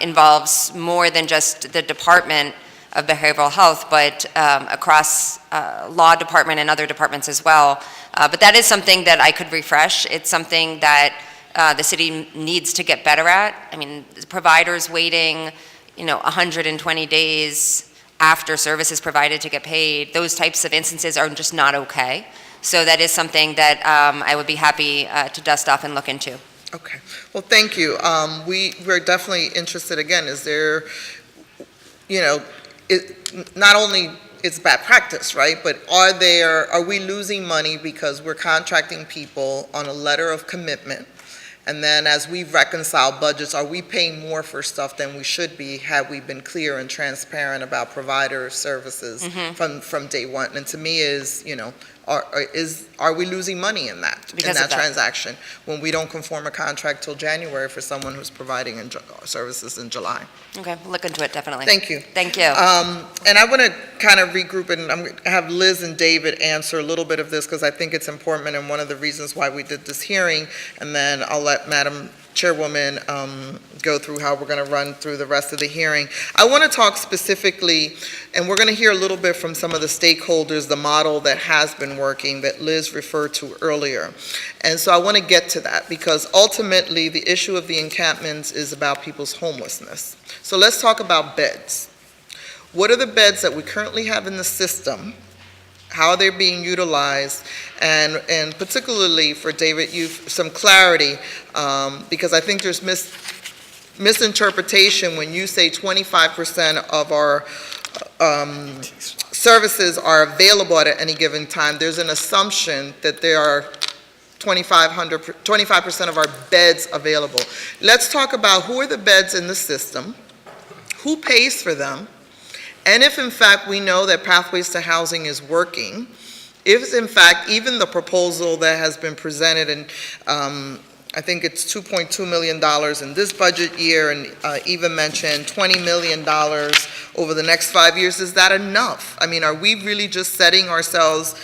involves more than just the Department of Behavioral Health, but across law department and other departments as well. But that is something that I could refresh. It's something that the city needs to get better at. I mean, providers waiting, 120 days after services provided to get paid, those types of instances are just not okay. So that is something that I would be happy to dust off and look into. Okay. Well, thank you. We're definitely interested, again, is there, not only it's bad practice, right? But are we losing money because we're contracting people on a letter of commitment? And then as we reconcile budgets, are we paying more for stuff than we should be had we been clear and transparent about provider services from day one? And to me are we losing money in that transaction when we don't conform a contract till January for someone who's providing services in July? Okay, we'll look into it, definitely. Thank you. Thank you. And I want to kind of regroup, and I'm going to have Liz and David answer a little bit of this because I think it's important and one of the reasons why we did this hearing, and then I'll let Madam Chairwoman go through how we're going to run through the rest of the hearing. I want to talk specifically, and we're going to hear a little bit from some of the stakeholders, the model that has been working that Liz referred to earlier. And so I want to get to that because ultimately the issue of the encampments is about people's homelessness. So let's talk about beds. What are the beds that we currently have in the system? How are they being utilized? And particularly for David, some clarity, because I think there's misinterpretation when you say 25% of our services are available at any given time. There's an assumption that there are 25% of our beds available. Let's talk about who are the beds in the system, who pays for them, And if in fact we know that Pathways to Housing is working, if in fact even the proposal that has been presented, and I think it's $2.2 million in this budget year, and even mentioned $20 million over the next 5 years, is that enough? I mean, are we really just setting ourselves,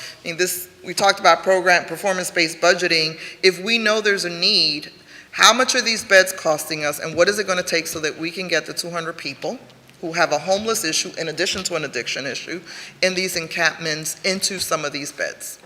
we talked about performance-based budgeting. If we know there's a need, how much are these beds costing us, and what is it going to take so that we can get the 200 people who have a homeless issue in addition to an addiction issue in these encampments into some of these beds?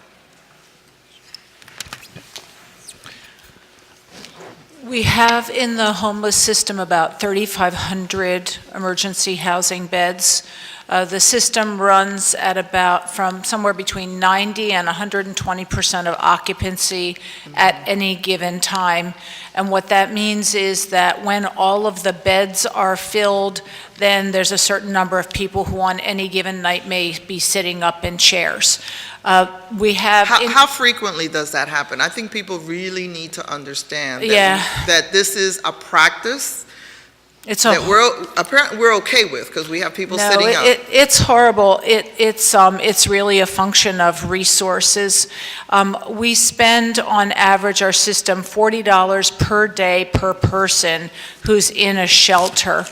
We have in the homeless system about 3,500 emergency housing beds. The system runs at about from somewhere between 90 and 120% of occupancy at any given time. And what that means is that when all of the beds are filled, then there's a certain number of people who on any given night may be sitting up in chairs. We have... How frequently does that happen? I think people really need to understand that, that this is a practice that we're okay with, because we have people sitting up. It's horrible. It's really a function of resources. We spend on average our system $40 per day per person who's in a shelter.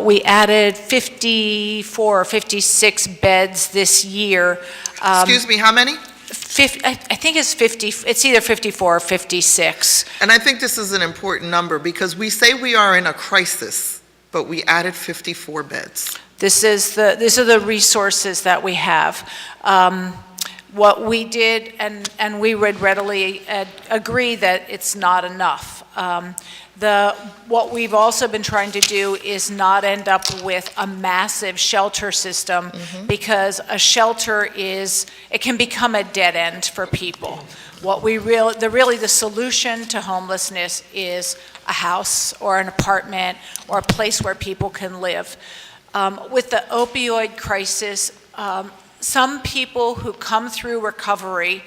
We added 54 or 56 beds this year. Excuse me, how many? I think it's 50, it's either 54 or 56. And I think this is an important number, because we say we are in a crisis, but we added 54 beds. These are the resources that we have. What we did, and we would readily agree that it's not enough. What we've also been trying to do is not end up with a massive shelter system, because a shelter it can become a dead end for people. What the solution to homelessness is a house or an apartment or a place where people can live. With the opioid crisis, some people who come through recovery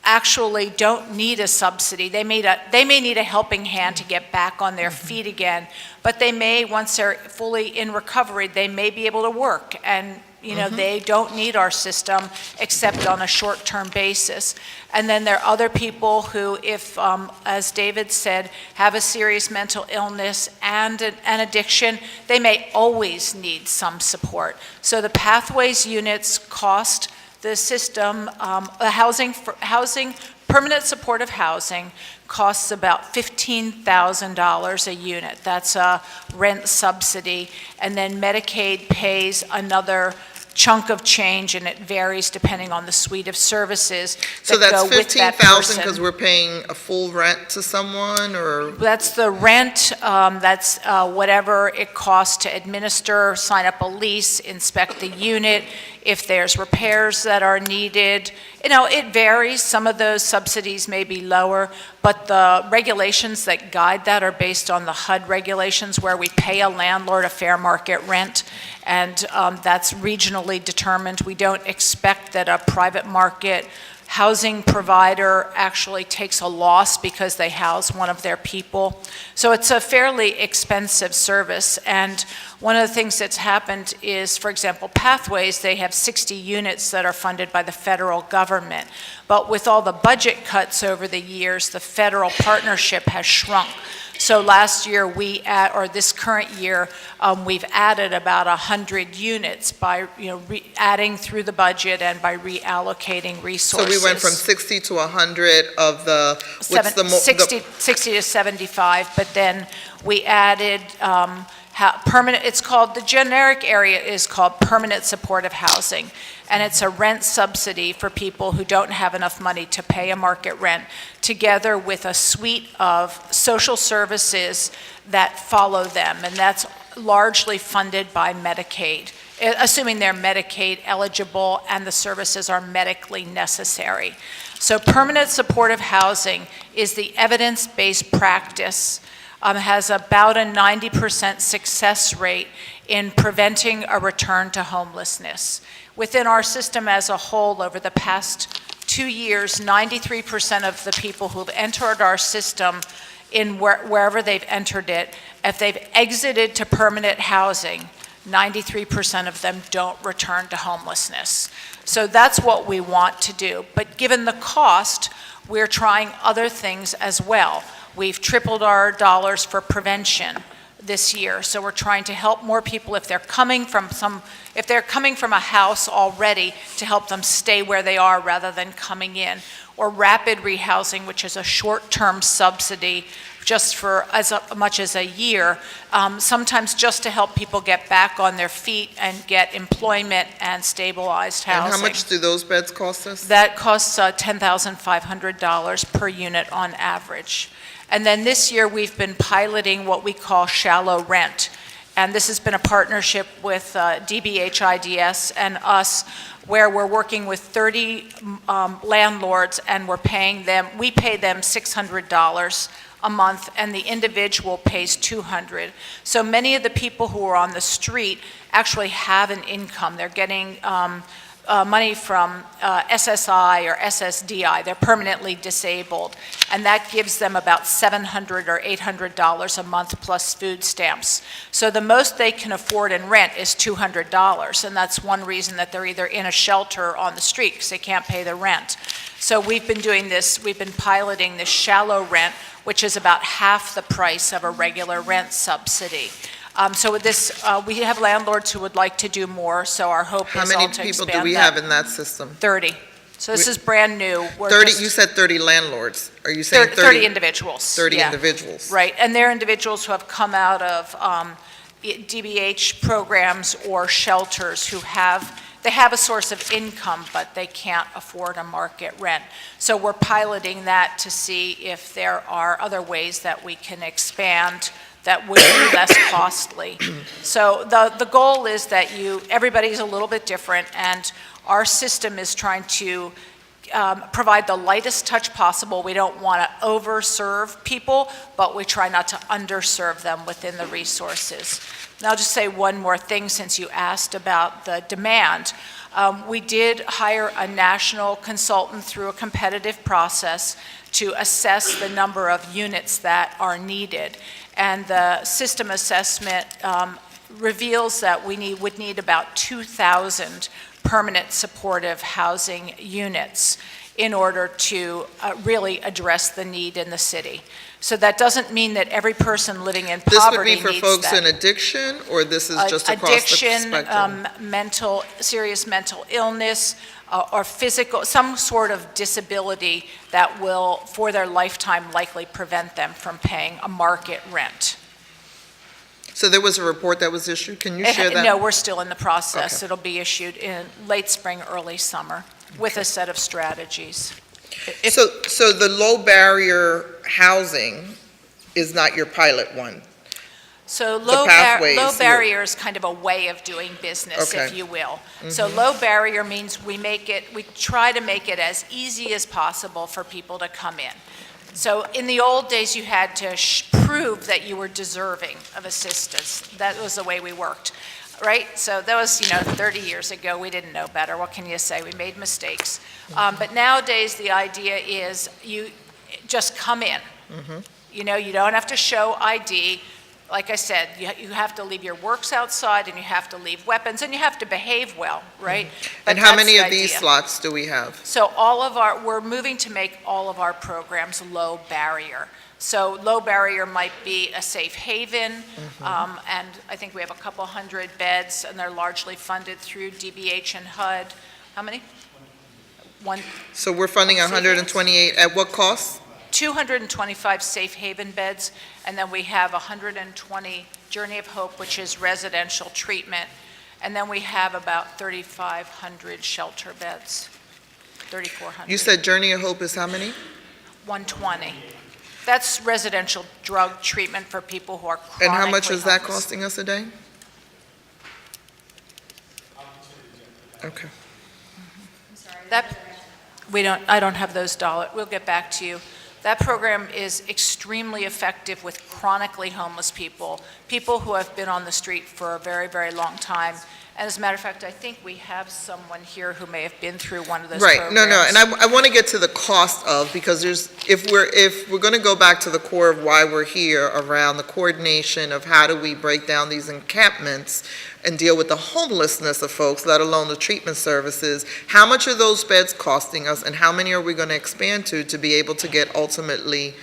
actually don't need a subsidy. They may need a helping hand to get back on their feet again, but they may, once they're fully in recovery, they may be able to work, and they don't need our system except on a short-term basis. And then there are other people who, if, as David said, have a serious mental illness and an addiction, they may always need some support. So the Pathways units cost the system, housing, permanent supportive housing costs about $15,000 a unit. That's a rent subsidy. And then Medicaid pays another chunk of change, and it varies depending on the suite of services So that that's go with that $15,000 person. because we're paying a full rent to someone, or? That's the rent, that's whatever it costs to administer, sign up a lease, inspect the unit, if there's repairs that are needed. It varies. Some of those subsidies may be lower, but the regulations that guide that are based on the HUD regulations, where we pay a landlord a fair market rent, and that's regionally determined. We don't expect that a private market housing provider actually takes a loss because they house one of their people. So it's a fairly expensive service. And one of the things that's happened is, for example, Pathways, they have 60 units that are funded by the federal government. But with all the budget cuts over the years, the federal partnership has shrunk. So last year, this current year, we've added about 100 units by adding through the budget and by reallocating resources. So we went from 60 to 100 of the, 60 to 75, but then we added permanent, the generic area is called permanent supportive housing, and it's a rent subsidy for people who don't have enough money to pay a market rent, together with a suite of social services that follow them, and that's largely funded by Medicaid, assuming they're Medicaid eligible and the services are medically necessary. So permanent supportive housing is the evidence-based practice, has about a 90% success rate in preventing a return to homelessness. Within our system as a whole, over the past 2 years, 93% of the people who've entered our system, wherever they've entered it, if they've exited to permanent housing, 93% of them don't return to homelessness. So that's what we want to do. But given the cost, we're trying other things as well. We've tripled our dollars for prevention this year. So we're trying to help more people if they're coming from a house already, to help them stay where they are rather than coming in. Or rapid rehousing, which is a short-term subsidy just for as much as a year, sometimes just to help people get back on their feet and get employment and stabilized housing. And how much do those beds cost us? That costs $10,500 per unit on average. And then this year, we've been piloting what we call shallow rent. And this has been a partnership with DBH IDS and us, where we're working with 30 landlords, and we pay them $600 a month, and the individual pays $200. So many of the people who are on the street actually have an income. They're getting money from SSI or SSDI. They're permanently disabled, and that gives them about $700 or $800 a month plus food stamps. So the most they can afford in rent is $200, and that's one reason that they're either in a shelter or on the street, because they can't pay the rent. So we've been doing this, we've been piloting this shallow rent, which is about half the price of a regular rent subsidy. So with this, we have landlords who would like to do more, so our hope is all to expand that. How many people do we have in that system? 30. So this is brand new. We're 30, just- you said 30 landlords. Are you saying 30 individuals. 30 yeah. individuals? Right, and they're individuals who have come out of DBH programs or shelters who they have a source of income, but they can't afford a market rent. So we're piloting that to see if there are other ways that we can expand that would be less costly. So the goal is that everybody's a little bit different, and our system is trying to provide the lightest touch possible. We don't want to overserve people, but we try not to underserve them within the resources. And I'll just say one more thing, since you asked about the demand. We did hire a national consultant through a competitive process to assess the number of units that are needed. And the system assessment reveals that we would need about 2,000 permanent supportive housing units in order to really address the need in the city. So that doesn't mean that every person living in poverty needs that. This would be for folks in addiction, or this is just across the spectrum? Addiction, serious mental illness, or physical, some sort of disability that will, for their lifetime, likely prevent them from paying a market rent. So there was a report that was issued. Can you share that? No, we're still in the process. Okay. It'll be issued in late spring, early summer, with a set of strategies. So the low barrier housing is not your pilot one? So The pathways, low barrier is kind of a way of doing business, Okay. if you will. So low barrier means we try to make it as easy as possible for people to come in. So in the old days, you had to prove that you were deserving of assistance. That was the way we worked, right? So that was, 30 years ago. We didn't know better. What can you say? We made mistakes. But nowadays, the idea is you just come in. You don't have to show ID. Like I said, you have to leave your works outside, and you have to leave weapons, and you have to behave well, right? And how many of these slots do we have? So we're moving to make all of our programs low barrier. So low barrier might be a safe haven, and I think we have a couple hundred beds, and they're largely funded through DBH and HUD. How many? One. So we're funding 128, at what cost? 225 safe haven beds, and then we have 120 Journey of Hope, which is residential treatment, and then we have about 3,500 shelter beds, 3,400. You said Journey of Hope is how many? 120. That's residential drug treatment for people who are chronically And how much is that homeless. costing us a day? Okay. I don't have those dollars. We'll get back to you. That program is extremely effective with chronically homeless people, people who have been on the street for a very, very long time, And as a matter of fact, I think we have someone here who may have been through one of those Right, programs. no, and I want to get to the cost of, because if we're going to go back to the core of why we're here around the coordination of how do we break down these encampments and deal with the homelessness of folks, let alone the treatment services, how much are those beds costing us, and how many are we going to expand to be able to get ultimately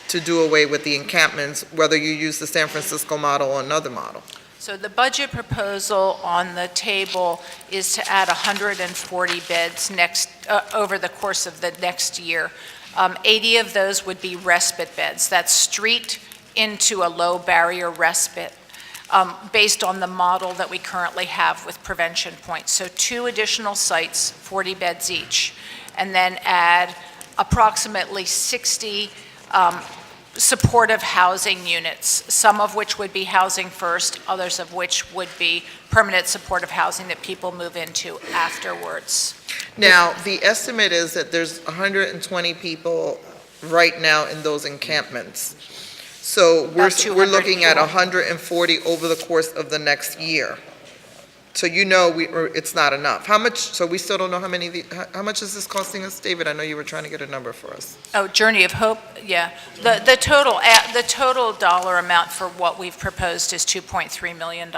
to do away with the encampments, whether you use the San Francisco model or another model? So the budget proposal on the table is to add 140 beds over the course of the next year. 80 of those would be respite beds. That's street into a low barrier respite, based on the model that we currently have with prevention points. So 2 additional sites, 40 beds each, and then add approximately 60 supportive housing units, some of which would be housing first, others of which would be permanent supportive housing that people move into afterwards. Now, the estimate is that there's 120 people right now in those encampments. So we're looking at 140 over the course of the next year. So it's not enough. How much, so we still don't know how much is this costing us? David, I know you were trying to get a number for us. Oh, Journey of Hope, yeah. The total dollar amount for what we've proposed is $2.3 million,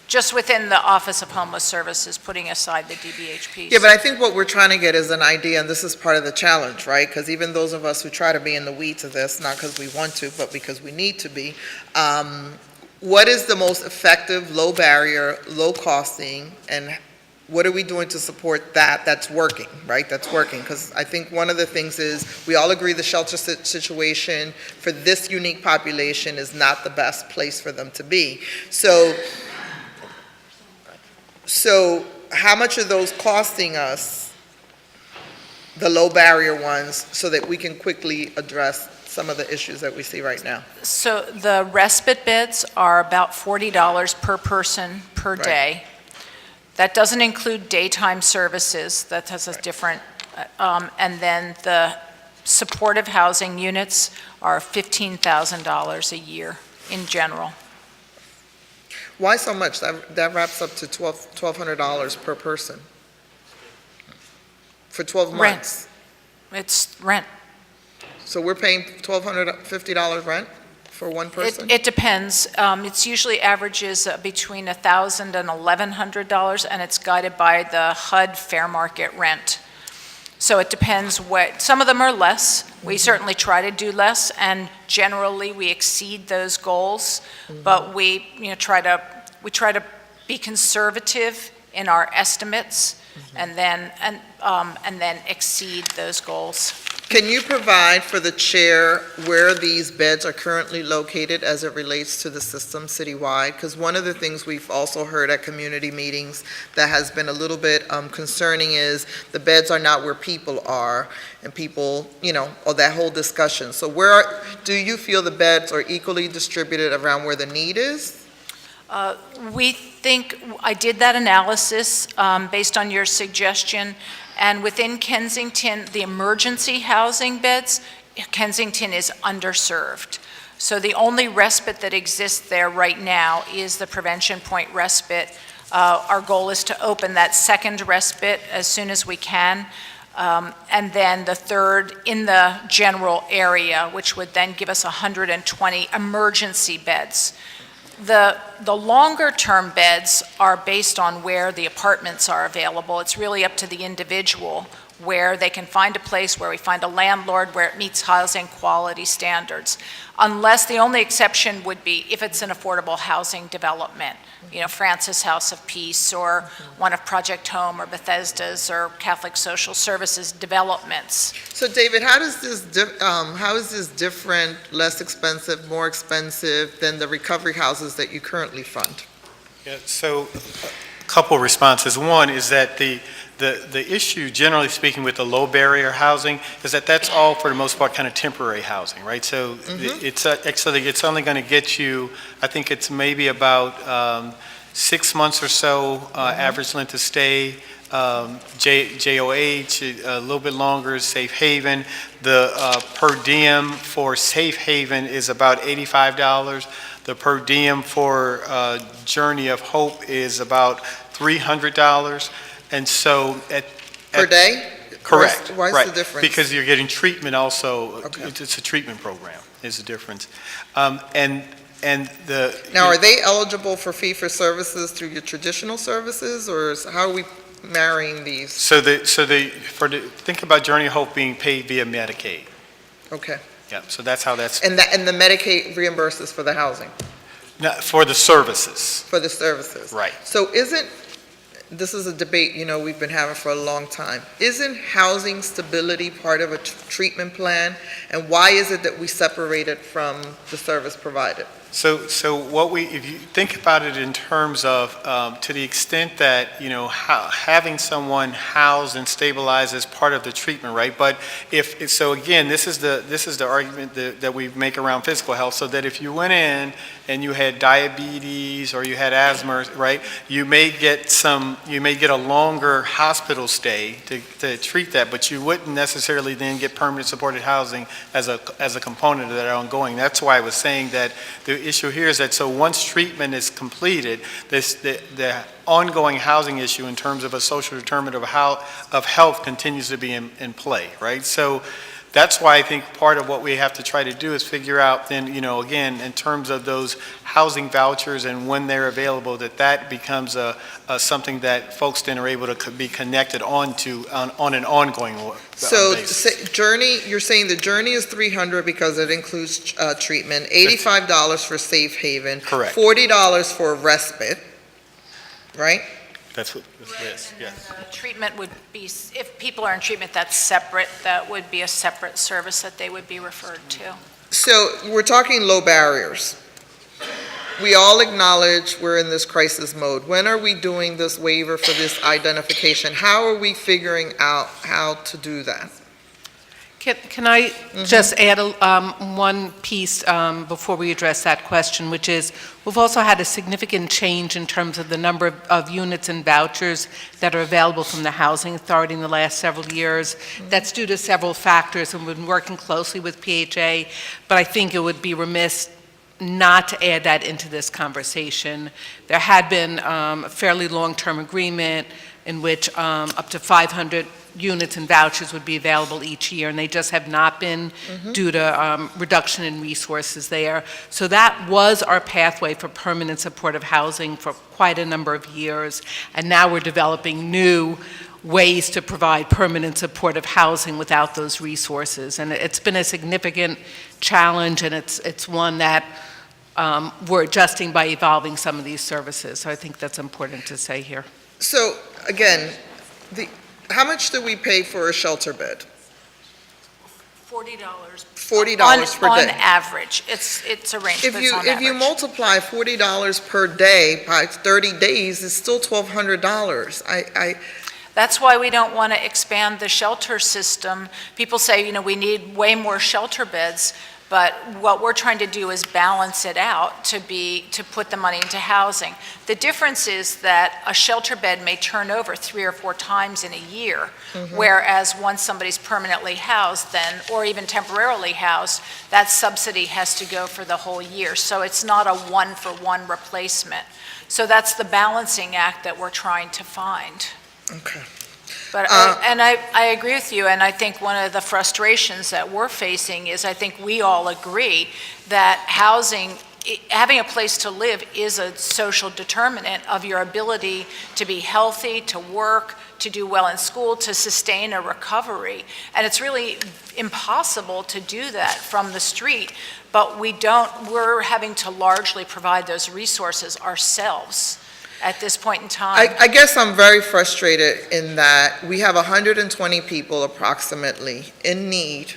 just within the Office of Homeless Services, putting aside the DBH piece. Yeah, but I think what we're trying to get is an idea, and this is part of the challenge, right? Because even those of us who try to be in the weeds of this, not because we want to, but because we need to be, what is the most effective, low barrier, low costing, and what are we doing to support that's working, right? That's working, because I think one of the things is, we all agree the shelter situation for this unique population is not the best place for them to be. So how much are those costing us, the low barrier ones, so that we can quickly address some of the issues that we see right now? So the respite beds are about $40 per person per Right. day. That doesn't include daytime services. That has a different, and then the supportive housing units are $15,000 a year in general. Why so much? That wraps up to $1,200 per person for 12 Rent. months. It's rent. So we're paying $1,250 rent for one person? It depends. It's usually averages between $1,000 and $1,100, and it's guided by the HUD fair market rent. So it depends some of them are less. We certainly try to do less, and generally we exceed those goals, but we try to be conservative in our estimates, and then exceed those goals. Can you provide for the chair where these beds are currently located as it relates to the system citywide? Because one of the things we've also heard at community meetings that has been a little bit concerning is the beds are not where people are, and people, or that whole discussion. So do you feel the beds are equally distributed around where the need is? We think, I did that analysis based on your suggestion, and within Kensington, the emergency housing beds, Kensington is underserved. So the only respite that exists there right now is the prevention point respite. Our goal is to open that second respite as soon as we can, and then the third in the general area, which would then give us 120 emergency beds. The longer-term beds are based on where the apartments are available. It's really up to the individual where they can find a place, where we find a landlord, where it meets housing quality standards. Unless the only exception would be if it's an affordable housing development, Francis House of Peace, or one of Project Home or Bethesda's or Catholic Social Services developments. So David, how is this different, less expensive, more expensive than the recovery houses that you currently fund? Yeah, so a couple responses. One is that the issue, generally speaking, with the low barrier housing is that that's all, for the most part, kind of temporary housing, right? So it's actually, it's only going to get you, I think it's maybe about 6 months or so average length of stay. JOH, a little bit longer, Safe Haven. The per diem for Safe Haven is about $85. The per diem for Journey of Hope is about $300. And so Per day? Correct. Why is right. the difference? Because you're getting treatment also. Okay. It's a treatment program is the difference. And the. Now, are they eligible for fee-for-services through your traditional services, or how are we marrying these? Think about Journey of Hope being paid via Medicaid. Okay. Yeah, so that's how that's, And the Medicaid reimburses for the housing, for the services. for the services? Right. So this is a debate, we've been having for a long time. Isn't housing stability part of a treatment plan? And why is it that we separate it from the service provided? So if you think about it in terms of, to the extent that, having someone housed and stabilized is part of the treatment, right? But so again, this is the argument that we make around physical health, so that if you went in and you had diabetes or you had asthma, right, you may get a longer hospital stay to treat that, but you wouldn't necessarily then get permanent supported housing as a component of that ongoing. That's why I was saying that the issue here is that so once treatment is completed, the ongoing housing issue in terms of a social determinant of health continues to be in play, right? So that's why I think part of what we have to try to do is figure out then, again, in terms of those housing vouchers and when they're available, that becomes something that folks then are able to be connected on an ongoing basis. You're saying the Journey is $300 because it includes treatment, $85 for safe haven. Correct. $40 for respite, right? That's what this is, yes. Treatment would be, if people are in treatment, that's separate, that would be a separate service that they would be referred to. So we're talking low barriers. We all acknowledge we're in this crisis mode. When are we doing this waiver for this identification? How are we figuring out how to do that? Can I just add one piece before we address that question, which is we've also had a significant change in terms of the number of units and vouchers that are available from the Housing Authority in the last several years. That's due to several factors, and we've been working closely with PHA, but I think it would be remiss not to add that into this conversation. There had been a fairly long-term agreement in which up to 500 units and vouchers would be available each year, and they just have not been due to reduction in resources there. So that was our pathway for permanent supportive housing for quite a number of years, and now we're developing new ways to provide permanent supportive housing without those resources. And it's been a significant challenge, and it's one that we're adjusting by evolving some of these services. So I think that's important to say here. So again, how much do we pay for a shelter bed? $40. $40 per On day. average, it's a range, but it's on If you average. multiply $40 per day by 30 days, it's still $1,200. That's why we don't want to expand the shelter system. People say, we need way more shelter beds, but what we're trying to do is balance it out to put the money into housing. The difference is that a shelter bed may turn over 3 or 4 times in a year, whereas once somebody's permanently housed then, or even temporarily housed, that subsidy has to go for the whole year. So it's not a one-for-one replacement. So that's the balancing act that we're trying to find. Okay. But I agree with you, and I think one of the frustrations that we're facing is I think we all agree that housing, having a place to live is a social determinant of your ability to be healthy, to work, to do well in school, to sustain a recovery. And it's really impossible to do that from the street, but we're having to largely provide those resources ourselves at this point in time. I guess I'm very frustrated in that we have 120 people approximately in need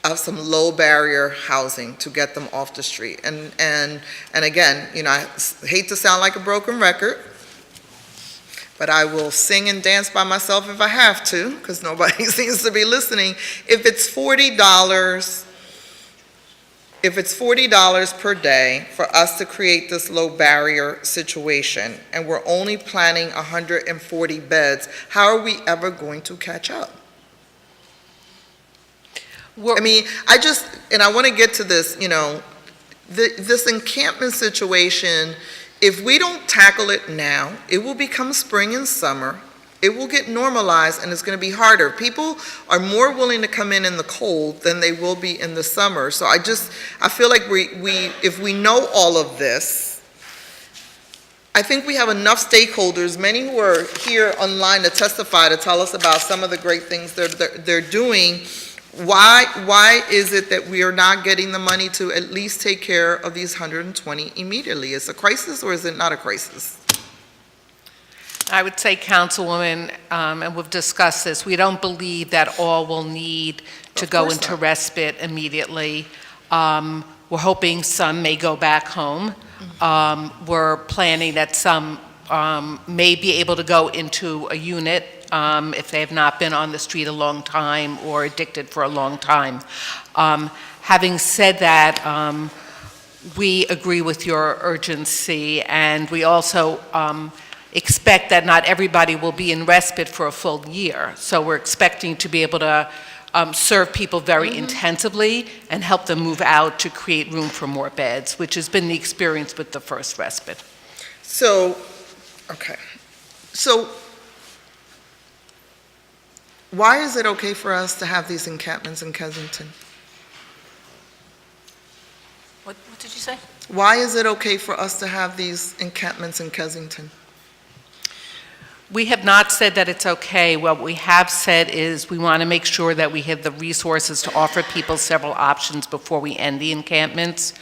of some low barrier housing to get them off the street. And again, I hate to sound like a broken record, but I will sing and dance by myself if I have to, because nobody seems to be listening. If it's $40 per day for us to create this low barrier situation, and we're only planning 140 beds, how are we ever going to catch up? I want to get to this, this encampment situation, if we don't tackle it now, it will become spring and summer. It will get normalized, and it's going to be harder. People are more willing to come in the cold than they will be in the summer. So I feel like if we know all of this, I think we have enough stakeholders, many who are here online to testify, to tell us about some of the great things they're doing. Why is it that we are not getting the money to at least take care of these 120 immediately? Is it a crisis or is it not a crisis? I would say, Councilwoman, and we've discussed this, we don't believe that all will need to go into respite immediately. We're hoping some may go back home. We're planning that some may be able to go into a unit if they have not been on the street a long time or addicted for a long time. Having said that, we agree with your urgency, and we also expect that not everybody will be in respite for a full year. So we're expecting to be able to serve people very intensively and help them move out to create room for more beds, which has been the experience with the first respite. So, okay. So, why is it okay for us to have these encampments in Kensington? What did you say? Why is it okay for us to have these encampments in Kensington? We have not said that it's okay. What we have said is we want to make sure that we have the resources to offer people several options before we end the encampments.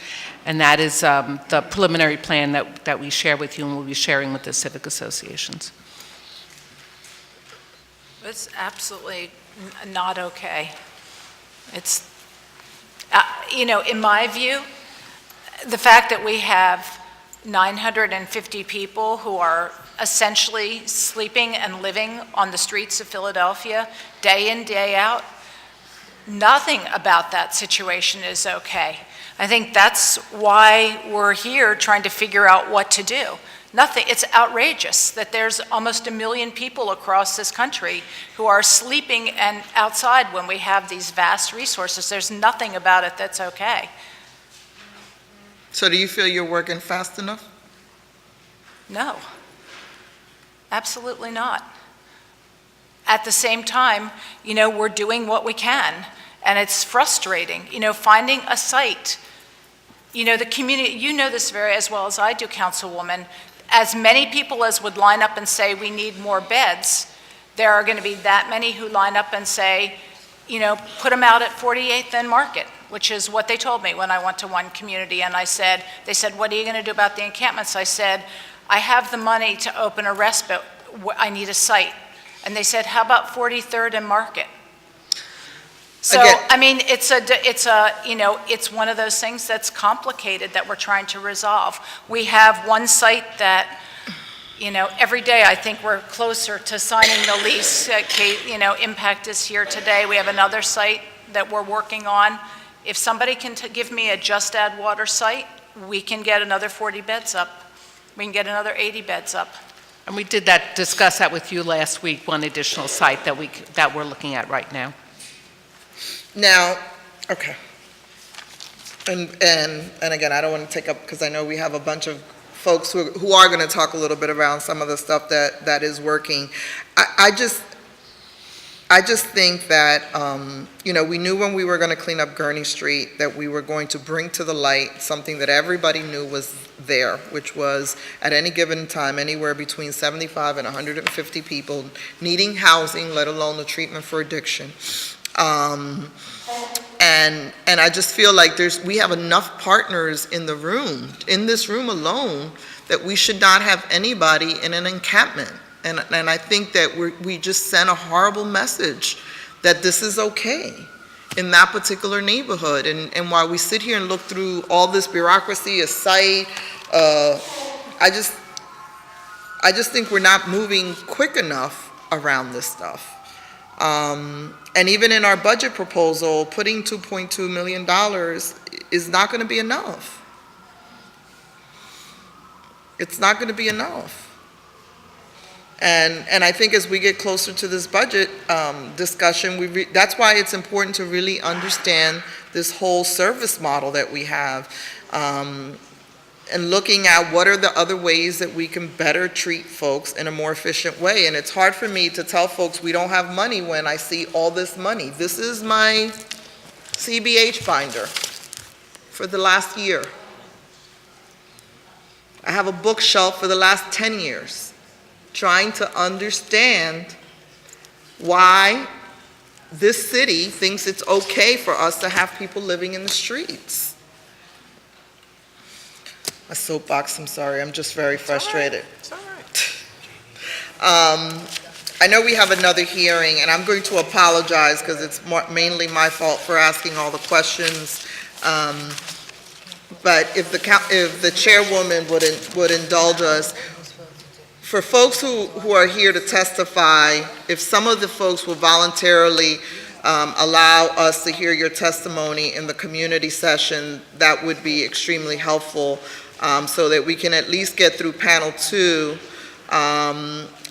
And that is the preliminary plan that we share with you and we'll be sharing with the civic associations. It's absolutely not okay. It's, in my view, the fact that we have 950 people who are essentially sleeping and living on the streets of Philadelphia day in, day out, nothing about that situation is okay. I think that's why we're here trying to figure out what to do. Nothing, it's outrageous that there's almost 1 million people across this country who are sleeping and outside when we have these vast resources. There's nothing about it that's okay. So do you feel you're working fast enough? No, absolutely not. At the same time, we're doing what we can, and it's frustrating, finding a site. The community, you know this very as well as I do, Councilwoman, as many people as would line up and say we need more beds, there are going to be that many who line up and say, put them out at 48th and Market, which is what they told me when I went to one community, and they said, what are you going to do about the encampments? I said, I have the money to open a respite, I need a site. And they said, how about 43rd and Market? So, Again, I mean, it's one of those things that's complicated that we're trying to resolve. We have one site that, every day I think we're closer to signing the lease. Impact is here today. We have another site that we're working on. If somebody can give me a Just Add Water site, we can get another 40 beds up. We can get another 80 beds up. And we did discuss that with you last week, one additional site that we're looking at right now. Now, okay. And again, I don't want to take up, because I know we have a bunch of folks who are going to talk a little bit around some of the stuff that is working. I just think that, we knew when we were going to clean up Gurney Street that we were going to bring to the light something that everybody knew was there, which was at any given time, anywhere between 75 and 150 people needing housing, let alone the treatment for addiction. And I just feel like we have enough partners in this room alone, that we should not have anybody in an encampment. And I think that we just sent a horrible message that this is okay in that particular neighborhood. And while we sit here and look through all this bureaucracy, a site, I just think we're not moving quick enough around this stuff. And even in our budget proposal, putting $2.2 million is not going to be enough. It's not going to be enough. And I think as we get closer to this budget discussion, that's why it's important to really understand this whole service model that we have. and looking at what are the other ways that we can better treat folks in a more efficient way. And it's hard for me to tell folks we don't have money when I see all this money. This is my CBH binder for the last year. I have a bookshelf for the last 10 years, trying to understand why this city thinks it's okay for us to have people living in the streets. A soapbox, I'm sorry, I'm just very frustrated. It's all right. I know we have another hearing, and I'm going to apologize because it's mainly my fault for asking all the questions. But if the chairwoman would indulge us, for folks who are here to testify, if some of the folks will voluntarily allow us to hear your testimony in the community session, that would be extremely helpful, so that we can at least get through panel 2.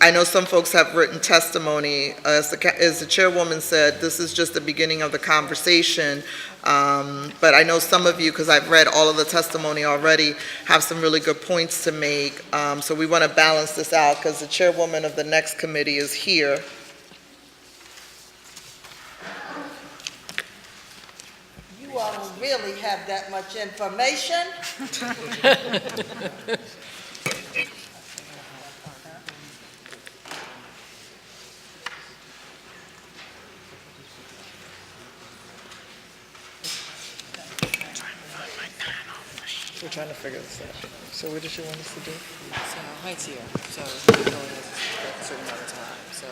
I know some folks have written testimony. As the chairwoman said, this is just the beginning of the conversation. But I know some of you, because I've read all of the testimony already, have some really good points to make. So we want to balance this out because the chairwoman of the next committee is here. You all don't really have that much information. We're trying to figure this out. So what does she want us to do? So Height's here, so he's going a certain amount of time, so.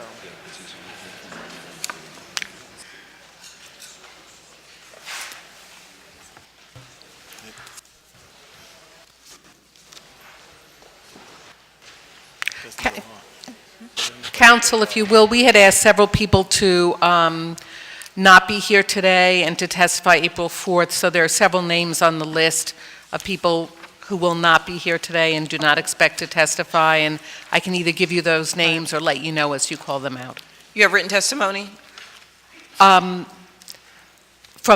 Council, if you will, we had asked several people to not be here today and to testify April 4th, so there are several names on the list of people who will not be here today and do not expect to testify, and I can either give you those names or let you know as you call them out. You have written testimony? From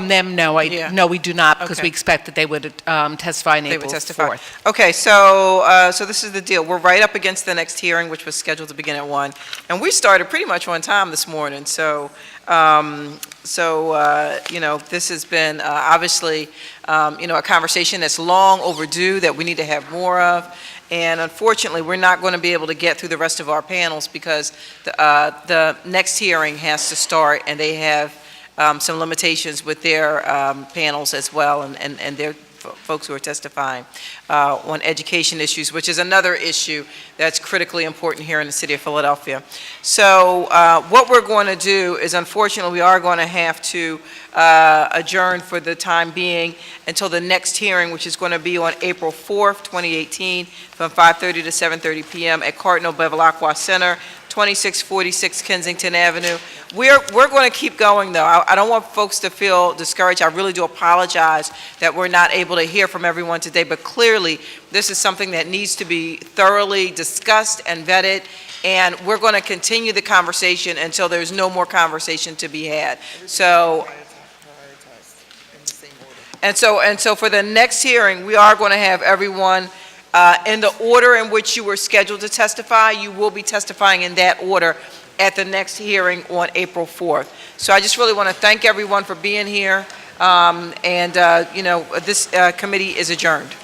them, no, Yeah. no, we do not, because Okay. we expect that they would testify on They would April testify. 4th. Okay, so this is the deal. We're right up against the next hearing, which was scheduled to begin at 1. And we started pretty much on time this morning, so, this has been obviously, a conversation that's long overdue that we need to have more of. And unfortunately, we're not going to be able to get through the rest of our panels because the next hearing has to start, and they have some limitations with their panels as well, and their folks who are testifying on education issues, which is another issue that's critically important here in the city of Philadelphia. So what we're going to do is, unfortunately, we are going to have to adjourn for the time being until the next hearing, which is going to be on April 4th, 2018, from 5:30 to 7:30 p.m. at Cardinal Bevilacqua Center, 2646 Kensington Avenue. We're going to keep going, though. I don't want folks to feel discouraged. I really do apologize that we're not able to hear from everyone today, but clearly, this is something that needs to be thoroughly discussed and vetted, and we're going to continue the conversation until there's no more conversation to be had. So, and so for the next hearing, we are going to have everyone in the order in which you were scheduled to testify. You will be testifying in that order at the next hearing on April 4th. So I just really want to thank everyone for being here, this committee is adjourned.